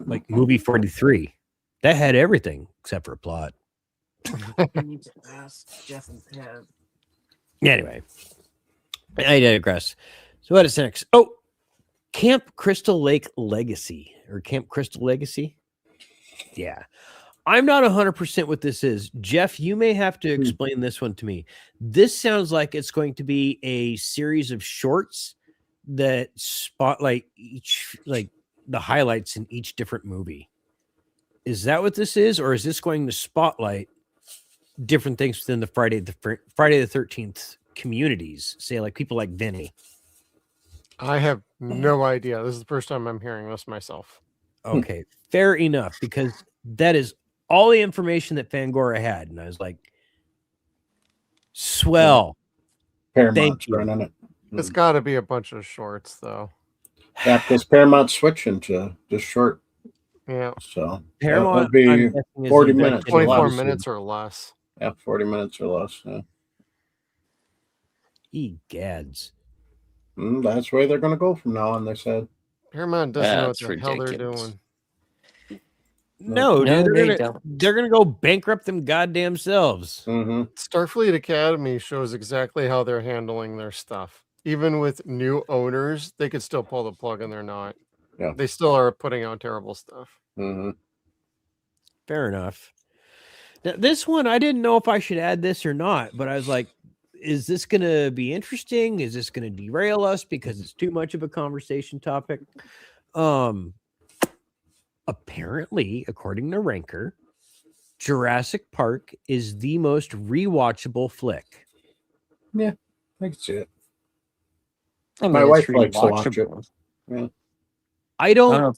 Like movie 43. That had everything except for a plot. You need to ask Jeff and Kev. Anyway, I digress. So what is next? Oh, Camp Crystal Lake Legacy or Camp Crystal Legacy. Yeah. I'm not 100% what this is. Jeff, you may have to explain this one to me. This sounds like it's going to be a series of shorts that spotlight each, like the highlights in each different movie. Is that what this is? Or is this going to spotlight different things within the Friday the 13th communities? Say like people like Vinny. I have no idea. This is the first time I'm hearing this myself. Okay, fair enough, because that is all the information that Fangora had, and I was like, "Swell." Paramount's running it. It's got to be a bunch of shorts, though. Yeah, because Paramount's switching to just short. Yeah. So Paramount that'll be 40 minutes, 24 minutes or less. Yeah, 40 minutes or less. Yeah. Egads. That's where they're going to go from now on. They said Paramount doesn't know what That's the hell they're ridiculous. doing. No, No, dude, they they're gonna go bankrupt them goddamn selves. Starfleet Academy shows exactly how they're handling their stuff. Even with new owners, they could still pull the plug and they're not. Yeah. They still are putting out terrible stuff. Fair enough. Now, this one, I didn't know if I should add this or not, but I was like, is this going to be interesting? Is this going to derail us because it's too much of a conversation topic? Apparently, according to Ranker, Jurassic Park is the most rewatchable flick. Yeah, I can see it. I mean, My it's wife likes to watch it. rewatchable. Yeah. I don't know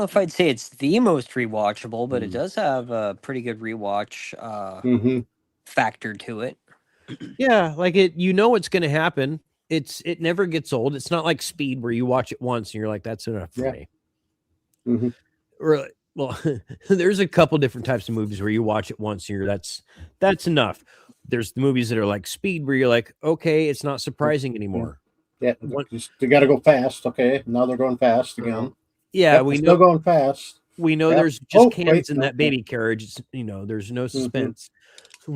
if I'd say it's the most rewatchable, but it Mm. does have a pretty good rewatch Mhm. factor to it. Yeah, like it, you know what's going to happen. It never gets old. It's not like Speed where you watch it once and you're like, that's enough for Yeah. me. Mhm. Or, well, there's a couple different types of movies where you watch it once and you're that's enough. There's the movies that are like Speed where you're like, okay, it's not surprising anymore. Yeah, they got to go fast. Okay, now they're going fast again. Yeah, Yep, we they're know still going fast. we know Yep. there's just Oh, cans wait, in no, that baby carriage. It's, there's no Mm-hmm. suspense.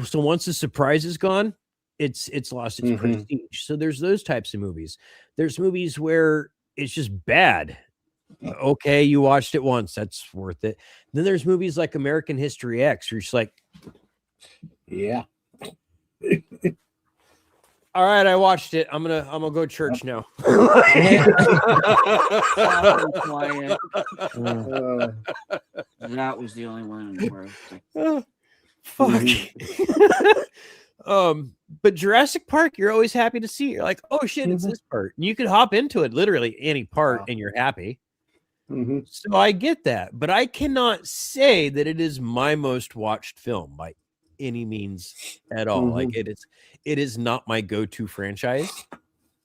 So once the surprise is gone, it's lost its Mhm. prestige. So there's those types of movies. There's movies where it's just bad. Okay, you watched it once, that's worth it. Then there's movies like American History X, where you're just like, Yeah. All right, I watched it. I'm gonna go to church now. Quiet. That was the only one where fuck. But Jurassic Park, you're always happy to see. You're like, oh shit, it's this part. And you could hop into it literally any part and you're happy. So I get that, but I cannot say that it is my most watched film by any means at all. Like it is not my go-to franchise,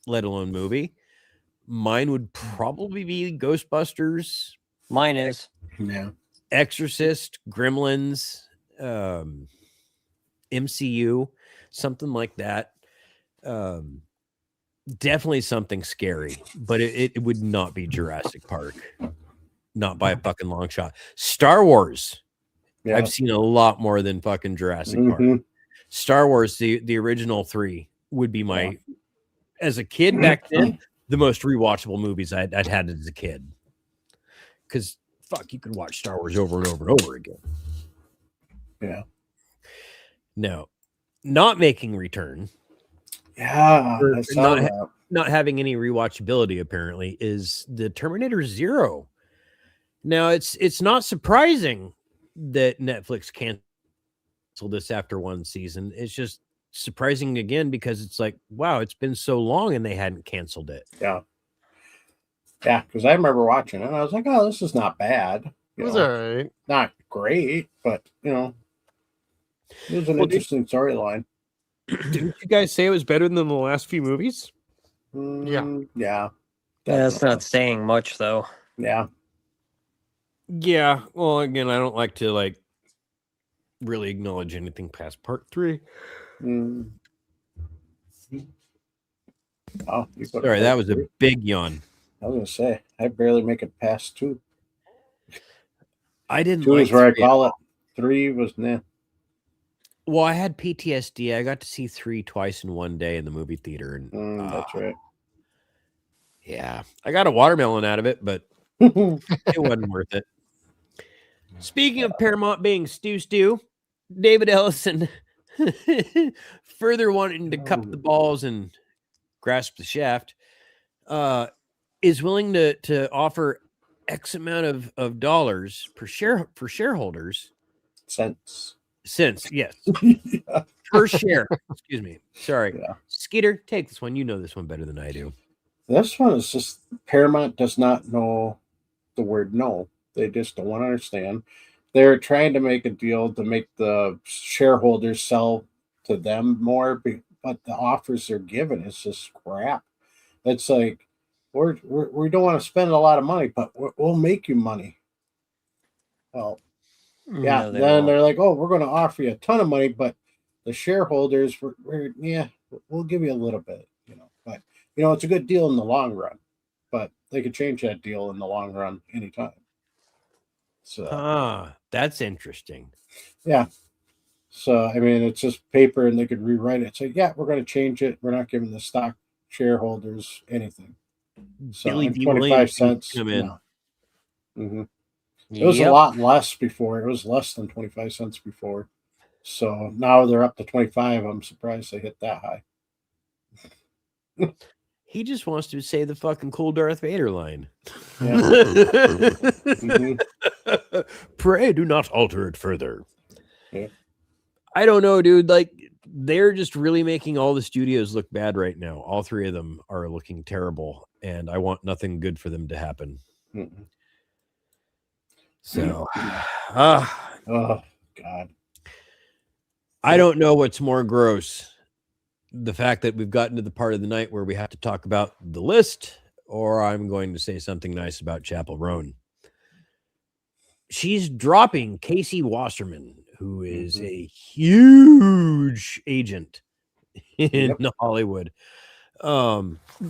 let alone movie. Mine would probably be Ghostbusters. Mine is. Yeah. Exorcist, Gremlins, MCU, something like that. Definitely something scary, but it would not be Jurassic Park. Not by a fucking long shot. Star Wars. Yeah. I've seen a lot more than fucking Jurassic Park. Star Wars, the original 3 would be my, as a kid back then, the most rewatchable movies I'd had as a kid. Because fuck, you could watch Star Wars over and over and over again. Yeah. No, not making return. Yeah, or I saw that. not having any rewatchability apparently is the Terminator 0. Now it's not surprising that Netflix canceled this after one season. It's just surprising again because it's like, wow, it's been so long and they hadn't canceled it. Yeah. Yeah, because I remember watching it and I was like, oh, this is not bad. It was all right. Not great, but it was an interesting storyline. Didn't you guys say it was better than the last few movies? Yeah. Yeah, that's not saying much though. Yeah. Yeah. Well, again, I don't like to really acknowledge anything past part 3. Oh, sorry, that was a big yawn. I was gonna say I barely make it past 2. I didn't 2 like is where I 3 call it. 3 was nah. Well, I had PTSD. I got to see 3 twice in one day in the movie theater, and That's right. yeah, I got a watermelon out of it, but it wasn't worth it. Speaking of Paramount being stew, David Ellison further wanting to cup the balls and grasp the shaft, is willing to offer X amount of dollars per share for shareholders. Cents, yes. yeah. Per share. Excuse me. Sorry. Yeah. Skeeter, take this one. You know this one better than I do. This one is just Paramount does not know the word no. They just don't want to understand. They're trying to make a deal to make the shareholders sell to them more, but the offers they're given is just crap. It's like we don't want to spend a lot of money, but we'll make you money. Well, yeah. No, they Then won't. they're like, oh, we're going to offer you a ton of money, but the shareholders, we'll give you a little bit, But it's a good deal in the long run. But they could change that deal in the long run anytime. So, that's interesting. Yeah. So, I mean, it's just paper and they could rewrite it. Say, yeah, we're going to change it. We're not giving the stock shareholders anything. So, Billy and D. 25 Williams cents. come in. No. Mm-hmm. It was a lot less before. It was less than 25 cents before. So now they're up to 25. I'm surprised they hit that high. He just wants to say the fucking cool Darth Vader line. Yeah. Mm-hmm. Pray do not alter it further. Yeah. I don't know, dude. Like, they're just really making all the studios look bad right now. All 3 of them are looking terrible, and I want nothing good for them to happen. Mm-hmm. So, oh God. I don't know what's more gross. The fact that we've gotten to the part of the night where we have to talk about the list, or I'm going to say something nice about Chapel Roan. She's dropping Casey Wasserman, who is a huge agent in Hollywood,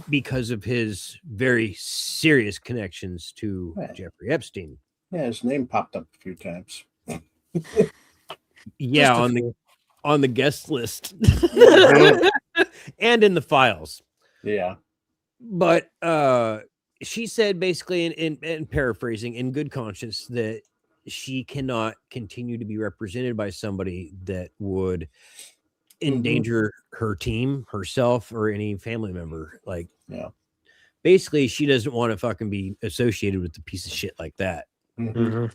because of his very serious connections to Jeffrey Epstein. Yeah, his name popped up a few times. Yeah, on the guest list and in the files. Yeah. But she said, basically, in paraphrasing, in good conscience, that she cannot continue to be represented by somebody that would endanger her team, herself, or any family member. Like, yeah, basically, she doesn't want to fucking be associated with a piece of shit like that. Mm-hmm.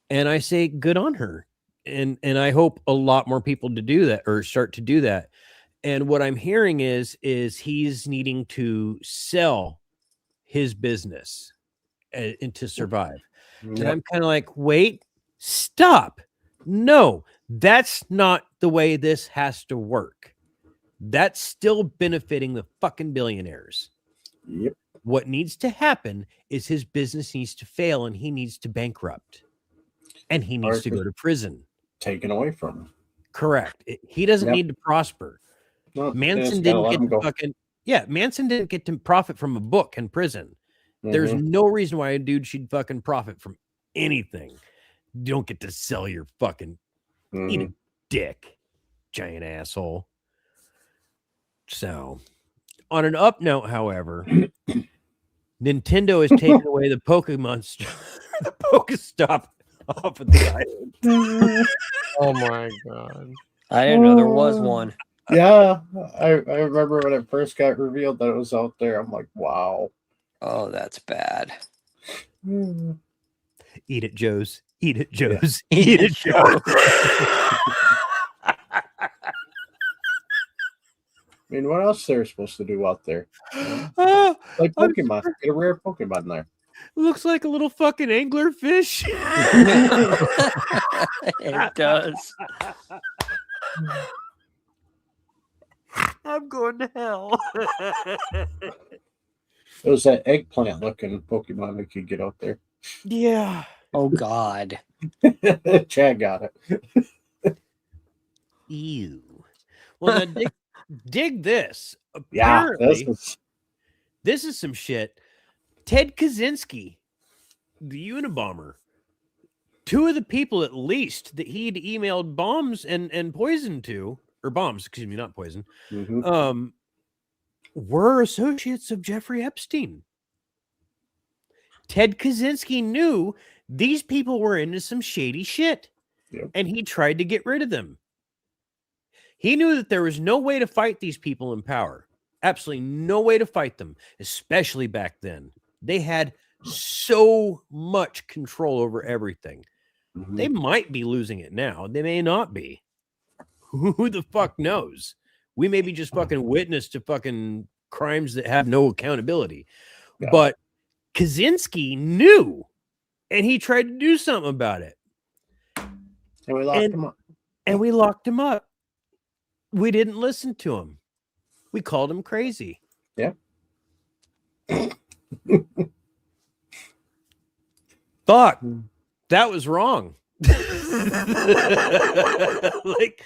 And I say, good on her. And I hope a lot more people to do that, or start to do that. And what I'm hearing is he's needing to sell his business and to survive. Yep. And I'm kind of like, wait, stop. No, that's not the way this has to work. That's still benefiting the fucking billionaires. Yep. What needs to happen is his business needs to fail, and he needs to bankrupt, and he needs to go to prison. Taken away from him. Correct. He doesn't need to prosper. No, Manson didn't get to fucking Manson didn't get to profit from a book in prison. There's no reason why a dude should fucking profit from anything. You don't get to sell your fucking eat a dick, giant asshole. So, on an up note, however, Nintendo has taken away the Pokemon the Pokestop off of the island. Oh my God. I didn't know there was one. Yeah, I remember when it first got revealed that it was out there. I'm like, wow. Oh, that's bad. Eat it, Joe's. Eat it, Joe's. Yeah. Eat it, Joe. I mean, what else they're supposed to do out there? Like Pokemon. Get a rare Pokemon there. Looks like a little fucking anglerfish. It does. I'm going to hell. It was that eggplant looking Pokemon we could get out there. Yeah. Oh God. Chad got it. Ew. Well, now dig this. Yeah, Apparently, this is some shit. Ted Kaczynski, the Unabomber, two of the people at least that he'd emailed bombs and poison to, or bombs, excuse me, not poison, were associates of Jeffrey Epstein. Ted Kaczynski knew these people were into some shady shit, and he tried to get rid of them. He knew that there was no way to fight these people in power. Absolutely no way to fight them, especially back then. They had so much control over everything. They might be losing it now. They may not be. Who the fuck knows? We may be just fucking witness to fucking crimes that have no accountability. Yeah. But Kaczynski knew, and he tried to do something about it. And we locked him up. And we locked him up. We didn't listen to him. We called him crazy. Yeah. Fuck. That was wrong. Like,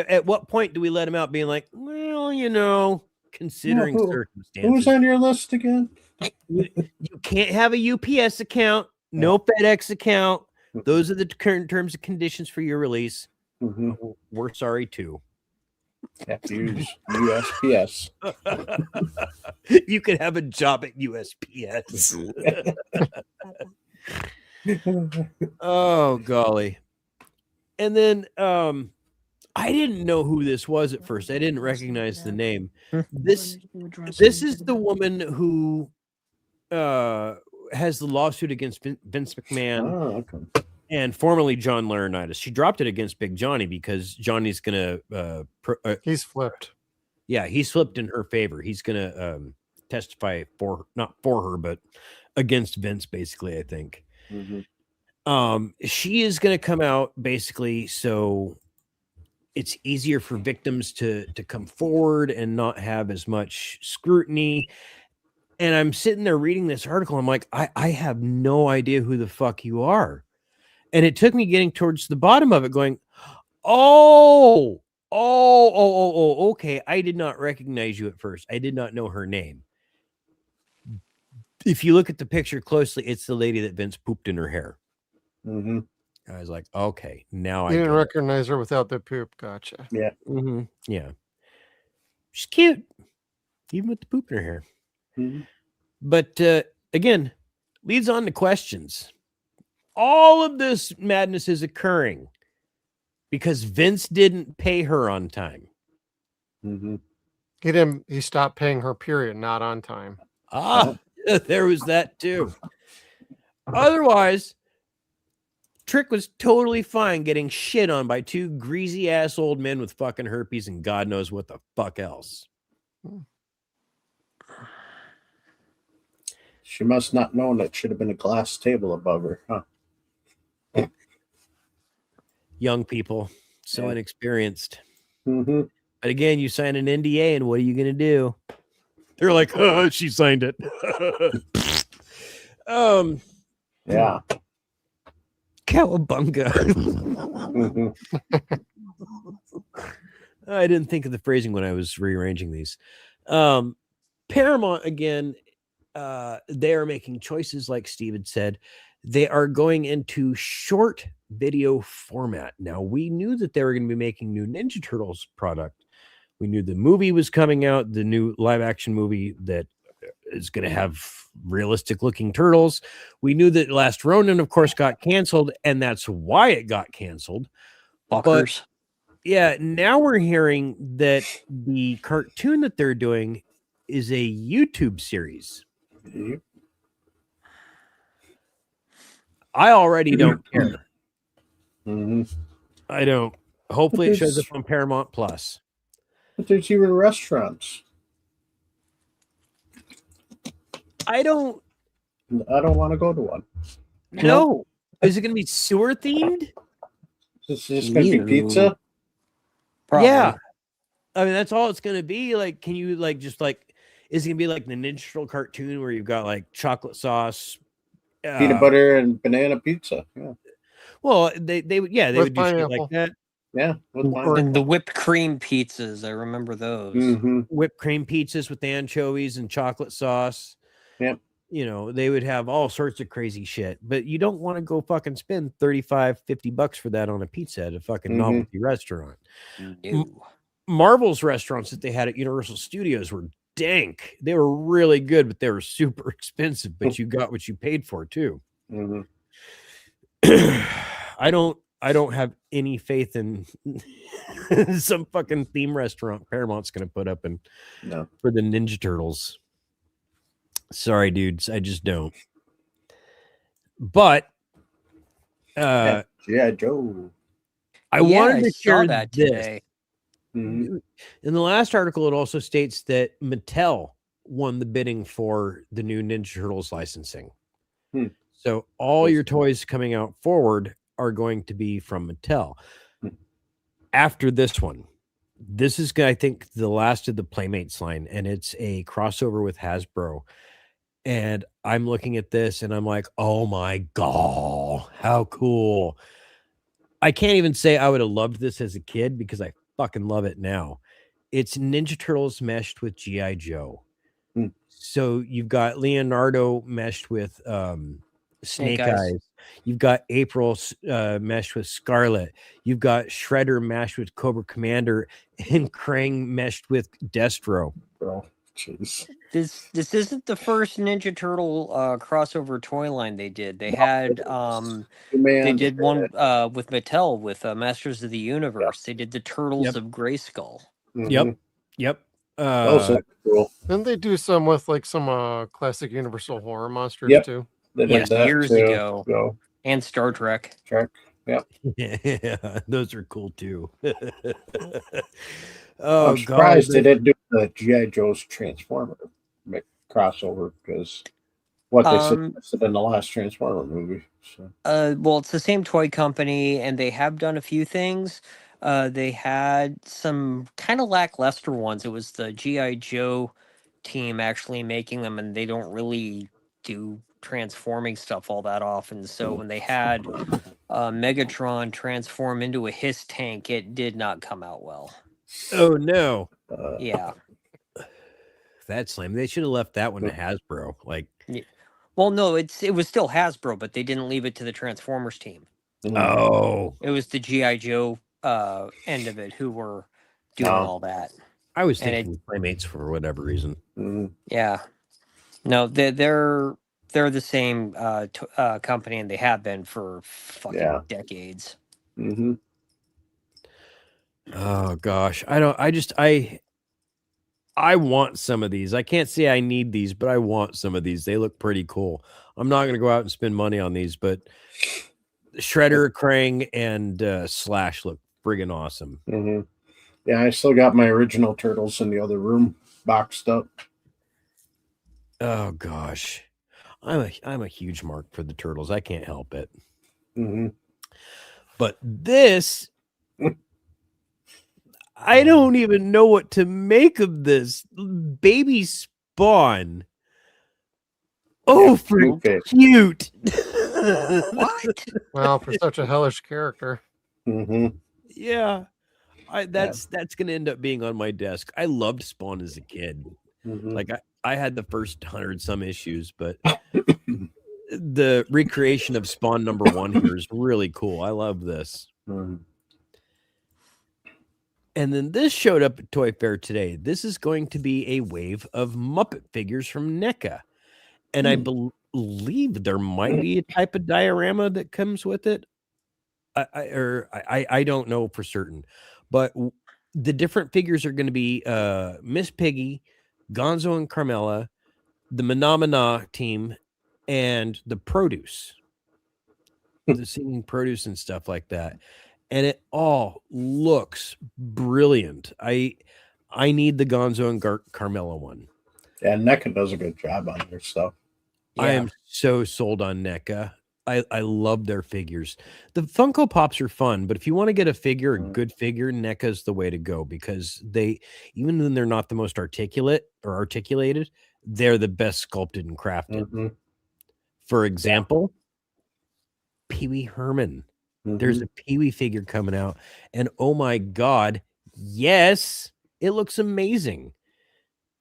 at what point do we let him out being like, well, you know, considering circumstances. Who's on your list again? You can't have a UPS account, no FedEx account. Those are the current terms and conditions for your release. We're sorry too. Have to use USPS. You could have a job at USPS. Oh golly. And then I didn't know who this was at first. I didn't recognize the name. This is the woman who has the lawsuit against Vince McMahon and formerly John Laurinaitis. She dropped it against Big Johnny because Johnny's gonna he's flipped. Yeah, he's flipped in her favor. He's gonna testify not for her, but against Vince, basically, I think. She is gonna come out basically so it's easier for victims to come forward and not have as much scrutiny. And I'm sitting there reading this article. I'm like, I have no idea who the fuck you are. And it took me getting towards the bottom of it going, okay. I did not recognize you at first. I did not know her name. If you look at the picture closely, it's the lady that Vince pooped in her hair. I was like, okay, now I didn't recognize her without the poop. Gotcha. Yeah. Yeah. She's cute, even with the poop in her hair. But again, leads on to questions. All of this madness is occurring because Vince didn't pay her on time. He stopped paying her, period, not on time. There was that too. Otherwise, Trick was totally fine getting shit on by two greasy ass old men with fucking herpes and God knows what the fuck else. She must not know that should have been a glass table above her, huh? Young people, so inexperienced. But again, you sign an NDA, and what are you going to do? They're like, oh, she signed it. Yeah. Cowabunga. I didn't think of the phrasing when I was rearranging these. Paramount, again, they are making choices, like Steve had said. They are going into short video format. Now, we knew that they were going to be making new Ninja Turtles product. We knew the movie was coming out, the new live action movie that is going to have realistic looking turtles. We knew that Last Ronin, of course, got canceled, and that's why it got canceled. But yeah, now we're hearing that the cartoon that they're doing is a YouTube series. I already don't care. I don't. Hopefully it shows up on Paramount Plus. But there's even restaurants. I don't want to go to one. No. Is it going to be sewer themed? Is this going to be pizza? Probably. Yeah. I mean, that's all it's going to be. Like, can you is it going to be like the Ninja Turtle cartoon where you've got like chocolate sauce, peanut butter and banana pizza? Yeah. Well, they would do shit like that. Yeah. And the whipped cream pizzas. I remember those. Whipped cream pizzas with anchovies and chocolate sauce. Yep. you know, they would have all sorts of crazy shit, but you don't want to go fucking spend 35, $50 for that on a pizza at a fucking novelty restaurant. No. Marvel's restaurants that they had at Universal Studios were dank. They were really good, but they were super expensive, but you got what you paid for too. I don't have any faith in some fucking theme restaurant Paramount's going to put up for the Ninja Turtles. Sorry, dudes, I just don't. But yeah, Joe. I wanted to share that this. today. In the last article, it also states that Mattel won the bidding for the new Ninja Turtles licensing. So all your toys coming out forward are going to be from Mattel. After this one, this is, I think, the last of the Playmates line, and it's a crossover with Hasbro. And I'm looking at this, and I'm like, oh my God, how cool. I can't even say I would have loved this as a kid because I fucking love it now. It's Ninja Turtles meshed with G.I. Joe. So you've got Leonardo meshed with Snake Eyes. You've got April meshed with Scarlet. You've got Shredder meshed with Cobra Commander, and Krang meshed with Destro. Bro, jeez. This isn't the first Ninja Turtle crossover toy line they did. They had they did one with Mattel with Masters of the Universe. They did the Turtles of Grayskull. Yep. Those are cool. Didn't they do some with like some classic Universal horror monsters too? Yes, years ago. And Star Trek. Yep. Yeah, those are cool too. I'm surprised they didn't do the G.I. Joe's Transformer crossover because what they said in the last Transformer movie. So. Well, it's the same toy company, and they have done a few things. They had some kind of lackluster ones. It was the G.I. Joe team actually making them, and they don't really do transforming stuff all that often. So when they had Megatron transform into a Hiss tank, it did not come out well. Oh no. Yeah. That's lame. They should have left that one to Hasbro. Like, well, no, it was still Hasbro, but they didn't leave it to the Transformers team. Oh, it was the G.I. Joe end of it who were doing all that. I was thinking Playmates for whatever reason. Yeah, no, they're the same company, and they have been for fucking decades. Oh gosh, I want some of these. I can't say I need these, but I want some of these. They look pretty cool. I'm not going to go out and spend money on these, but Shredder, Krang, and Slash look friggin' awesome. Yeah, I still got my original Turtles in the other room boxed up. Oh gosh, I'm a huge mark for the Turtles. I can't help it. But this, I don't even know what to make of this. Baby Spawn. Oh, freaking cute. What? Well, for such a hellish character. Yeah. That's going to end up being on my desk. I loved Spawn as a kid. Like I had the first 100 some issues, but the recreation of Spawn #1 here is really cool. I love this. And then this showed up at Toy Fair today. This is going to be a wave of Muppet figures from NECA. And I believe there might be a type of diorama that comes with it. I don't know for certain. But the different figures are going to be Miss Piggy, Gonzo and Carmella, the Menomina team, and the Produce. The singing Produce and stuff like that. And it all looks brilliant. I need the Gonzo and Carmella one. Yeah, NECA does a good job on their stuff. Yeah. I am so sold on NECA. I love their figures. The Funko Pops are fun, but if you want to get a figure, a good figure, NECA is the way to go because they, even when they're not the most articulate or articulated, they're the best sculpted and crafted. For example, Pee Wee Herman. There's a Pee Wee figure coming out, and oh my God, yes, it looks amazing.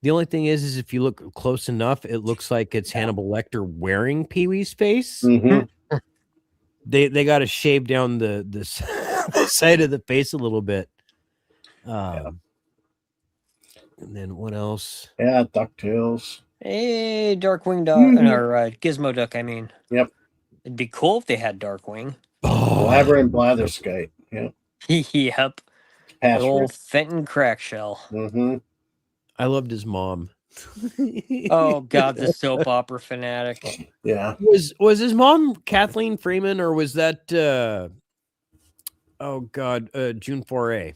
The only thing is if you look close enough, it looks like it's Hannibal Lecter wearing Pee-wee's face. Mm-hmm. They got to shave down the the side of the face a little bit. And then what else? Yeah, DuckTales. Hey, Darkwing Duck, or Gizmo Duck, I mean. Yep. It'd be cool if they had Darkwing. Blabber and Blatherskite. Yep. Yep. Good old Fenton Crackshell. Mm-hmm. I loved his mom. Oh God, the soap opera fanatic. Yeah. Was his mom Kathleen Freeman, or was that June Foray? I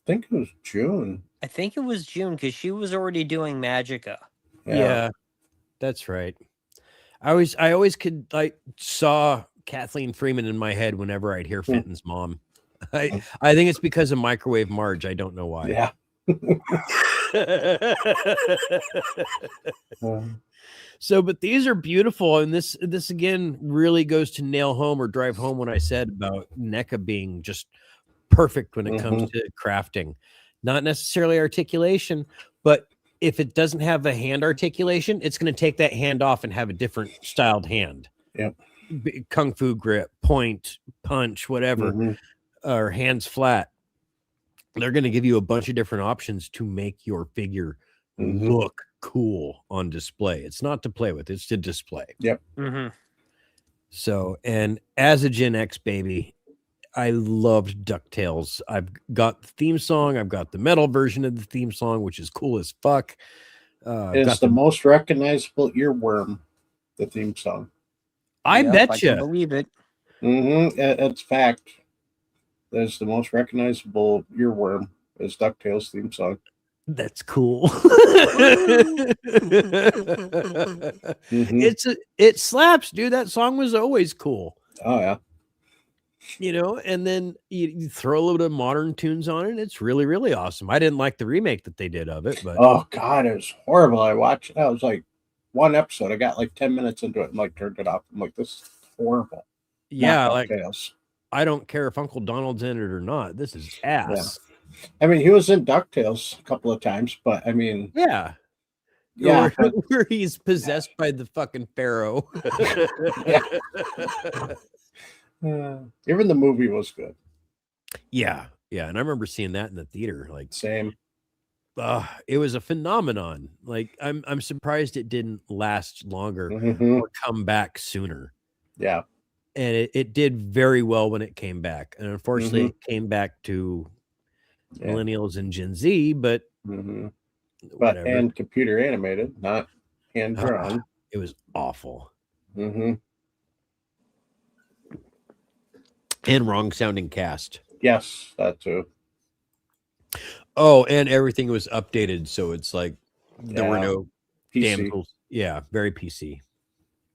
think it was June. I think it was June because she was already doing Magica. Yeah, that's right. I always could saw Kathleen Freeman in my head whenever I'd hear Fenton's mom. I think it's because of Microwave Marge. I don't know why. Yeah. So, but these are beautiful, and this again really goes to nail home or drive home what I said about NECA being just perfect when it comes to crafting. Not necessarily articulation, but if it doesn't have a hand articulation, it's going to take that hand off and have a different styled hand. Yep. Kung fu grip, point, punch, whatever, or hands flat. They're going to give you a bunch of different options to make your figure look cool on display. It's not to play with, it's to display. Yep. So, and as a Gen X baby, I loved DuckTales. I've got the theme song. I've got the metal version of the theme song, which is cool as fuck. It's the most recognizable earworm, the theme song. I bet you. I believe it. It's fact. That's the most recognizable earworm is DuckTales theme song. That's cool. It slaps, dude. That song was always cool. Oh yeah. You know, and then you throw a little bit of modern tunes on it. It's really, really awesome. I didn't like the remake that they did of it, but oh god, it was horrible. I watched it. I was like one episode. I got like 10 minutes into it and like turned it off. I'm like, this is horrible. Yeah, Not like DuckTales. I don't care if Uncle Donald's in it or not. This is ass. Yeah. I mean, he was in DuckTales a couple of times, but I mean, yeah. Where he's possessed by the fucking pharaoh. Even the movie was good. Yeah, and I remember seeing that in the theater. Like same. It was a phenomenon. Like I'm surprised it didn't last longer or come back sooner. Yeah. And it did very well when it came back. And unfortunately, it came back to millennials and Gen Z, but whatever. And computer animated, not hand drawn. It was awful. And wrong sounding cast. Yes, that too. Oh, and everything was updated, so it's like there were no PC. damsels. Yeah, very PC.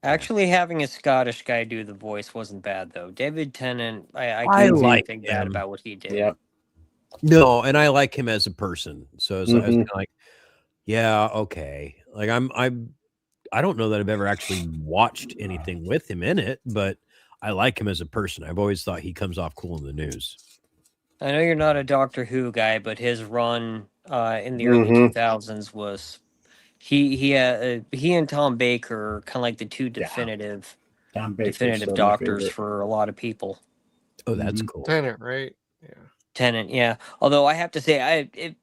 Actually, having a Scottish guy do the voice wasn't bad though. David Tennant, I I can't like think bad him. about what he did. Yep. No, and I like him as a person. So I was kind of like, yeah, okay. Like I don't know that I've ever actually watched anything with him in it, but I like him as a person. I've always thought he comes off cool in the news. I know you're not a Doctor Who guy, but his run in the early 2000s was he and Tom Baker are kind of like the two definitive doctors for a lot of people. Oh, that's cool. Tennant, right? Yeah. Tennant, yeah. Although I have to say,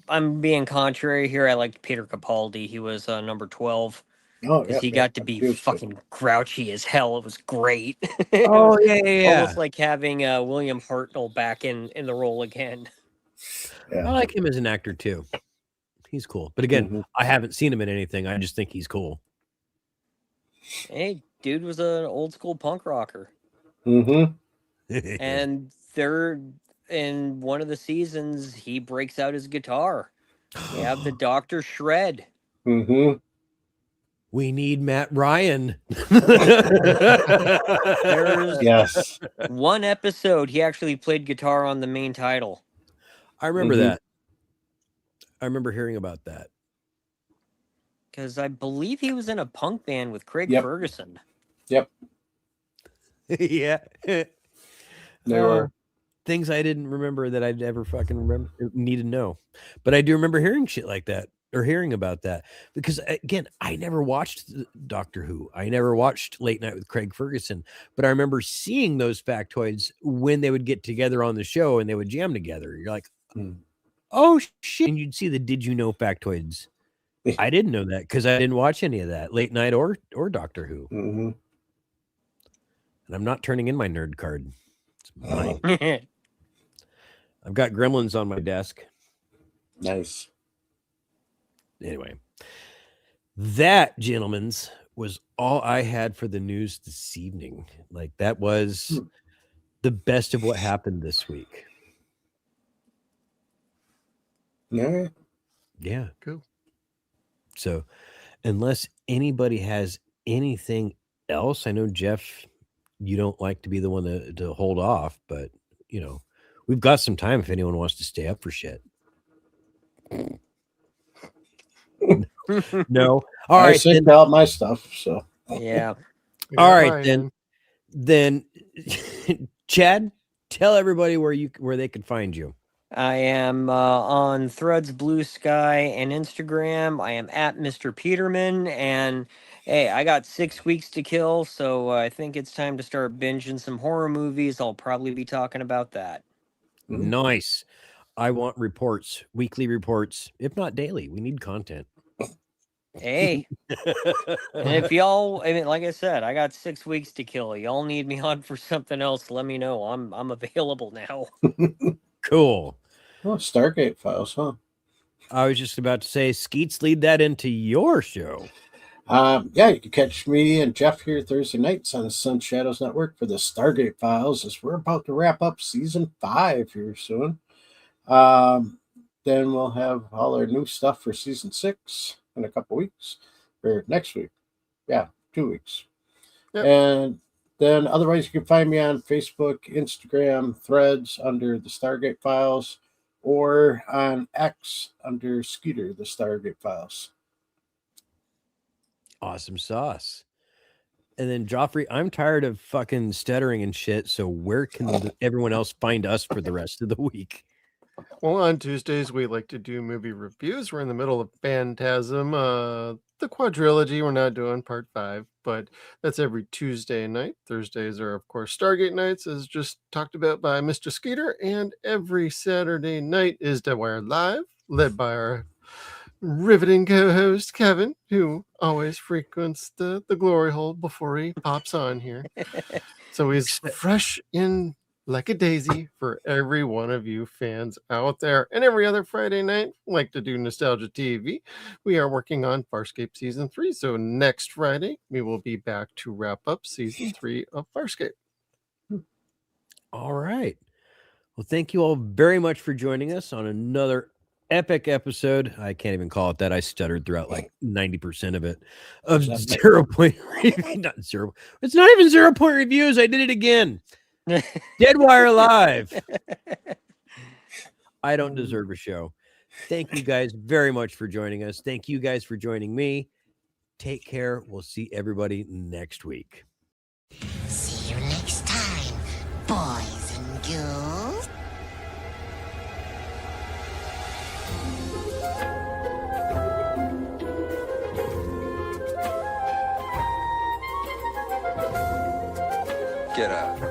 I'm being contrary here. I liked Peter Capaldi. He was number 12. Oh, because he got to be fucking grouchy as hell. It was great. Oh, yeah. Almost like having William Hartnell back in the role again. Yeah. I like him as an actor too. He's cool. But again, I haven't seen him in anything. I just think he's cool. Hey, dude was an old school punk rocker. And they're in one of the seasons, he breaks out his guitar. You have the Doctor shred. We need Matt Ryan. There's one episode he actually played guitar on the main title. I remember that. I remember hearing about that. Because I believe he was in a punk band with Craig Ferguson. Yep. Yeah. They were things I didn't remember that I'd ever fucking need to know. But I do remember hearing shit like that. or hearing about that, because again, I never watched Doctor Who. I never watched Late Night with Craig Ferguson, but I remember seeing those factoids when they would get together on the show and they would jam together. You're like, oh shit. And you'd see the did you know factoids. I didn't know that because I didn't watch any of that, Late Night or Doctor Who. Mm-hmm. And I'm not turning in my nerd card. It's mine. I've got Gremlins on my desk. Nice. Anyway, that, gentlemen's, was all I had for the news this evening. Like, that was the best of what happened this week. Yeah. Yeah. Cool. So, unless anybody has anything else, I know, Jeff, you don't like to be the one to hold off, but, you know, we've got some time if anyone wants to stay up for shit. No. All I right. synced out my stuff. So Yeah. All right, then Chad, tell everybody where they can find you. I am on Threads, Blue Sky, and Instagram. I am at Mr. Peterman, and hey, I got 6 weeks to kill, so I think it's time to start binging some horror movies. I'll probably be talking about that. Nice. I want reports, weekly reports, if not daily. We need content. Hey, and if y'all, I mean, like I said, I got 6 weeks to kill. Y'all need me on for something else, let me know. I'm available now. Cool. Oh, Stargate Files, huh? I was just about to say, Skeets, lead that into your show. Yeah, you can catch me and Jeff here Thursday nights on the Sun Shadows Network for the Stargate Files, as we're about to wrap up season 5 here soon. Then we'll have all our new stuff for season 6 in a couple weeks, or next week. Yeah, 2 weeks. Yep. And then otherwise, you can find me on Facebook, Instagram, Threads under the Stargate Files, or on X under Skeeter, the Stargate Files. Awesome sauce. And then Joffrey, I'm tired of fucking stuttering and shit. So where can everyone else find us for the rest of the week? Well, on Tuesdays, we like to do movie reviews. We're in the middle of Phantasm, the quadrilogy. We're not doing part 5, but that's every Tuesday night. Thursdays are, of course, Stargate nights, as just talked about by Mr. Skeeter. And every Saturday night is Dead Wire Live, led by our riveting co-host, Kevin, who always frequents the glory hole before he pops on here. So he's fresh in like a daisy for every one of you fans out there. And every other Friday night, like to do Nostalgia TV, we are working on Farscape Season 3. So next Friday, we will be back to wrap up Season 3 of Farscape. All right. Well, thank you all very much for joining us on another epic episode. I can't even call it that. I stuttered throughout like 90% of it. Of 0 point review. Not zero. It's not even 0 point reviews. I did it again. Dead Wire Live. I don't deserve a show. Thank you guys very much for joining us. Thank you guys for joining me. Take care. We'll see everybody next week. See you next time, boys and girls. Get out.